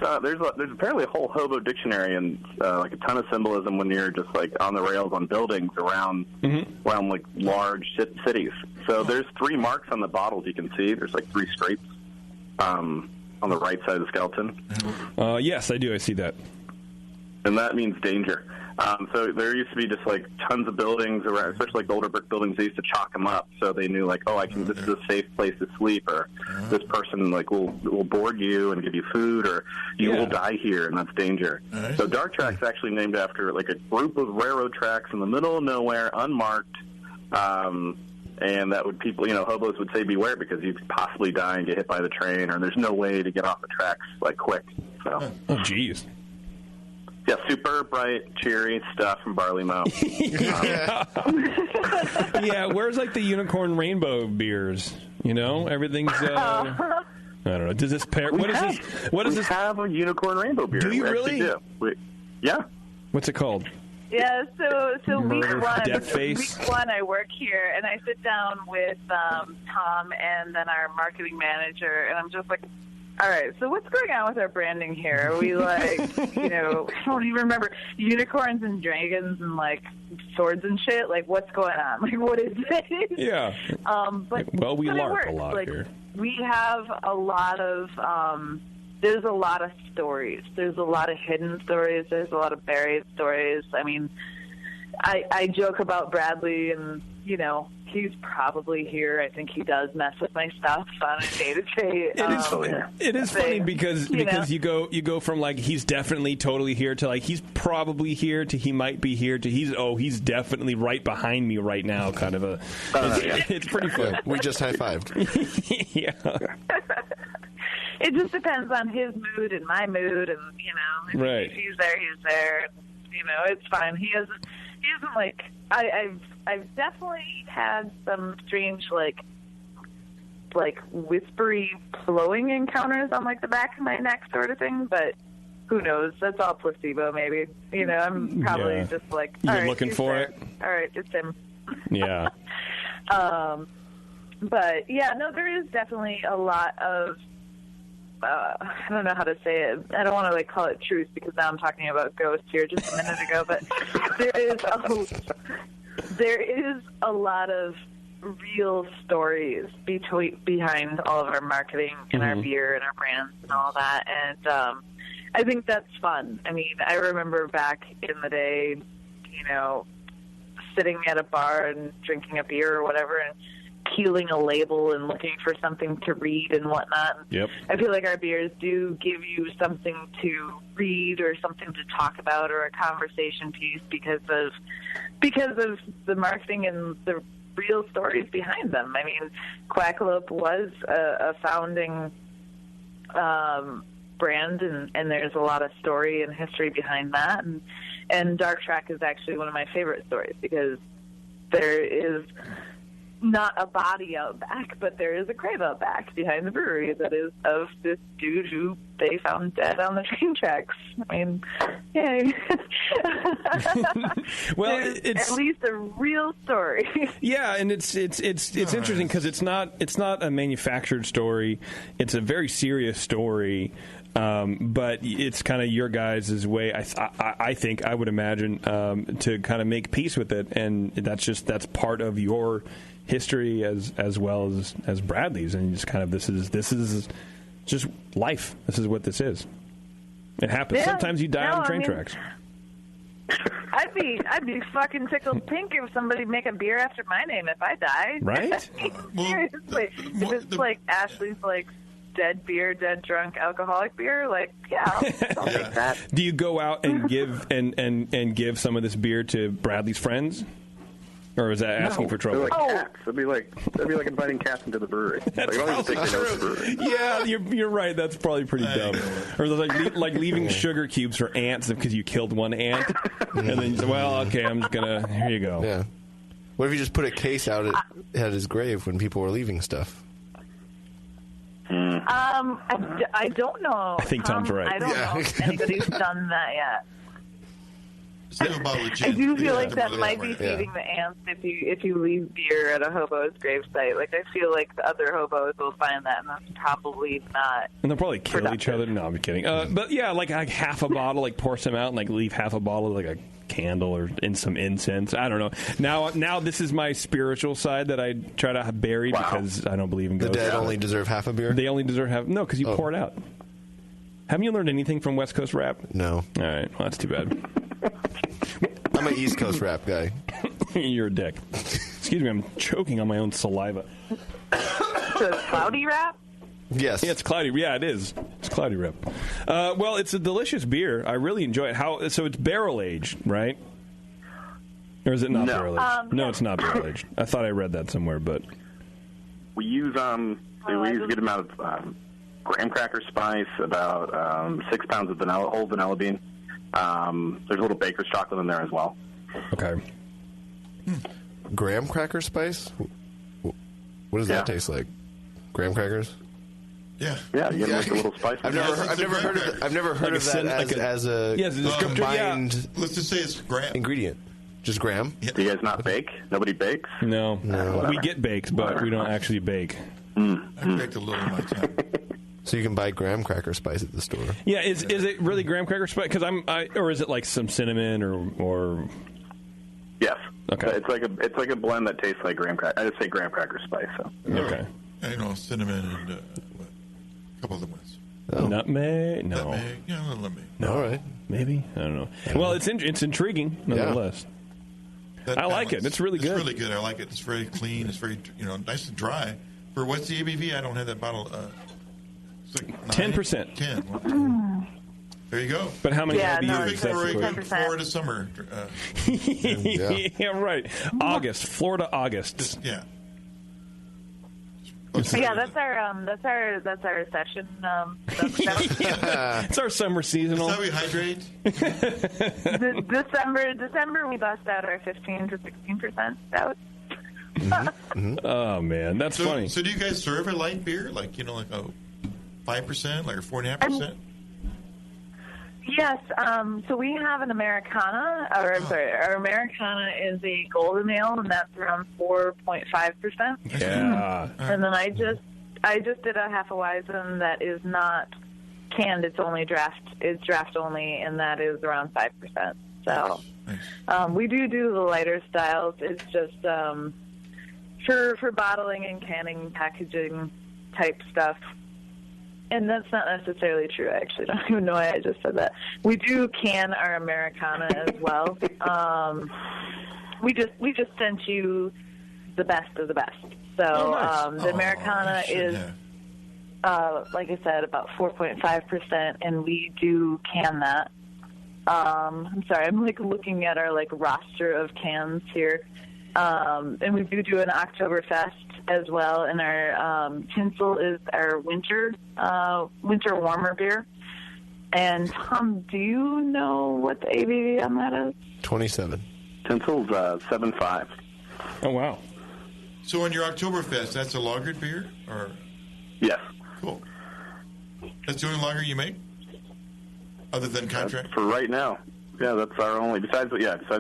apparently a whole hobo dictionary and like a ton of symbolism when you're just like on the rails on buildings around like large cities. So there's 3 marks on the bottles you can see. There's like 3 scrapes on the right side of the skeleton. Yes, I do. I see that. And that means danger. So there used to be just like tons of buildings around, especially like the older brick buildings. They used to chalk them up so they knew like, this is a safe place to sleep, or this person like will board you and give you food, or you will die here, and that's danger. So Dark Track's actually named after like a group of railroad tracks in the middle of nowhere, unmarked, and that would hobos would say beware because you could possibly die and get hit by the train, or there's no way to get off the tracks like quick. So. Oh, jeez. Yeah, super bright, cheery stuff from Barley Mow. Yeah, where's like the unicorn rainbow beers? Everything's. I don't know. Does this pair? What is this? What is this? We have a unicorn rainbow beer. Do you we really? Do. Yeah. What's it called? Yeah, so Murder, week one I work here, and I sit down with Tom and then our marketing manager, and I'm just like, all right, so what's going on with our branding here? Are we like, I don't even remember, unicorns and dragons and like swords and shit? Like, what's going on? Like, what is this? Yeah. But we LARP a lot like, here. We have a lot of, there's a lot of stories. There's a lot of hidden stories. There's a lot of buried stories. I mean, I joke about Bradley and, he's probably here. I think he does mess with my stuff on a day-to-day. It is funny because you go from like he's definitely totally here to like he's probably here to he might be here to he's definitely right behind me right now kind of a. It's pretty fun. Yeah, we just high-fived. Yeah. It just depends on his mood and my mood, and right. If he's there, he's there. It's fine. He isn't like I've definitely had some strange like whispery flowing encounters on like the back of my neck sort of thing, but who knows? That's all placebo, maybe. I'm probably just like you're looking for there. it. All right, it's him. Yeah. But yeah, no, there is definitely a lot of. I don't know how to say it. I don't want to call it truth because now I'm talking about ghosts here just a minute ago. But there is a lot of real stories behind all of our marketing and our beer and our brands and all that. And I think that's fun. I mean, I remember back in the day, sitting at a bar and drinking a beer or whatever, and peeling a label and looking for something to read and whatnot. Yep. I feel like our beers do give you something to read or something to talk about or a conversation piece because of the marketing and the real stories behind them. I mean, Quackalope was a founding brand, and there's a lot of story and history behind that. And Dark Track is actually one of my favorite stories because there is not a body out back, but there is a grave out back behind the brewery that is of this dude who they found dead on the train tracks. I mean, yay. Well, it's at least a real story. Yeah, and it's interesting because it's not a manufactured story. It's a very serious story. But it's kind of your guys' way, I think, I would imagine, to kind of make peace with it, and that's part of your history as well as Bradley's, and just kind of this is just life. This is what this is. It happens. Yeah. Sometimes you die on train tracks. I'd be fucking tickled pink if somebody make a beer after my name if I die. Right? Seriously, if it's like Ashley's dead beer, dead drunk alcoholic beer, I'll take that. Do you go out and give and give some of this beer to Bradley's friends? Or is that asking for trouble? They're like cats. It'd be like inviting cats into the brewery. That's I don't even think they know the brewery. Yeah, you're right. That's probably pretty dumb. Or like leaving sugar cubes for ants because you killed one ant, and then you say, well, okay, I'm just gonna. Here you go. Yeah. What if you just put a case out at his grave when people were leaving stuff? I don't know. I think Tom's right. I don't know if anybody's done that yet. Save a bottle of gin. I do feel like that Yeah. might be feeding the ants if you leave beer at a hobo's gravesite. Like, I feel like the other hobos will find that, and that's probably not. And they'll probably kill each other. No, I'm kidding. But yeah, like half a bottle, like pour some out and like leave half a bottle, like a candle or in some incense. I don't know. Now this is my spiritual side that I try to bury because I don't believe in ghosts. The dead only deserve half a beer? They only deserve half. No, because you pour it out. Haven't you learned anything from West Coast rap? No. All right. Well, that's too bad. I'm an East Coast rap guy. You're a dick. Excuse me, I'm choking on my own saliva. So it's cloudy wrap? Yes. Yeah, it's cloudy. Yeah, it is. It's cloudy wrap. Well, it's a delicious beer. I really enjoy it. So it's barrel aged, right? Or is it not barrel aged? No, it's not barrel aged. I thought I read that somewhere, but we use a good amount of graham cracker spice, about 6 pounds of whole vanilla bean. There's a little baker's chocolate in there as well. Okay. Graham cracker spice? What does that taste like? Graham crackers? Yeah. Yeah, you get like a little spice. I've never heard of that as a combined. Let's just say it's graham ingredient. Just graham. Yeah. Do you guys not bake? Nobody bakes? No. We get baked, but we don't actually bake. I baked a little in my time. So you can buy graham cracker spice at the store. Yeah, is it really graham cracker spice? Because or is it like some cinnamon or? Yes. Okay. It's like a blend that tastes like graham cracker. I just say graham cracker spice. So. Okay. Cinnamon and a couple other ones. Nutmeg? No. Nutmeg. Yeah, a little nutmeg. No. All right. Maybe? I don't know. Well, it's intriguing nonetheless. I like it. It's really good. It's really good. I like it. It's very clean. It's very nice and dry. For what's the ABV? I don't have that bottle. It's like 10%. 10. There you go. But how many have you used? for a good Florida summer? Yeah, right. August, Florida August. Yeah. Yeah, that's our session. It's our summer seasonal. That's how we hydrate. December, we bust out our 15 to 16% stout. Oh man, that's funny. So do you guys serve a light beer, like like a 5%, like a 4.5%? Yes. So we have an Americana, our Americana is a golden ale, and that's around 4.5%. Yeah. And then I just did a half a Weizen that is not canned; it's only draft. It's draft only, and that is around 5%. So we do the lighter styles. It's just for bottling and canning, packaging type stuff. And that's not necessarily true. I actually don't even know why I just said that. We do can our Americana as well. We just sent you the best of the best. So the Americana is, like I said, about 4.5%, and we do can that. I'm sorry, I'm looking at our roster of cans here. And we do an Oktoberfest as well, and our tinsel is our winter warmer beer. And Tom, do you know what the ABV on that is? 27. Tinsel's 7.5. Oh wow! So on your Oktoberfest, that's a lagered beer, or? Yes. Cool. That's the only lager you make, other than contract. For right now, yeah, that's our only. Besides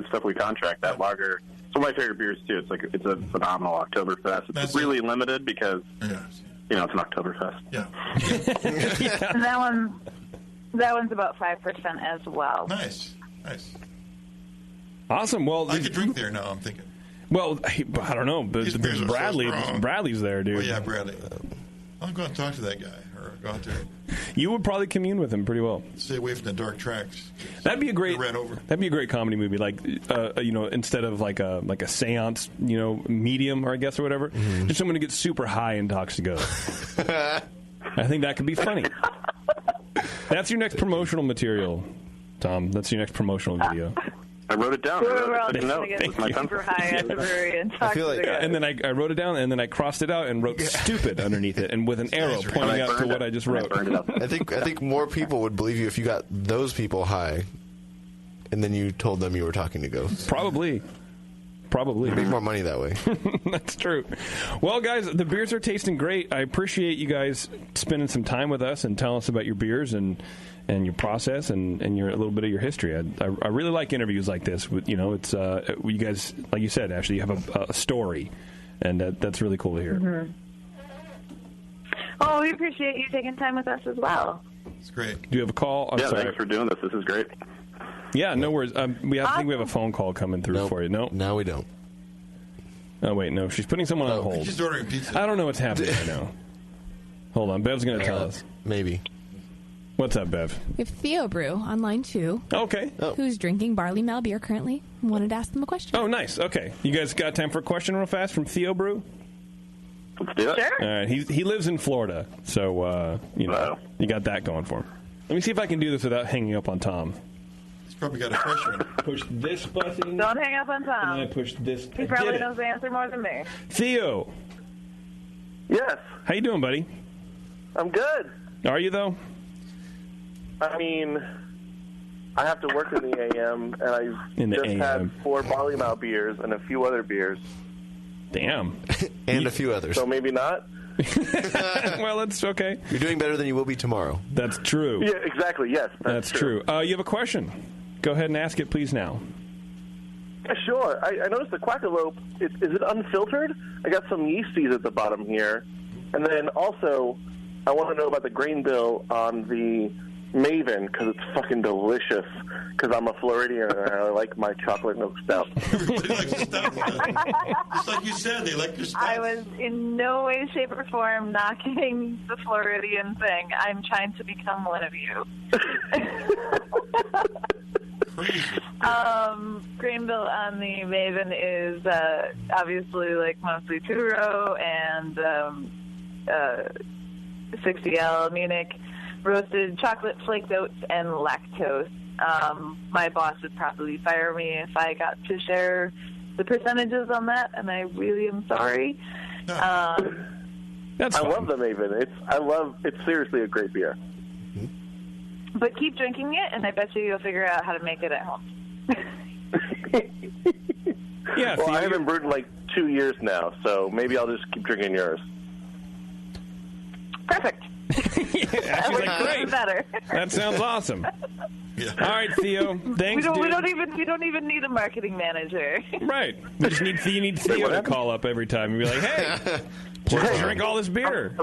stuff we contract, that lager. It's one of my favorite beers too. It's a phenomenal Oktoberfest. It's really limited because it's an Oktoberfest. Yeah. And that one's about 5% as well. Nice. Awesome. Well, I could drink there now. I'm thinking. Well, I don't know, but Bradley's there, dude. Oh yeah, Bradley. I'll go and talk to that guy, or go out there. You would probably commune with him pretty well. Stay away from the dark tracks. That'd be a great comedy movie. Like, instead of like a séance, medium, or I guess or whatever, just someone who gets super high and talks to ghosts. I think that could be funny. That's your next promotional material, Tom. That's your next promotional video. I wrote it down. We're all just going to get super high at the brewery and talk to the guys. And then I wrote it down, and then I crossed it out and wrote "stupid" underneath it, and with an arrow pointing out to what I just wrote. I think more people would believe you if you got those people high, and then you told them you were talking to ghosts. Probably. Probably. Make more money that way. That's true. Well, guys, the beers are tasting great. I appreciate you guys spending some time with us and telling us about your beers and your process and a little bit of your history. I really like interviews like this. It's you guys, like you said, Ashley, you have a story, and that's really cool to hear. Mm-hmm. Oh, we appreciate you taking time with us as well. It's great. Do you have a call? I'm sorry. Thanks for doing this. This is great. Yeah, no worries. I think we have a phone call coming through for you. No? Now we don't. Oh, wait, no. She's putting someone on hold. She's ordering pizza. I don't know what's happening right now. Hold on. Bev's going to tell us. Maybe. What's up, Bev? We have Theo Brew on line 2. Okay. Who's drinking Barley Mow beer currently. Wanted to ask them a question. Oh, nice. Okay. You guys got time for a question real fast from Theo Brew? Let's do it. Sure. All right. He lives in Florida, so, you got that going for him. Let me see if I can do this without hanging up on Tom. He's probably got a fresh one. Push this button. Don't hang up on Tom. And then I push this. He probably knows the answer more than me. Theo. Yes. How you doing, buddy? I'm good. Are you, though? I mean, I have to work in the AM, and I've just had 4 Barley Mow beers and a few other beers. Damn. And a few others. So maybe not? Well, it's okay. You're doing better than you will be tomorrow. That's true. Yeah, exactly, yes. That's true. You have a question. Go ahead and ask it, please, now. Yeah, sure. I noticed the Quackalope, is it unfiltered? I got some yeasties at the bottom here. And then also, I want to know about the grain bill on the Maven, because it's fucking delicious, because I'm a Floridian and I like my chocolate milk stout. Everybody likes stout. Just like you said, they like your stout. I was in no way, shape, or form knocking the Floridian thing. I'm trying to become one of you. Grain bill on the Maven is obviously like mostly two-row and 60L Munich roasted chocolate flaked oats and lactose. My boss would probably fire me if I got to share the percentages on that, and I really am sorry. I love the Maven. It's seriously a great beer. But keep drinking it, and I bet you'll figure out how to make it at home. Yeah. Well, I haven't brewed in like 2 years now, so maybe I'll just keep drinking yours. Perfect. Yeah, she's like, great. Better. That sounds awesome. Yeah. All right, Theo. Thanks, we dude. don't even need a marketing manager. Right. We just need Theo to call up every time and be like, "Hey, just drink all this beer."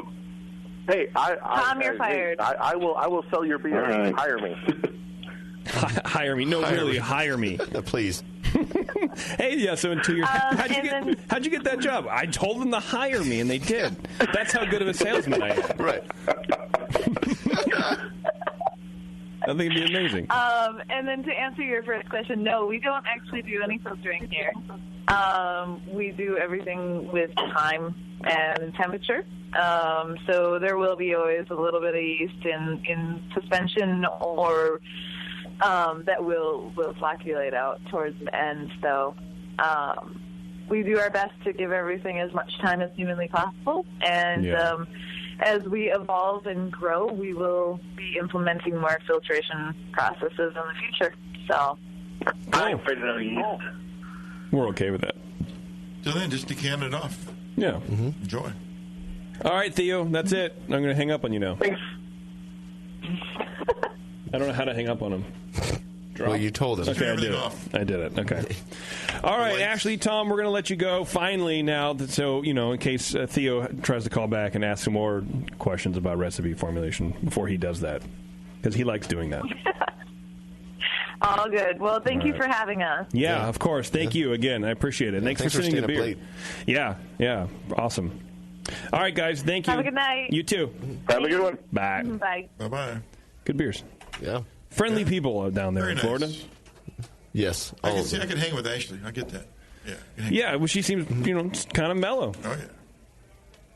Hey, Tom, you're fired. I will sell your beer. Right. Hire me. Hire me. No, really, hire me. Please. Hey, yeah, so in 2 years, how'd you get that job? I told them to hire me, and they did. That's how good of a salesman I am. Right. I think it'd be amazing. And then to answer your first question, no, we don't actually do any filtering here. We do everything with time and temperature. So there will be always a little bit of yeast in suspension or that will flocculate out towards the end. So we do our best to give everything as much time as humanly possible. And as we evolve and grow, we will be implementing more filtration processes in the future. So I'm afraid of yeast. We're okay with that. So then just decant it off. Yeah. Enjoy. All right, Theo, that's it. I'm going to hang up on you now. Thanks. I don't know how to hang up on him. Drop. Well, you told him. Okay, I did it. I did it. Okay. All right, Ashley, Tom, we're going to let you go finally now. So, in case Theo tries to call back and ask some more questions about recipe formulation before he does that, because he likes doing that. all good. Well, thank you for having us. Yeah, of course. Thank you again. I appreciate it. Thanks for sending the beer. Late. Yeah, awesome. All right, guys, thank you. Have a good night. You too. Have a good one. Bye. Bye. Bye-bye. Good beers. Yeah. Friendly people down there in Florida. Yes. I can hang with Ashley. I get that. Yeah, well, she seems, kind of mellow. Oh, yeah.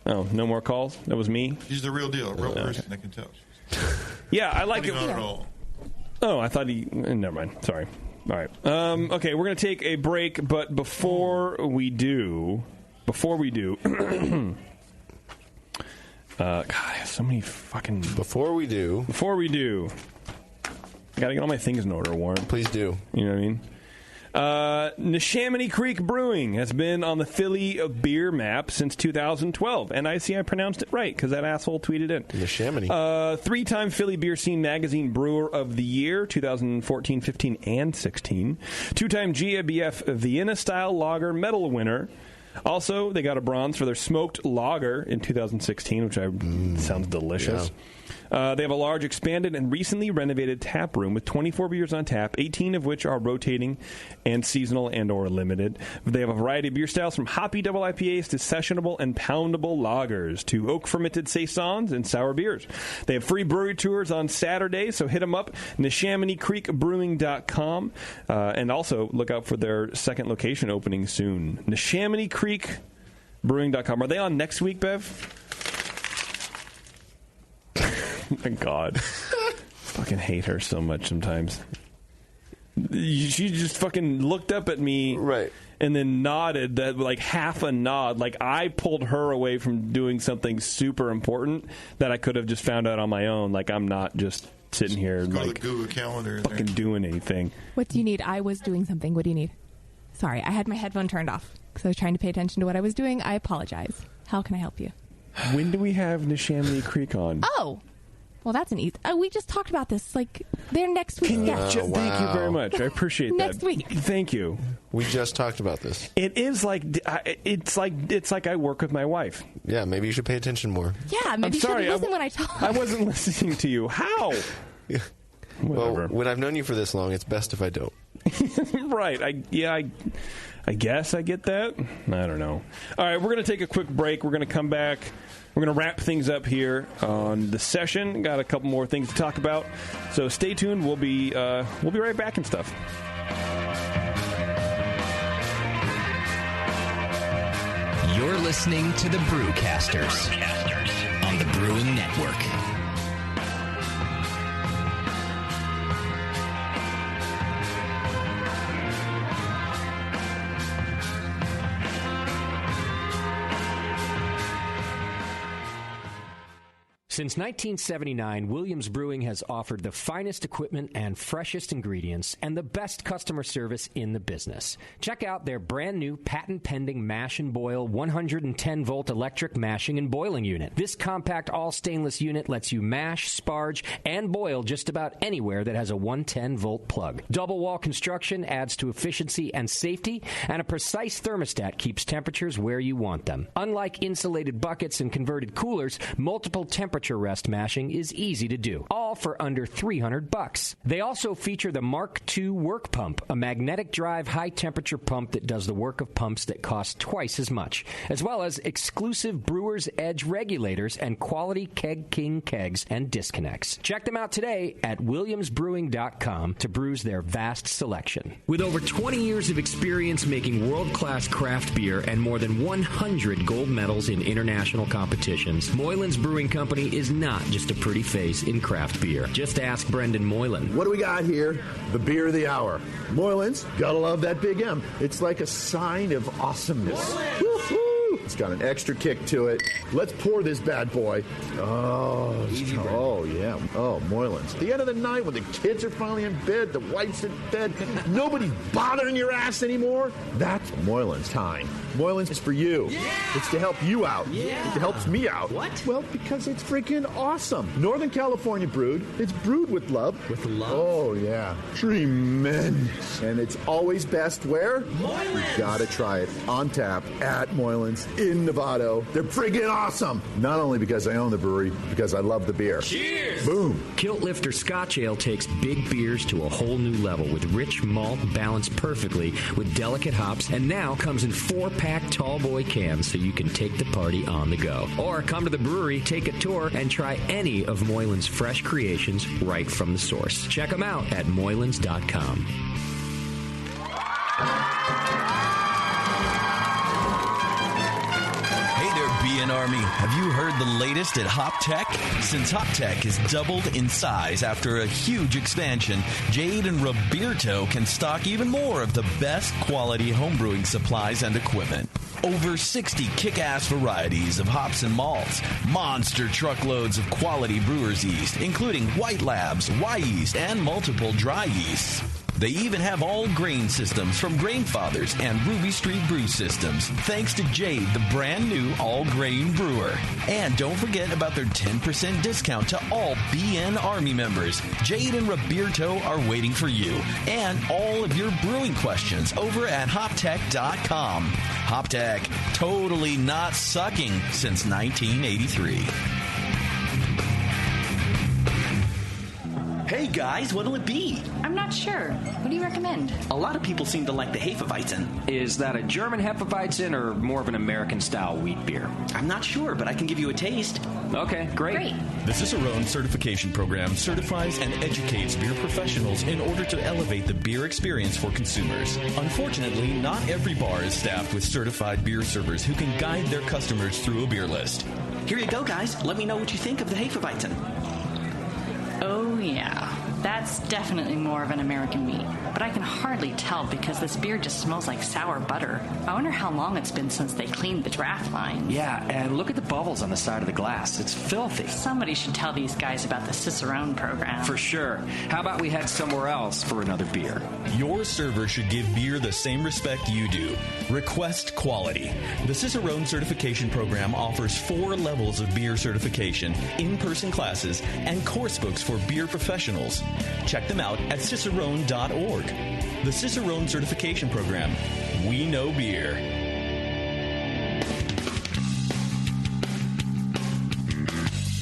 Oh, no more calls? That was me? She's the real deal. A real person. I can tell. Yeah, I like it. Not at all. Oh, I thought never mind. Sorry. All right. Okay, we're going to take a break, but before we do, God, I have so many fucking... Before we do, I got to get all my things in order, Warren. Please do. You know what I mean? Neshaminy Creek Brewing has been on the Philly beer map since 2012. And I pronounced it right because that asshole tweeted in. Neshaminy. 3-time Philly Beer Scene Magazine Brewer of the Year, 2014, 15, and 16. 2-time GABF Vienna-style lager medal winner. Also, they got a bronze for their smoked lager in 2016, which sounds delicious. Yeah. They have a large, expanded, and recently renovated tap room with 24 beers on tap, 18 of which are rotating and seasonal and or limited. They have a variety of beer styles from hoppy double IPAs to sessionable and poundable lagers to oak-fermented saisons and sour beers. They have free brewery tours on Saturday, so hit them up, NeshaminyCreekBrewing.com, and also look out for their second location opening soon. NeshaminyCreekBrewing.com. Are they on next week, Bev? Oh my God. Fucking hate her so much sometimes. She just fucking looked up at me and then nodded, that like half a nod. Like I pulled her away from doing something super important that I could have just found out on my own. Like I'm not just sitting here Go to like the Google Calendar fucking doing anything. What do you need? I was doing something. What do you need? Sorry, I had my headphone turned off because I was trying to pay attention to what I was doing. I apologize. How can I help you? When do we have Neshaminy Creek on? Oh! Well, that's an easy... we just talked about this. Like, they're next week's guest. Thank you very much. I appreciate that. Next week. Thank you. We just talked about this. It is like... It's like I work with my wife. Yeah, maybe you should pay attention more. Yeah, maybe you should listen when I talk. I wasn't listening to you. How? Yeah. Whatever. Well, when I've known you for this long, it's best if I don't. Right. I guess I get that. I don't know. All right, we're going to take a quick break. We're going to come back. We're going to wrap things up here on the session. Got a couple more things to talk about. So stay tuned. We'll be right back and stuff. You're listening to the Brewcasters on the Brewing Network. Since 1979, Williams Brewing has offered the finest equipment and freshest ingredients and the best customer service in the business. Check out their brand new patent-pending mash and boil 110-volt electric mashing and boiling unit. This compact all-stainless unit lets you mash, sparge, and boil just about anywhere that has a 110-volt plug. Double-wall construction adds to efficiency and safety, and a precise thermostat keeps temperatures where you want them. Unlike insulated buckets and converted coolers, multiple temperature rest mashing is easy to do, all for under $300. They also feature the Mark II work pump, a magnetic drive high temperature pump that does the work of pumps that cost twice as much, as well as exclusive Brewer's Edge regulators and quality Keg King kegs and disconnects. Check them out today at williamsbrewing.com to brews their vast selection. With over 20 years of experience making world-class craft beer and more than 100 gold medals in international competitions, Moylan's Brewing Company is not just a pretty face in craft beer. Just ask Brendan Moylan. What do we got here? The beer of the hour. Moylan's, gotta love that big M. It's like a sign of awesomeness. Woo-hoo! It's got an extra kick to it. Let's pour this bad boy. Oh, yeah. Oh, Moylan's. The end of the night when the kids are finally in bed, the wife's in bed, nobody's bothering your ass anymore. That's Moylan's time. Moylan's is for you. Yeah. It's to help you out. Yeah. It helps me out. What? Well, because it's freaking awesome. Northern California brewed. It's brewed with love. With love? Oh, yeah. Tremendous. And it's always best where? Moylan's. You gotta try it on tap at Moylan's in Novato. They're friggin' awesome. Not only because I own the brewery, because I love the beer. Cheers! Boom. Kilt Lifter Scotch Ale takes big beers to a whole new level with rich malt balanced perfectly with delicate hops, and now comes in 4-pack tall boy cans so you can take the party on the go. Or come to the brewery, take a tour, and try any of Moylan's fresh creations right from the source. Check them out at moylans.com. BN Army, have you heard the latest at Hop Tech? Since Hop Tech has doubled in size after a huge expansion, Jade and Roberto can stock even more of the best quality homebrewing supplies and equipment. Over 60 kick-ass varieties of hops and malts, monster truckloads of quality brewer's yeast, including white labs, Y yeast, and multiple dry yeasts. They even have all grain systems from Grain Fathers and Ruby Street Brew Systems, thanks to Jade, the brand new all-grain brewer. And don't forget about their 10% discount to all BN Army members. Jade and Roberto are waiting for you. And all of your brewing questions over at hoptech.com. Hoptech, totally not sucking since 1983. Hey guys, what'll it be? I'm not sure. What do you recommend? A lot of people seem to like the Hefeweizen. Is that a German Hefeweizen or more of an American-style wheat beer? I'm not sure, but I can give you a taste. Okay, great. The Cicerone Certification Program certifies and educates beer professionals in order to elevate the beer experience for consumers. Unfortunately, not every bar is staffed with certified beer servers who can guide their customers through a beer list. Here you go, guys. Let me know what you think of the Hefeweizen. Oh, yeah. That's definitely more of an American meat. But I can hardly tell because this beer just smells like sour butter. I wonder how long it's been since they cleaned the draft line. Yeah, and look at the bubbles on the side of the glass. It's filthy. Somebody should tell these guys about the Cicerone program. For sure. How about we head somewhere else for another beer? Your server should give beer the same respect you do. Request quality. The Cicerone Certification Program offers 4 levels of beer certification, in-person classes, and course books for beer professionals. Check them out at cicerone.org. The Cicerone Certification Program. We know beer.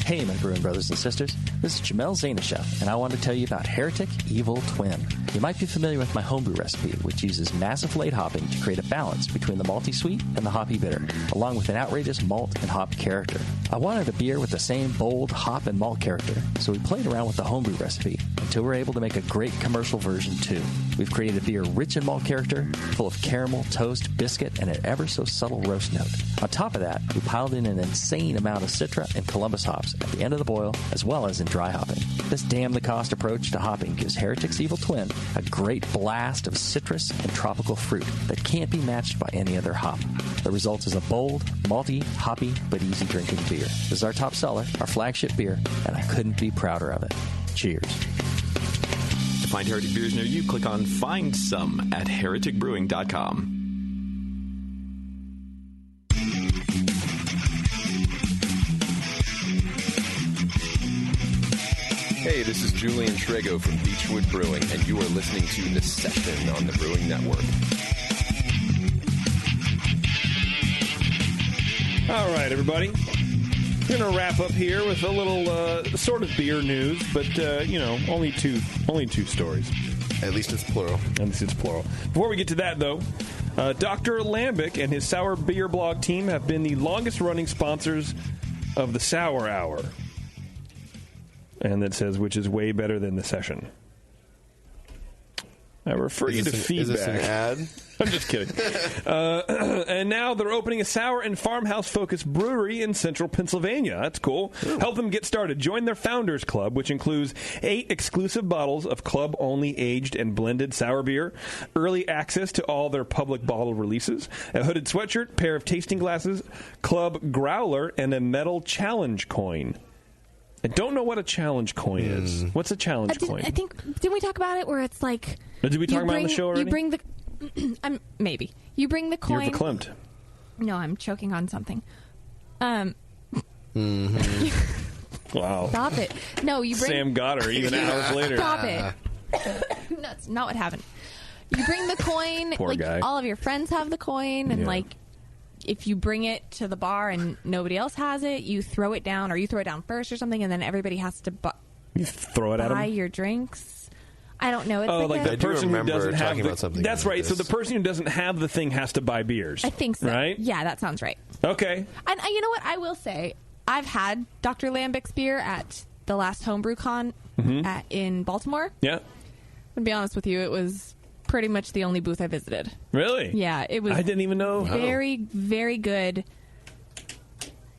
Hey, my brewing brothers and sisters. This is Jamel Zanishev, and I want to tell you about Heretic Evil Twin. You might be familiar with my homebrew recipe, which uses massive late hopping to create a balance between the malty sweet and the hoppy bitter, along with an outrageous malt and hop character. I wanted a beer with the same bold hop and malt character, so we played around with the homebrew recipe until we were able to make a great commercial version too. We've created a beer rich in malt character, full of caramel, toast, biscuit, and an ever so subtle roast note. On top of that, we piled in an insane amount of Citra and Columbus hops at the end of the boil, as well as in dry hopping. This damn-the-cost approach to hopping gives Heretic's Evil Twin a great blast of citrus and tropical fruit that can't be matched by any other hop. The result is a bold, malty, hoppy, but easy-drinking beer. This is our top seller, our flagship beer, and I couldn't be prouder of it. Cheers. To find Heretic beers near you, click on Find Some at hereticbrewing.com. Hey, this is Julian Trego from Beechwood Brewing, and you are listening to The Session on the Brewing Network. All right, everybody. We're going to wrap up here with a little sort of beer news, but, only two stories. At least it's plural. Before we get to that, though, Dr. Lambic and his Sour Beer Blog team have been the longest-running sponsors of the Sour Hour. And that says, which is way better than the session. I refer you to feedback. Is this an ad? I'm just kidding. And now they're opening a sour and farmhouse-focused brewery in central Pennsylvania. That's cool. Ooh. Help them get started. Join their Founders Club, which includes 8 exclusive bottles of club-only aged and blended sour beer, early access to all their public bottle releases, a hooded sweatshirt, pair of tasting glasses, club growler, and a metal challenge coin. I don't know what a challenge coin is. What's a challenge coin? I think, didn't we talk about it where it's like... Did we talk about it on the show already? You bring the... maybe. You bring the coin... You're verklempt. No, I'm choking on something. Wow. Stop it. No, you bring... Sam got her even hours later. Stop it. That's not what happened. You bring the coin... Poor guy. All of your friends have the coin, and if you bring it to the bar and nobody else has it, you throw it down, or you throw it down first or something, and then everybody has to you throw it at buy them? your drinks. I don't know. It's like the person who doesn't have about something. That's right. So the person who doesn't have the thing has to buy beers. I think so. Right? Yeah, that sounds right. Okay. And you know what? I will say, I've had Dr. Lambic's beer at the last Homebrew Con in Baltimore. Yeah. To be honest with you, it was pretty much the only booth I visited. Really? Yeah, it was. I didn't even know. Very, very good.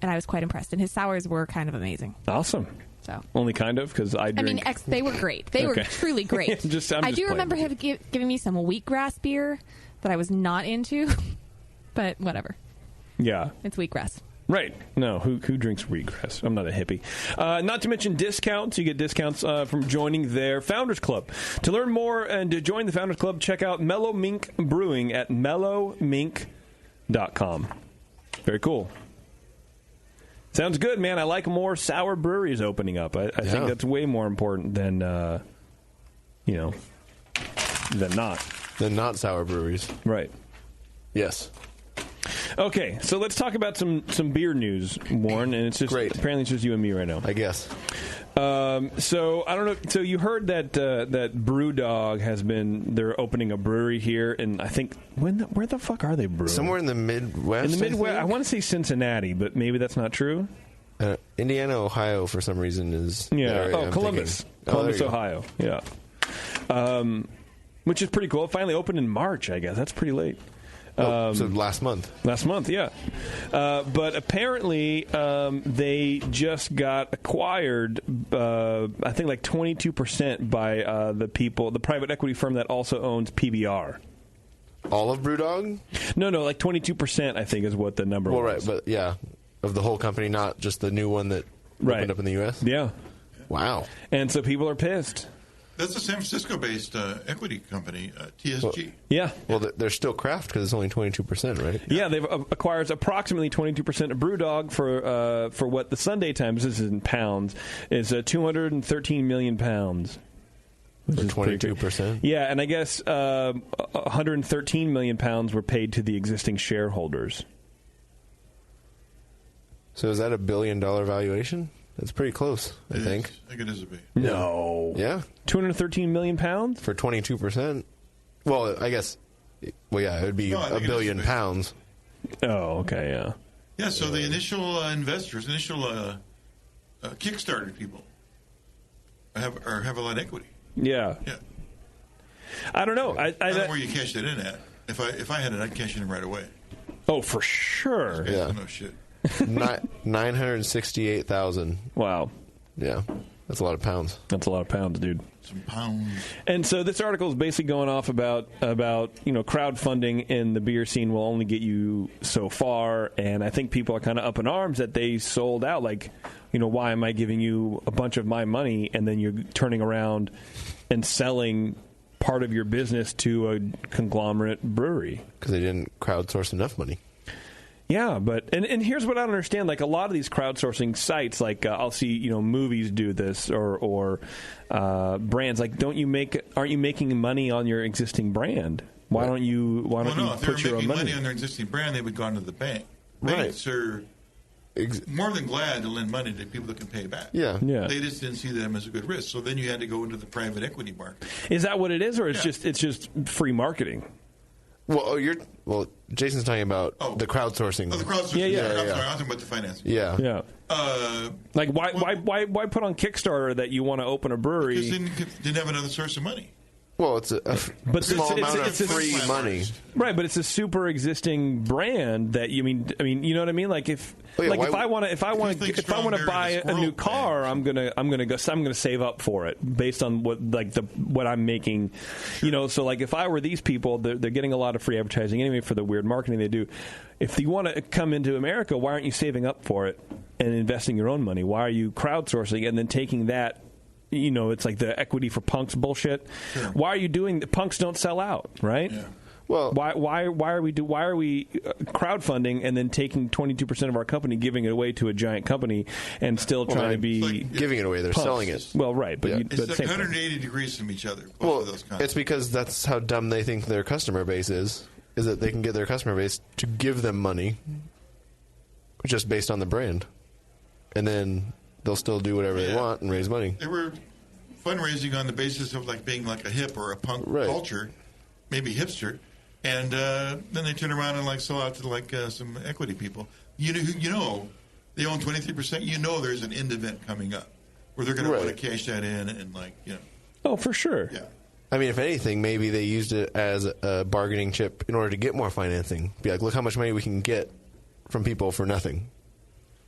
And I was quite impressed. And his sours were kind of amazing. Awesome. So only kind of, because I drink. They were great. They were truly great. I do remember him giving me some wheatgrass beer that I was not into, but whatever. Yeah. It's wheatgrass. Right. No, who drinks wheatgrass? I'm not a hippie. Not to mention discounts. You get discounts from joining their Founders Club. To learn more and to join the Founders Club, check out Mellow Mink Brewing at mellowmink.com. Very cool. Sounds good, man. I like more sour breweries opening up. I think that's way more important than, than not. Than not sour breweries. Right. Yes. Okay, so let's talk about some beer news, Warren, and it's just apparently it's just you and me right now. I guess. So I don't know. So you heard that that BrewDog they're opening a brewery here, and I think where the fuck are they brewing? Somewhere in the Midwest. In the Midwest, I want to say Cincinnati, but maybe that's not true. Indiana, Ohio, for some reason is Columbus, Ohio. Yeah, which is pretty cool. It finally opened in March, I guess. That's pretty late. So last month. Last month, yeah. But apparently, they just got acquired, I think like 22% by the private equity firm that also owns PBR. All of BrewDog? No, like 22%, I think, is what the number was. Well, right, but yeah, of the whole company, not just the new one that opened up in the U.S.? Yeah. Wow. And so people are pissed. That's a San Francisco-based equity company, TSG. Well, yeah. Well, they're still craft because it's only 22%, right? Yeah, they've acquired approximately 22% of BrewDog for what the Sunday Times, this is in pounds, is 213 million pounds. For 22%? Yeah, and I guess 113 million pounds were paid to the existing shareholders. So is that $1 billion valuation? That's pretty close, I think. I think it is a bit. No. Yeah. 213 million pounds? For 22%. Well, I guess, it would be $1 billion pounds. Oh, okay, yeah. Yeah, so the initial investors, Kickstarter people have a lot of equity. Yeah. Yeah. I don't know. I don't know where you cash that in at. If I had it, I'd cash it in right away. Oh, for sure. Yeah. No shit. 968,000. Wow. Yeah. That's a lot of pounds. That's a lot of pounds, dude. Some pounds. And so this article is basically going off about crowdfunding in the beer scene will only get you so far, and I think people are kind of up in arms that they sold out. Like, why am I giving you a bunch of my money and then you're turning around and selling part of your business to a conglomerate brewery? Because they didn't crowdsource enough money. Yeah, but and here's what I don't understand. Like a lot of these crowdsourcing sites, like I'll see movies do this or brands. Like, aren't you making money on your existing brand? Why don't you put your own money? If they were making money on their existing brand, they would go into the bank. Banks are more than glad to lend money to people that can pay back. Yeah. They just didn't see them as a good risk. So then you had to go into the private equity market. Is that what it is, or it's just free markeking? Well, Jason's talking about the crowdsourcing. Oh, the crowdsourcing. Yeah. I'm sorry, I was talking about the financing. Yeah. Like, why put on Kickstarter that you want to open a brewery? Because they didn't have another source of money. Well, it's a small amount of free money, right? But it's a super existing brand that you mean, you know what I mean? Like if I want to buy a new car, I'm gonna save up for it based on what I'm making, So like if I were these people, they're getting a lot of free advertising anyway for the weird marketing they do. If you want to come into America, why aren't you saving up for it and investing your own money? Why are you crowdsourcing and then taking that? It's like the equity for punks bullshit. Sure. Why are you doing? Punks don't sell out, right? Yeah. Well, why are we crowdfunding and then taking 22% of our company, giving it away to a giant company, and still trying to be giving it away? They're punks. Selling it. Well, right, but it's like 180 degrees from each other. Well, of those it's because that's how dumb they think their customer base is that they can get their customer base to give them money just based on the brand, and then they'll still do whatever they want and raise money. They were fundraising on the basis of being like a hip or a punk culture, maybe hipster, and then they turn around and sell out to some equity people. They own 23%. There's an end event coming up where they're going to want to cash that in and Oh, for sure. Yeah. I mean, if anything, maybe they used it as a bargaining chip in order to get more financing. Be like, look how much money we can get from people for nothing,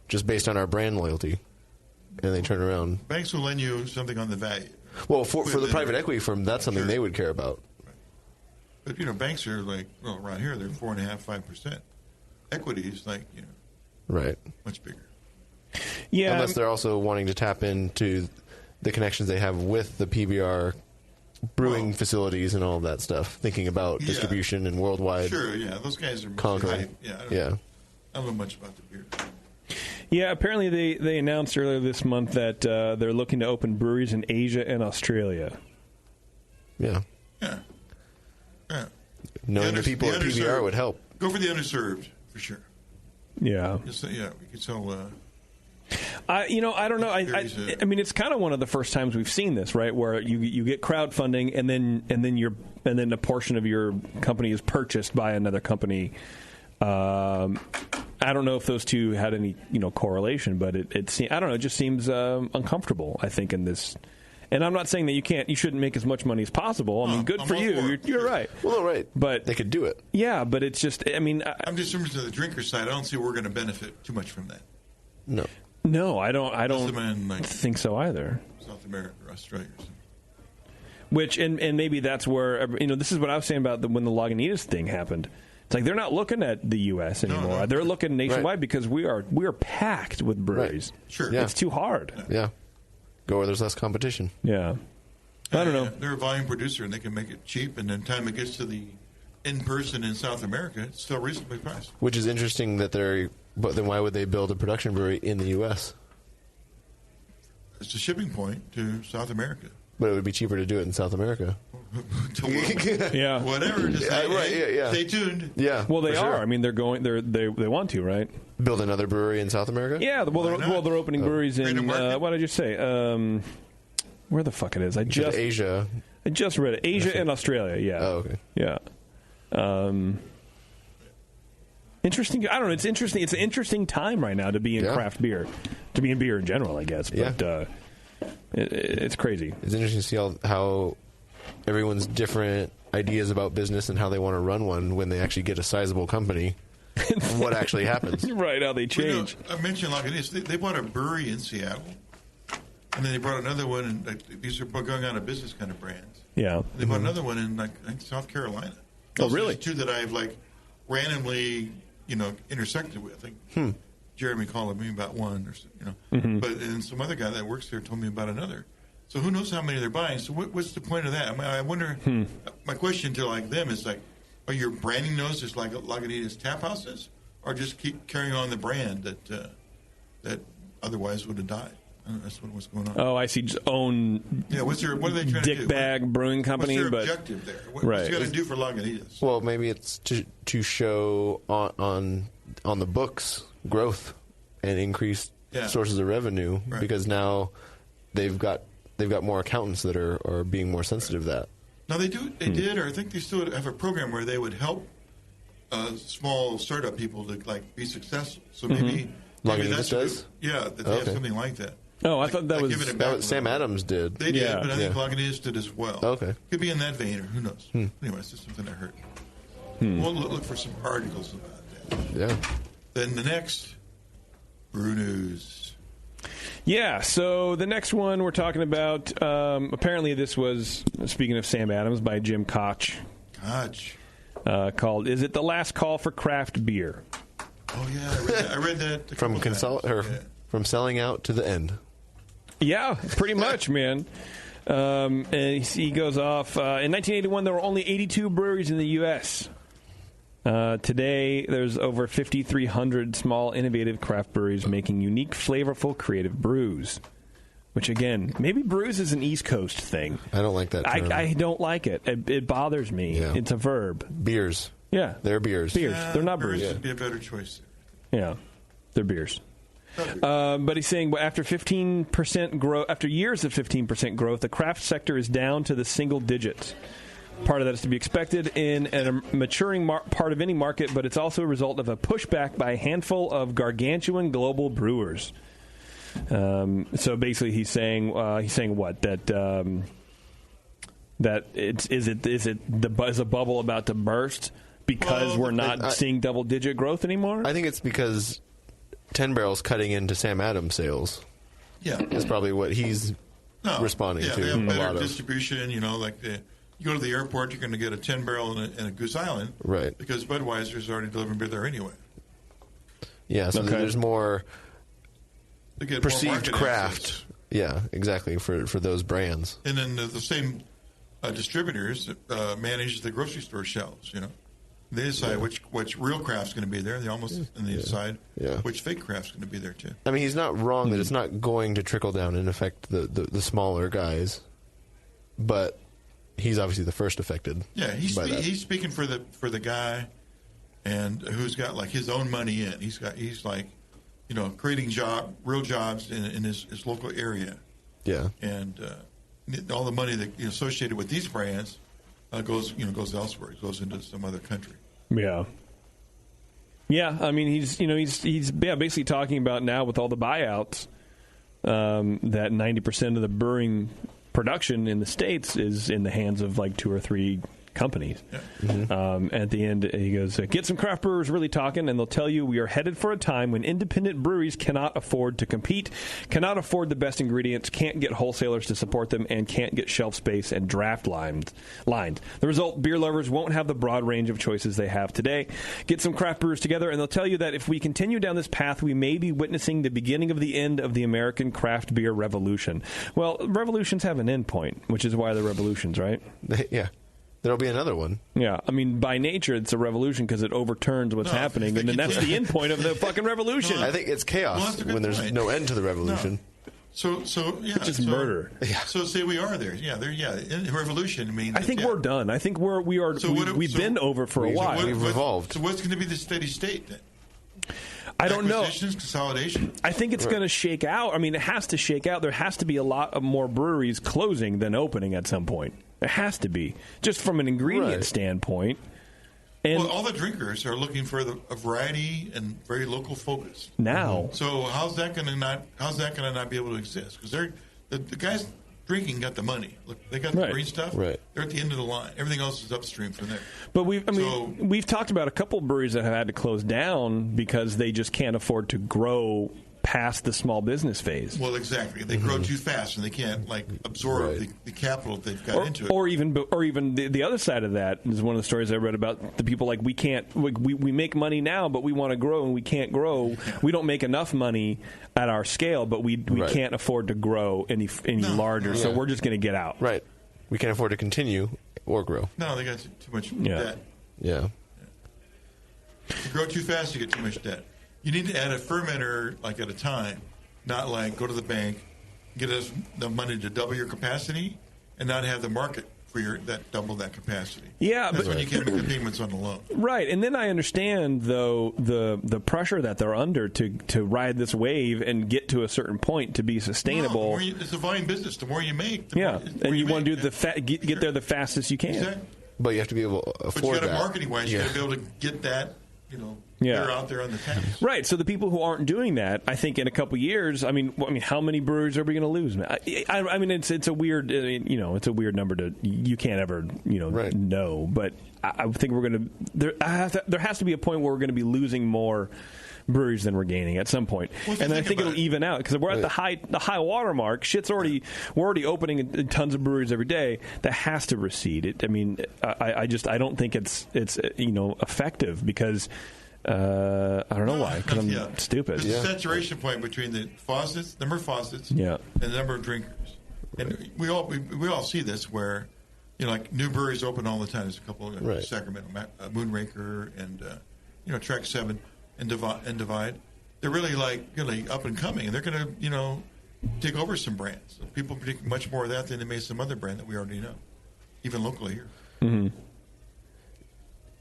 just based on our brand loyalty. And they turn around. Banks will lend you something on the value. Well, for the private equity firm, that's something they would care about. But banks are around here they're 4.5%, 5%. Equities Right. Much bigger. Yeah. Unless they're also wanting to tap into the connections they have with the PBR brewing facilities and all of that stuff, thinking about distribution and worldwide. Sure, yeah. Those guys are conquering. hype. Yeah, I don't know much about the beer. Yeah, apparently they announced earlier this month that they're looking to open breweries in Asia and Australia. Yeah. Yeah. Knowing the people at PBR would help. Go for the underserved, for sure. Yeah. Just, we could sell... I don't know. I mean, it's kind of one of the first times we've seen this, right? Where you get crowdfunding, and then a portion of your company is purchased by another company. I don't know if those two had any correlation, but it I don't know. It just seems uncomfortable. I think in this. And I'm not saying that you shouldn't make as much money as possible. I mean, good for you. You're right. Well, right. But they could do it. Yeah, but it's just. I mean, I'm just in terms of the drinker side. I don't see we're going to benefit too much from that. No, I don't think so either. South America or Australia or something. Which and maybe that's where this is what I was saying about when the Lagunitas thing happened. It's like they're not looking at the U.S. anymore. They're looking nationwide because we are packed with breweries. Right. Sure, it's too hard. Yeah, go where there's less competition. Yeah, I don't know. They're a volume producer and they can make it cheap, and then time it gets to the in person in South America, it's still reasonably priced. Which is interesting that but then why would they build a production brewery in the U.S.? It's a shipping point to South America. But it would be cheaper to do it in South America. Yeah. Whatever. Just stay tuned. Yeah. Well, they are. Sure. I mean, they're going. They want to, right? Build another brewery in South America. Yeah. Well, they're opening breweries in. What did I just say? Where the fuck it is? Asia. I just read it. Asia and Australia. Yeah. Oh, okay. Yeah. Interesting. I don't know. It's interesting. It's an interesting time right now to be in craft beer, to be in beer in general, I guess. But it's crazy. It's interesting to see how everyone's different ideas about business and how they want to run one when they actually get a sizable company. What actually happens? Right, how they change. I mentioned Lagunitas. They bought a brewery in Seattle, and then they brought another one, and these are going out of business kind of brands. Yeah. And they bought another one in I think South Carolina. Oh, really? Two that I've randomly intersected with. I think Jeremy called me about one, but and some other guy that works there told me about another. So who knows how many they're buying? So what's the point of that? I mean, I wonder. My question to them is are you branding those as like Lagunitas tap houses, or just keep carrying on the brand that otherwise would have died? I don't know, that's what's going on. Oh, I see. Just own. Yeah. What are they trying to do? Dick bag brewing company. What's their objective there? What's it going to do for Lagunitas? Well, maybe it's to show on the books growth and increased sources of revenue because now they've got more accountants that are being more sensitive to that. Now they did, or I think they still have a program where they would help small startup people to be successful. So maybe Lagunitas does. That they have something like that. Oh, I thought that was Sam Adams did. They did, but I think Lagunitas did as well. Okay, could be in that vein, or who knows? Anyway, it's just something I heard. We'll look for some articles about that. Yeah. Then the next brew news. Yeah, so the next one we're talking about, apparently this was, speaking of Sam Adams, by Jim Koch. Called, Is It the Last Call for Craft Beer? Oh, yeah, I read that. From selling out to the end. Yeah, pretty much, man. And he goes off. In 1981, there were only 82 breweries in the U.S. Today, there's over 5,300 small, innovative craft breweries making unique, flavorful, creative brews. Which, again, maybe brews is an East Coast thing. I don't like that term. I don't like it. It bothers me. Yeah. It's a verb. Beers. Yeah. They're beers. They're not brews. Would be a better choice. Yeah. They're beers. But he's saying after 15% growth, after years of 15% growth, the craft sector is down to the single digits. Part of that is to be expected in a maturing part of any market, but it's also a result of a pushback by a handful of gargantuan global brewers. So basically, he's saying what that is a bubble about to burst because we're not seeing double digit growth anymore? I think it's because 10 Barrel's cutting into Sam Adams sales. Yeah, is probably what he's responding to. They have better distribution. You go to the airport, you're going to get a 10 Barrel and a Goose Island, right? Because Budweiser's already delivering beer there anyway. Yeah, so there's more They get more perceived market craft. access. Yeah, exactly, for those brands. And then the same distributors manage the grocery store shelves, you know. They decide which real craft's going to be there. They decide which fake craft's going to be there, too. I mean, he's not wrong that it's not going to trickle down and affect the smaller guys, but he's obviously the first affected. Yeah, he's speaking for the guy, and who's got like his own money in. He's like, you know, creating real jobs in his local area. Yeah, and all the money that associated with these brands goes elsewhere. It goes into some other country. Yeah. Yeah, I mean, he's basically talking about now with all the buyouts that 90% of the brewing production in the States is in the hands of like 2 or 3 companies. Yeah. Mm-hmm. At the end, he goes, get some craft brewers really talking, and they'll tell you we are headed for a time when independent breweries cannot afford to compete, cannot afford the best ingredients, can't get wholesalers to support them, and can't get shelf space and draft lines. The result, beer lovers won't have the broad range of choices they have today. Get some craft brewers together, and they'll tell you that if we continue down this path, we may be witnessing the beginning of the end of the American craft beer revolution. Well, revolutions have an end point, which is why they're revolutions, right? Yeah. There'll be another one. Yeah, I mean, by nature, it's a revolution because it overturns what's happening, and then that's the end point of the fucking revolution. I think it's chaos when there's no end to the revolution. So yeah, it's just murder. Yeah. So say we are there. Yeah, in revolution means. I think we're done. I think we've been over for a while. We've evolved. So what's going to be the steady state then? I don't know. Consolidation. I think it's going to shake out. I mean, it has to shake out. There has to be a lot of more breweries closing than opening at some point. It has to be, just from an ingredient standpoint. And all the drinkers are looking for a variety and very local focus now. So how's that going to not be able to exist? Because the guys drinking got the money. Look, they got the green stuff. Right. They're at the end of the line. Everything else is upstream from there. But we've talked about a couple breweries that have had to close down because they just can't afford to grow past the small business phase. Well, exactly. They grow too fast and they can't absorb the capital they've got into it. Or even the other side of that is one of the stories I read about the people like we make money now, but we want to grow and we can't grow. We don't make enough money at our scale, but we can't afford to grow any larger. So we're just going to get out. Right. We can't afford to continue or grow. No, they got too much debt. Yeah. You grow too fast, you get too much debt. You need to add a fermenter at a time, not go to the bank, get us the money to double your capacity, and not have the market for double that capacity. Yeah, that's when you can't make the payments on the loan. Right, and then I understand though the pressure that they're under to ride this wave and get to a certain point to be sustainable. No, it's a volume business. The more you make, and you want to do get there the fastest you can. Exactly. But you have to be able to afford that. But you got to marketing wise, you got to be able to get that. They're out there on the taps. Right. So the people who aren't doing that, I think in a couple years, I mean, how many breweries are we going to lose? I mean, it's a weird, it's a weird number to you can't ever, know. But I think we're going to there has to be a point where we're going to be losing more breweries than we're gaining at some point, and I think it'll even out because we're at the high water mark. We're already opening tons of breweries every day. That has to recede. I mean, I don't think it's effective because I don't know why because I'm stupid. There's a saturation point between the number of faucets, and the number of drinkers, and we all see this where new breweries open all the time. There's a couple Sacramento, Moonraker, and Track 7. And Divide, they're really really up and coming, and they're going to take over some brands. People predict much more of that than they may some other brand that we already know, even locally here. Mm-hmm.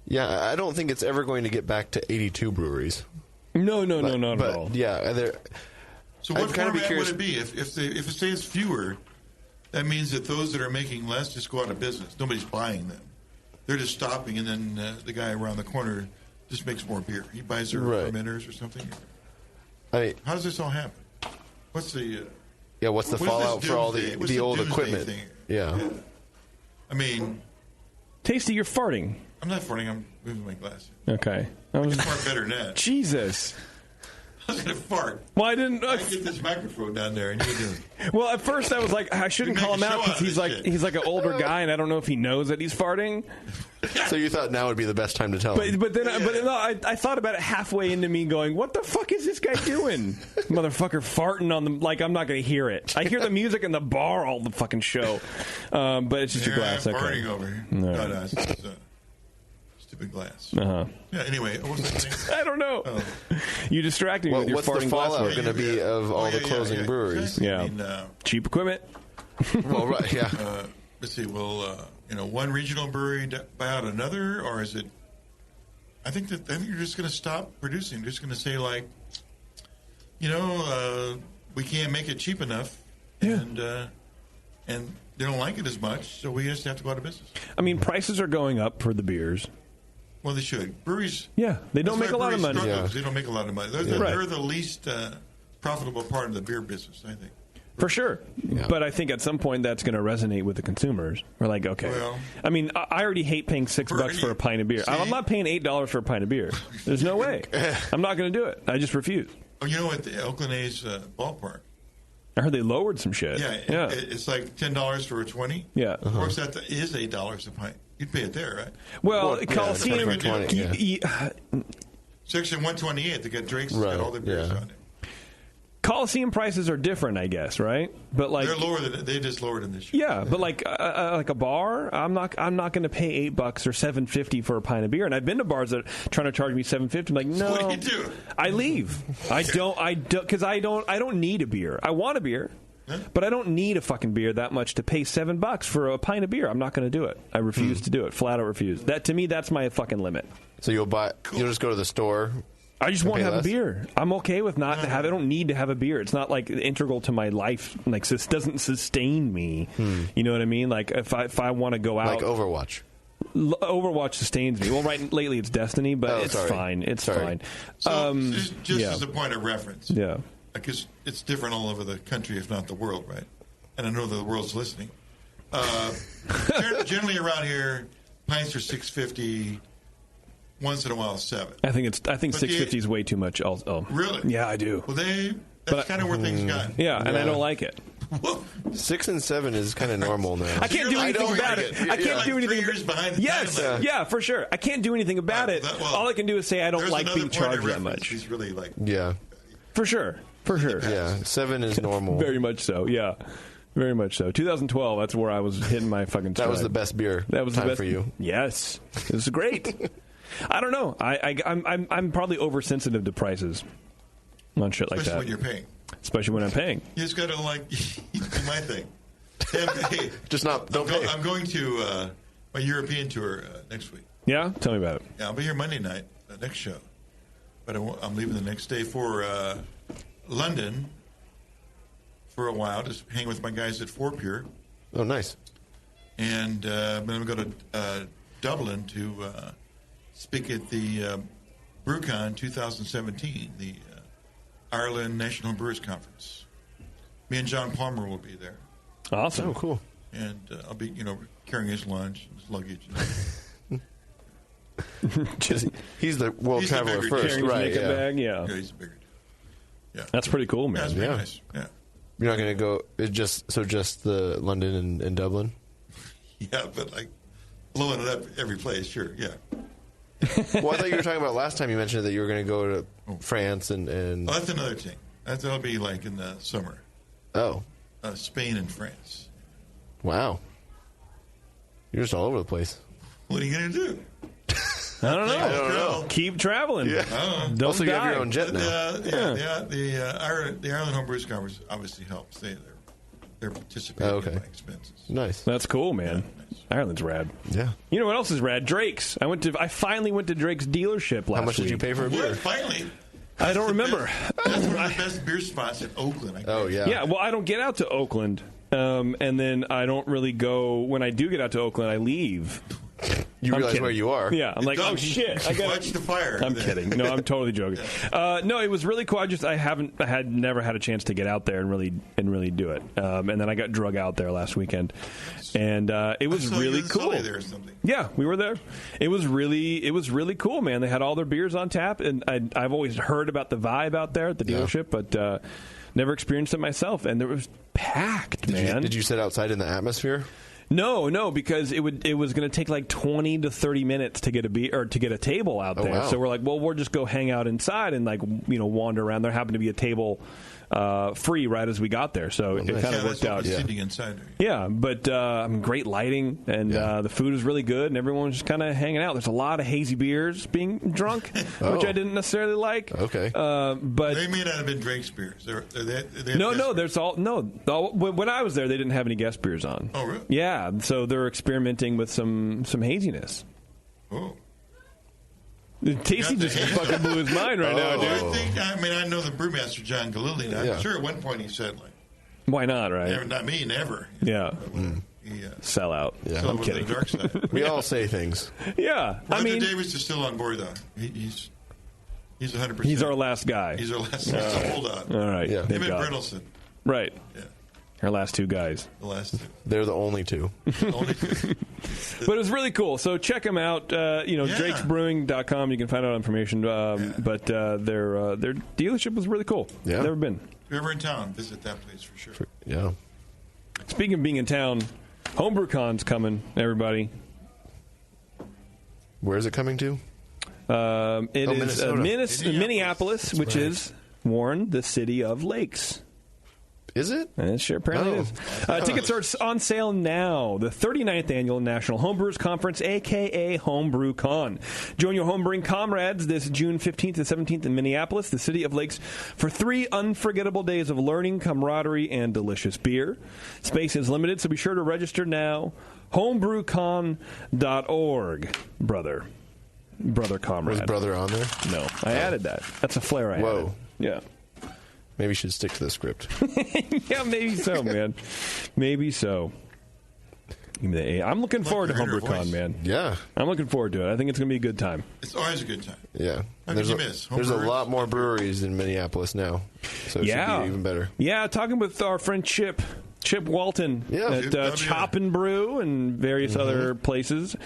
Yeah, I don't think it's ever going to get back to 82 breweries. No, not at all. Yeah, so what format would it be if it says fewer? That means that those that are making less just go out of business. Nobody's buying them. They're just stopping, and then the guy around the corner just makes more beer. He buys their fermenters or something. How does this all happen? What's the what's the fallout for all the old equipment? Yeah. I mean, Tasty, you're farting. I'm not farting. I'm moving my glass. Okay. I can fart better than that. Jesus. was going to fart. Well, I didn't. I get this microphone down there, and you do. Well, at first I was like, I shouldn't call him out because he's like an older guy, and I don't know if he knows that he's farting. So you thought now would be the best time to tell him. But then I thought about it halfway into me going, what the fuck is this guy doing? Motherfucker farting on the, like, I'm not going to hear it. I hear the music in the bar all the fucking show. But it's just a glass. I'm farting over here. No. It's stupid glass. Uh-huh. Yeah, anyway, what was I saying? I don't know. You distracted me with your what's farting the fallout glassware. going to be of all the closing breweries? Exactly. Yeah. I mean, cheap equipment. Well, right, yeah. Let's see. Will one regional brewery buy out another, or is it? I think you're just going to stop producing. You're just going to say like, we can't make it cheap enough, and they don't like it as much, so we just have to go out of business. I mean, prices are going up for the beers. Well, they should. Breweries. Yeah, they don't make a lot of money. They don't make a lot of money. They're the least profitable part of the beer business, I think. For sure. Yeah. But I think at some point that's going to resonate with the consumers. We're like, okay. Well, I mean, I already hate paying $6 for a pint of beer. I'm not paying $8 for a pint of beer. There's no way. I'm not going to do it. I just refuse. Oh, you know, at the Oakland A's ballpark. I heard they lowered some shit. Yeah. It's like $10 for a 20. Yeah. Of course, that is $8 a pint. You'd pay it there, right? Well, Coliseum. Section 128, they got Drake's, got all their beers on it. Coliseum prices are different, I guess, right? But like they're lower than they just lowered them this year. Yeah, but like a bar, I'm not going to pay $8 or $7.50 for a pint of beer. And I've been to bars that are trying to charge me $7.50. I'm like, no. So what do you do? I leave. I don't because I don't need a beer. I want a beer. But I don't need a fucking beer that much to pay $7 for a pint of beer. I'm not going to do it. I refuse to do it. Flat out refuse. That to me, that's my fucking limit. So you'll just go to the store. I just want to have a beer. I'm okay with not to have. I don't need to have a beer. It's not like integral to my life. Like this doesn't sustain me. You know what I mean? Like if I want to go out, like Overwatch. Overwatch sustains me. Well, lately it's Destiny, but it's fine. It's fine. So just as a point of reference, yeah, because it's different all over the country, if not the world, right? And I know that the world's listening. Generally around here, pints are $6.50. Once in a while, $7. I think $6.50 is way too much. Also, really? Yeah, I do. Well, that's kind of where things got. Yeah, and I don't like it. 6 and 7 is kind of normal now. I can't do anything about it. I can't do anything. 3 years behind the yes, timeline. Yeah, for sure. I can't do anything about it. All I can do is say I don't like being charged that much. He's really like for sure. Yeah, 7 is normal. Very much so. Yeah. Very much so. 2012. That's where I was hitting my fucking stride. That was the best beer. That was time the best for you. Yes, it was great. I don't know. I'm probably oversensitive to prices on shit like that. Especially when you're paying. Especially when I'm paying. You just got to do my thing. Hey, don't pay. I'm going to my European tour next week. Yeah? Tell me about it. Yeah, I'll be here Monday night, the next show. But I'm leaving the next day for London for a while, just hang with my guys at 4 Pure. Oh, nice. And then I'm going to go to Dublin to speak at the BrewCon 2017, the Ireland National Brewers Conference. Me and John Palmer will be there. Awesome. Oh, cool. And I'll be, carrying his lunch and his luggage. He's the world traveler first, right? Yeah. Bag, yeah. He's a bigger dude. Yeah. That's pretty cool, man. That's pretty nice. Yeah. You're not going to go. It's just the London and Dublin. Yeah, but like blowing it up every place, sure. Yeah. Well, I thought you were talking about last time. You mentioned that you were going to go to France and. Well, that's another thing. That'll be like in the summer. Oh. Spain and France. Wow. You're just all over the place. What are you going to do? I don't know. Keep traveling. Yeah. Don't also, you die. have your own jet now. The Ireland Home Brewers Conference obviously helps. They're participating in my expenses. Nice. That's cool, man. Yeah, nice. Ireland's rad. Yeah. You know what else is rad? Drake's. I finally went to Drake's dealership last week. How much did you pay for a beer? Finally. I don't remember. That's one of the best beer spots in Oakland. I guess. Oh, yeah. Yeah, well, I don't get out to Oakland. And then I don't really go. When I do get out to Oakland, I leave. You I'm realize kidding. where you are. Yeah, I'm like, oh shit! I got Watch the fire. I'm kidding. No, I'm totally joking. No, it was really cool. I had never had a chance to get out there and really do it. And then I got drug out there last weekend, and it was really cool. There or something. Yeah, we were there. It was really cool, man. They had all their beers on tap, and I've always heard about the vibe out there at the dealership, but never experienced it myself. And it was packed, man. Did you sit outside in the atmosphere? No, because it was going to take like 20 to 30 minutes to get to get a table out there. Wow. So we're like, well, we'll just go hang out inside and wander around. There happened to be a table free right as we got there, so it kind of worked out. Sitting inside. Yeah, but great lighting, and the food was really good, and everyone was just kind of hanging out. There's a lot of hazy beers being drunk, which I didn't necessarily like. Okay, but they may not have been Drake's beers. No. There's when I was there, they didn't have any guest beers on. Oh, really? Yeah, so they're experimenting with some haziness. Oh. Tasty just fucking blew his mind right now, dude. I know the brewmaster, John Galili, and I'm sure at one point he said, like, why not, right? Never, not me, never. Yeah. He, sell out. Yeah. I'm kidding. The dark side. We all say things. Yeah. Roger Davis is still on board, though. He's 100%. He's our last guy. He's our last holdout. All right. Yeah. Him and Brittelson. Right. Yeah. Our last two guys. The last two. They're the only two. But it was really cool. So check them out. Drakesbrewing.com. You can find out information. But their dealership was really cool. Yeah. Never been. If you're ever in town, visit that place for sure. Yeah. Speaking of being in town, HomebrewCon's coming, everybody. Where is it coming to? It is Minneapolis, which is, Warren, the city of lakes. Is it? It sure apparently is. Tickets are on sale now. The 39th Annual National Homebrewers Conference, a.k.a. HomebrewCon. Join your homebrewing comrades this June 15th to 17th in Minneapolis, the city of lakes, for 3 unforgettable days of learning, camaraderie, and delicious beer. Space is limited, so be sure to register now. Homebrewcon.org, brother comrade. Was brother on there? No. I added that. That's a flair I added. Yeah. Maybe you should stick to the script. Yeah, maybe so, man. Maybe so. Give me the A. I'm looking forward to HomebrewCon, man. Yeah. I'm looking forward to it. I think it's going to be a good time. It's always a good time. Yeah. How could you miss? There's a lot more breweries in Minneapolis now, so it should be even better. Yeah, talking with our friend Chip Walton at Chop and Brew and various other places.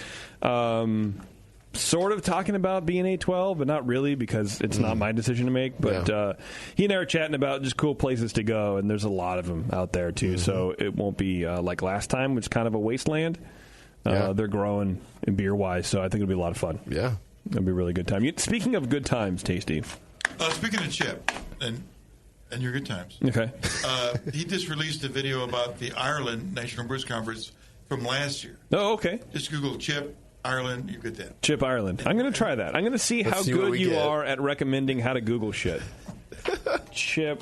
Sort of talking about being A12, but not really because it's not my decision to make. But he and I are chatting about just cool places to go, and there's a lot of them out there, too. So it won't be like last time, which is kind of a wasteland. They're growing beer-wise, so I think it'll be a lot of fun. Yeah. It'll be a really good time. Speaking of good times, Tasty. Speaking of Chip and your good times. Okay. He just released a video about the Ireland National Brewers Conference from last year. Oh, okay. Just Google Chip Ireland, you get that. Chip Ireland. I'm going to try that. I'm going to see how good you are at recommending how to Google shit. Chip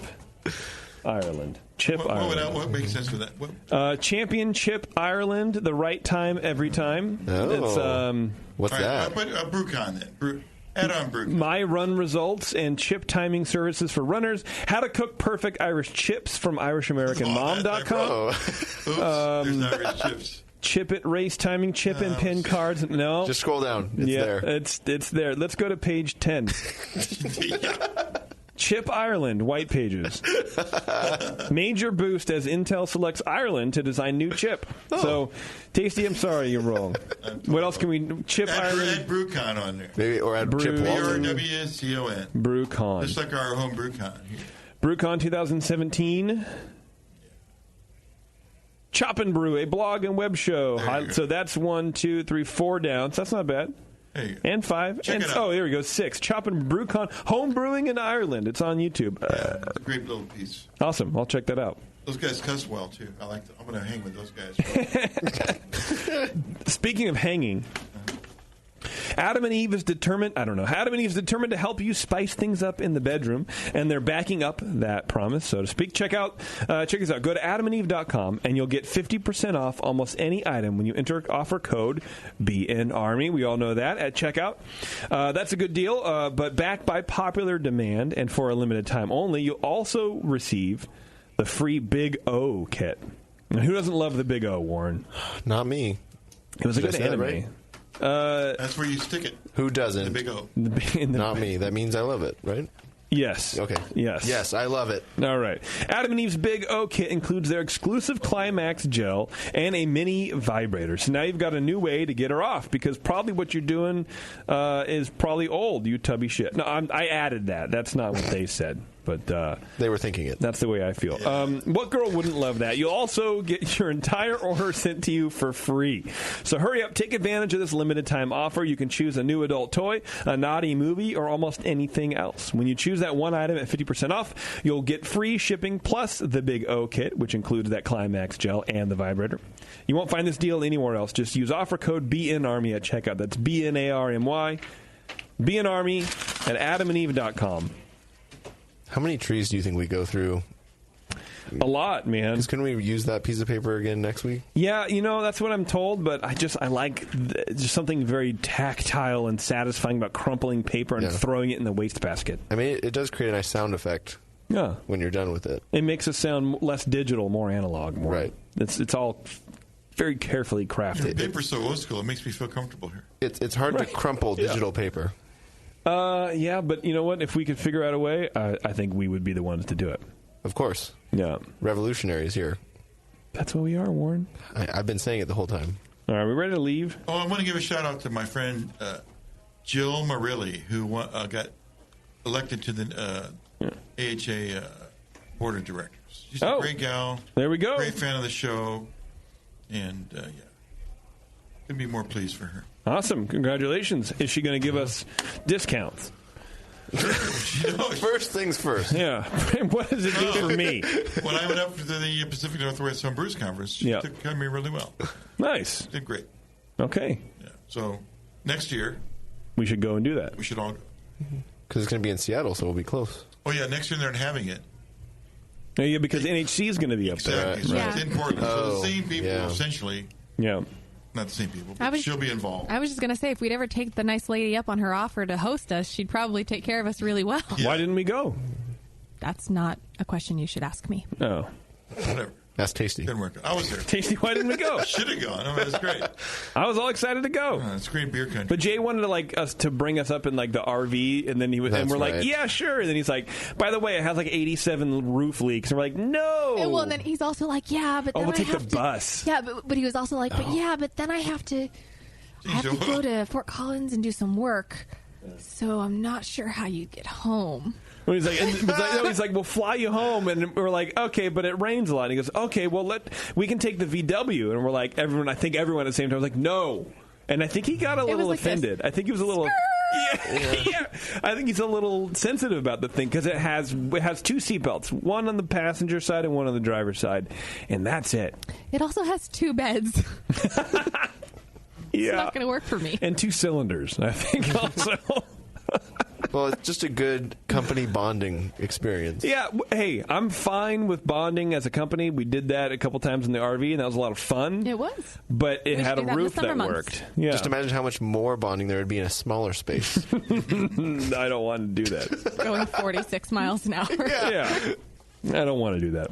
Ireland. Ireland. What makes sense with that? Championship Ireland, the right time every time. Oh. What's that? But BrewCon then. Add on BrewCon. My run results and chip timing services for runners. How to cook perfect Irish chips from IrishAmericanMom.com. Oops, there's Irish chips. Chip It race timing, chip and pin cards. No. Just scroll down. It's there. It's there. Let's go to page 10. Chip Ireland, white pages. Major boost as Intel selects Ireland to design new chip. So, Tasty, I'm sorry, you're wrong. What else can we... Chip Ireland... Add BrewCon on there. Maybe, or add Chip Walton. BRWCON. BrewCon. Just like our home BrewCon. BrewCon 2017... Chop and Brew, a blog and web show. So that's 1, 2, 3, 4 down. So that's not bad. And 5. Check it out. Oh, here we go. 6. Chop and BrewCon, home brewing in Ireland. It's on YouTube. It's a great little piece. Awesome. I'll check that out. Those guys cuss well, too. I'm going to hang with those guys. Speaking of hanging... Adam and Eve is determined to help you spice things up in the bedroom, and they're backing up that promise, so to speak. Check this out. Go to adamandeve.com, and you'll get 50% off almost any item when you enter offer code BNARMY. We all know that at checkout. That's a good deal, but backed by popular demand, and for a limited time only, you'll also receive the free Big O kit. Now, who doesn't love the Big O, Warren? Not me. It was a good anime. Right? That's where you stick it. Who doesn't? The big O. Not me. That means I love it, right? Yes. Okay. Yes. Yes, I love it. All right. Adam and Eve's Big O kit includes their exclusive Climax gel and a mini vibrator. So now you've got a new way to get her off, because probably what you're doing is probably old, you tubby shit. No, I added that. That's not what they said. But they were thinking it. That's the way I feel. What girl wouldn't love that? You'll also get your entire order sent to you for free. So hurry up, take advantage of this limited time offer. You can choose a new adult toy, a naughty movie, or almost anything else. When you choose that one item at 50% off, you'll get free shipping plus the Big O kit, which includes that Climax gel and the vibrator. You won't find this deal anywhere else. Just use offer code BNARMY at checkout. That's BNARMY, BNARMY at adamandeve.com. How many trees do you think we go through? A lot, man. Because couldn't we use that piece of paper again next week? Yeah, that's what I'm told, but I like just something very tactile and satisfying about crumpling paper and throwing it in the wastebasket. I mean, it does create a nice sound effect. Yeah. When you're done with it. It makes it sound less digital, more analog. Right. It's all very carefully crafted. Paper's so old school, it makes me feel comfortable here. It's hard to crumple digital paper. Yeah, but you know what? If we could figure out a way, I think we would be the ones to do it. Of course. Yeah. Revolutionaries here. That's what we are, Warren. I've been saying it the whole time. All right, we ready to leave? Oh, I want to give a shout out to my friend Jill Marilli, who got elected to the AHA board of directors. She's a great gal. There we go. Great fan of the show. And, couldn't be more pleased for her. Awesome. Congratulations. Is she going to give us discounts? First things first. Yeah. What does it do for me? When I went up to the Pacific Northwest Home Brews Conference, she took care of me really well. Nice. Did great. Okay. Yeah. So next year, we should go and do that. We should all go. Because it's going to be in Seattle, so we'll be close. Oh, yeah. Next year they're having it. Oh, yeah, because NHC is going to be up there. Exactly. So it's in Portland. So the same people, essentially. Yeah. Not the same people, but she'll be involved. I was just going to say, if we'd ever take the nice lady up on her offer to host us, she'd probably take care of us really well. Yeah. Why didn't we go? That's not a question you should ask me. Oh. Whatever. That's Tasty. Didn't work. I was there. Tasty, why didn't we go? Should have gone. I mean, it's great. I was all excited to go. It's great beer country. But Jay wanted us to bring us up in the RV, and then and we're like, yeah, sure. And then he's like, by the way, it has 87 roof leaks. And we're like, no. And well, and then he's also like, yeah, but then we'll I take have the bus. Yeah, but he was also like, but then I have to go to Fort Collins and do some work. So I'm not sure how you get home. Well, he's like, we'll fly you home, and we're like, okay, but it rains a lot. And he goes, okay, well, we can take the VW, and we're like, everyone at the same time was like, no, and I think he got a little offended. I think he was a little, yeah. I think he's a little sensitive about the thing because it has two seatbelts, one on the passenger side and one on the driver's side, and that's it. It also has 2 beds. It's not going to work for me. And 2 cylinders, I think, also. Well, it's just a good company bonding experience. Yeah, hey, I'm fine with bonding as a company. We did that a couple times in the RV, and that was a lot of fun. It was. But it had a roof that worked. Yeah. Just imagine how much more bonding there would be in a smaller space. I don't want to do that. Going 46 miles an hour. Yeah. I don't want to do that.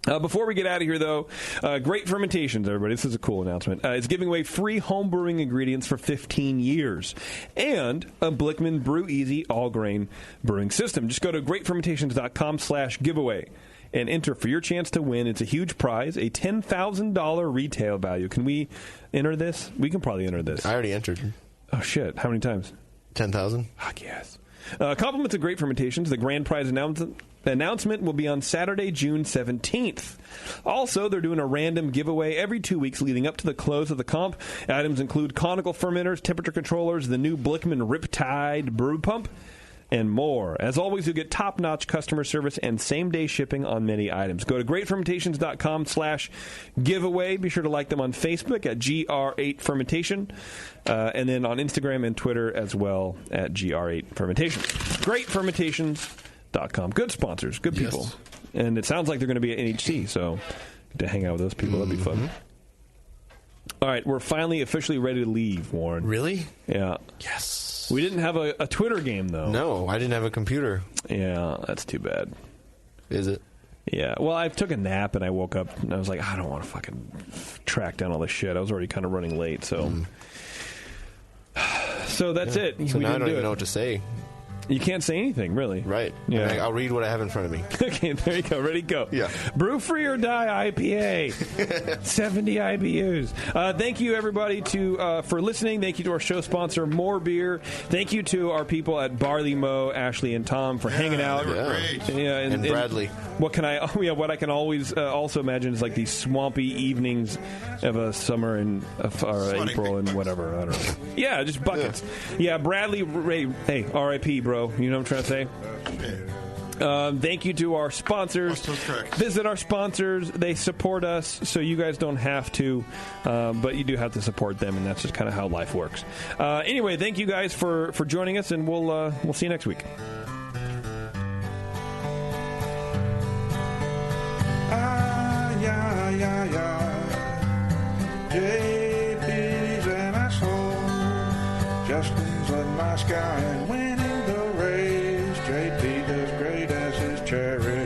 Before we get out of here, though, Great Fermentations, everybody, this is a cool announcement, is giving away free home brewing ingredients for 15 years and a Blickman Brew Easy all-grain brewing system. Just go to greatfermentations.com/giveaway and enter for your chance to win. It's a huge prize, a $10,000 retail value. Can we enter this? We can probably enter this. I already entered. Oh, shit. How many times? 10,000. Fuck yes. Compliments of Great Fermentations. The grand prize announcement will be on Saturday, June 17th. Also, they're doing a random giveaway every 2 weeks leading up to the close of the comp. Items include conical fermenters, temperature controllers, the new Blickman Riptide brew pump, and more. As always, you'll get top-notch customer service and same-day shipping on many items. Go to greatfermentations.com/giveaway. Be sure to like them on Facebook at GR8Fermentation, and then on Instagram and Twitter as well at GR8Fermentation. Greatfermentations.com. Good sponsors, good people. Yes. And it sounds like they're going to be at NHC, so get to hang out with those people. That'd be fun. All right, we're finally officially ready to leave, Warren. Really? Yeah. Yes. We didn't have a Twitter game, though. No, I didn't have a computer. Yeah, that's too bad. Is it? Yeah. Well, I took a nap, and I woke up, and I was like, I don't want to fucking track down all this shit. I was already kind of running late, so... So that's it. So We now I didn't don't do even it. know what to say. You can't say anything, really. Right. Yeah. I mean, I'll read what I have in front of me. Okay, there you go. Ready, go. Yeah. Brew Free or Die IPA. 70 IBUs. Thank you, everybody, for listening. Thank you to our show sponsor, More Beer. Thank you to our people at Barley Mow, Ashley and Tom, for hanging out. They were great. Yeah, And Bradley. What I can always also imagine is like these swampy evenings of a summer and April and whatever. I don't know. Yeah, just buckets. Yeah, Bradley. Hey, R.I.P. Bro. You know what I'm trying to say? Thank you to our sponsors. Visit our sponsors. They support us, so you guys don't have to, but you do have to support them, and that's just kind of how life works. Anyway, thank you guys for joining us, and we'll see you next week. JP's an asshole. Justin's a nice guy and winning the race. JP does great as his cherry.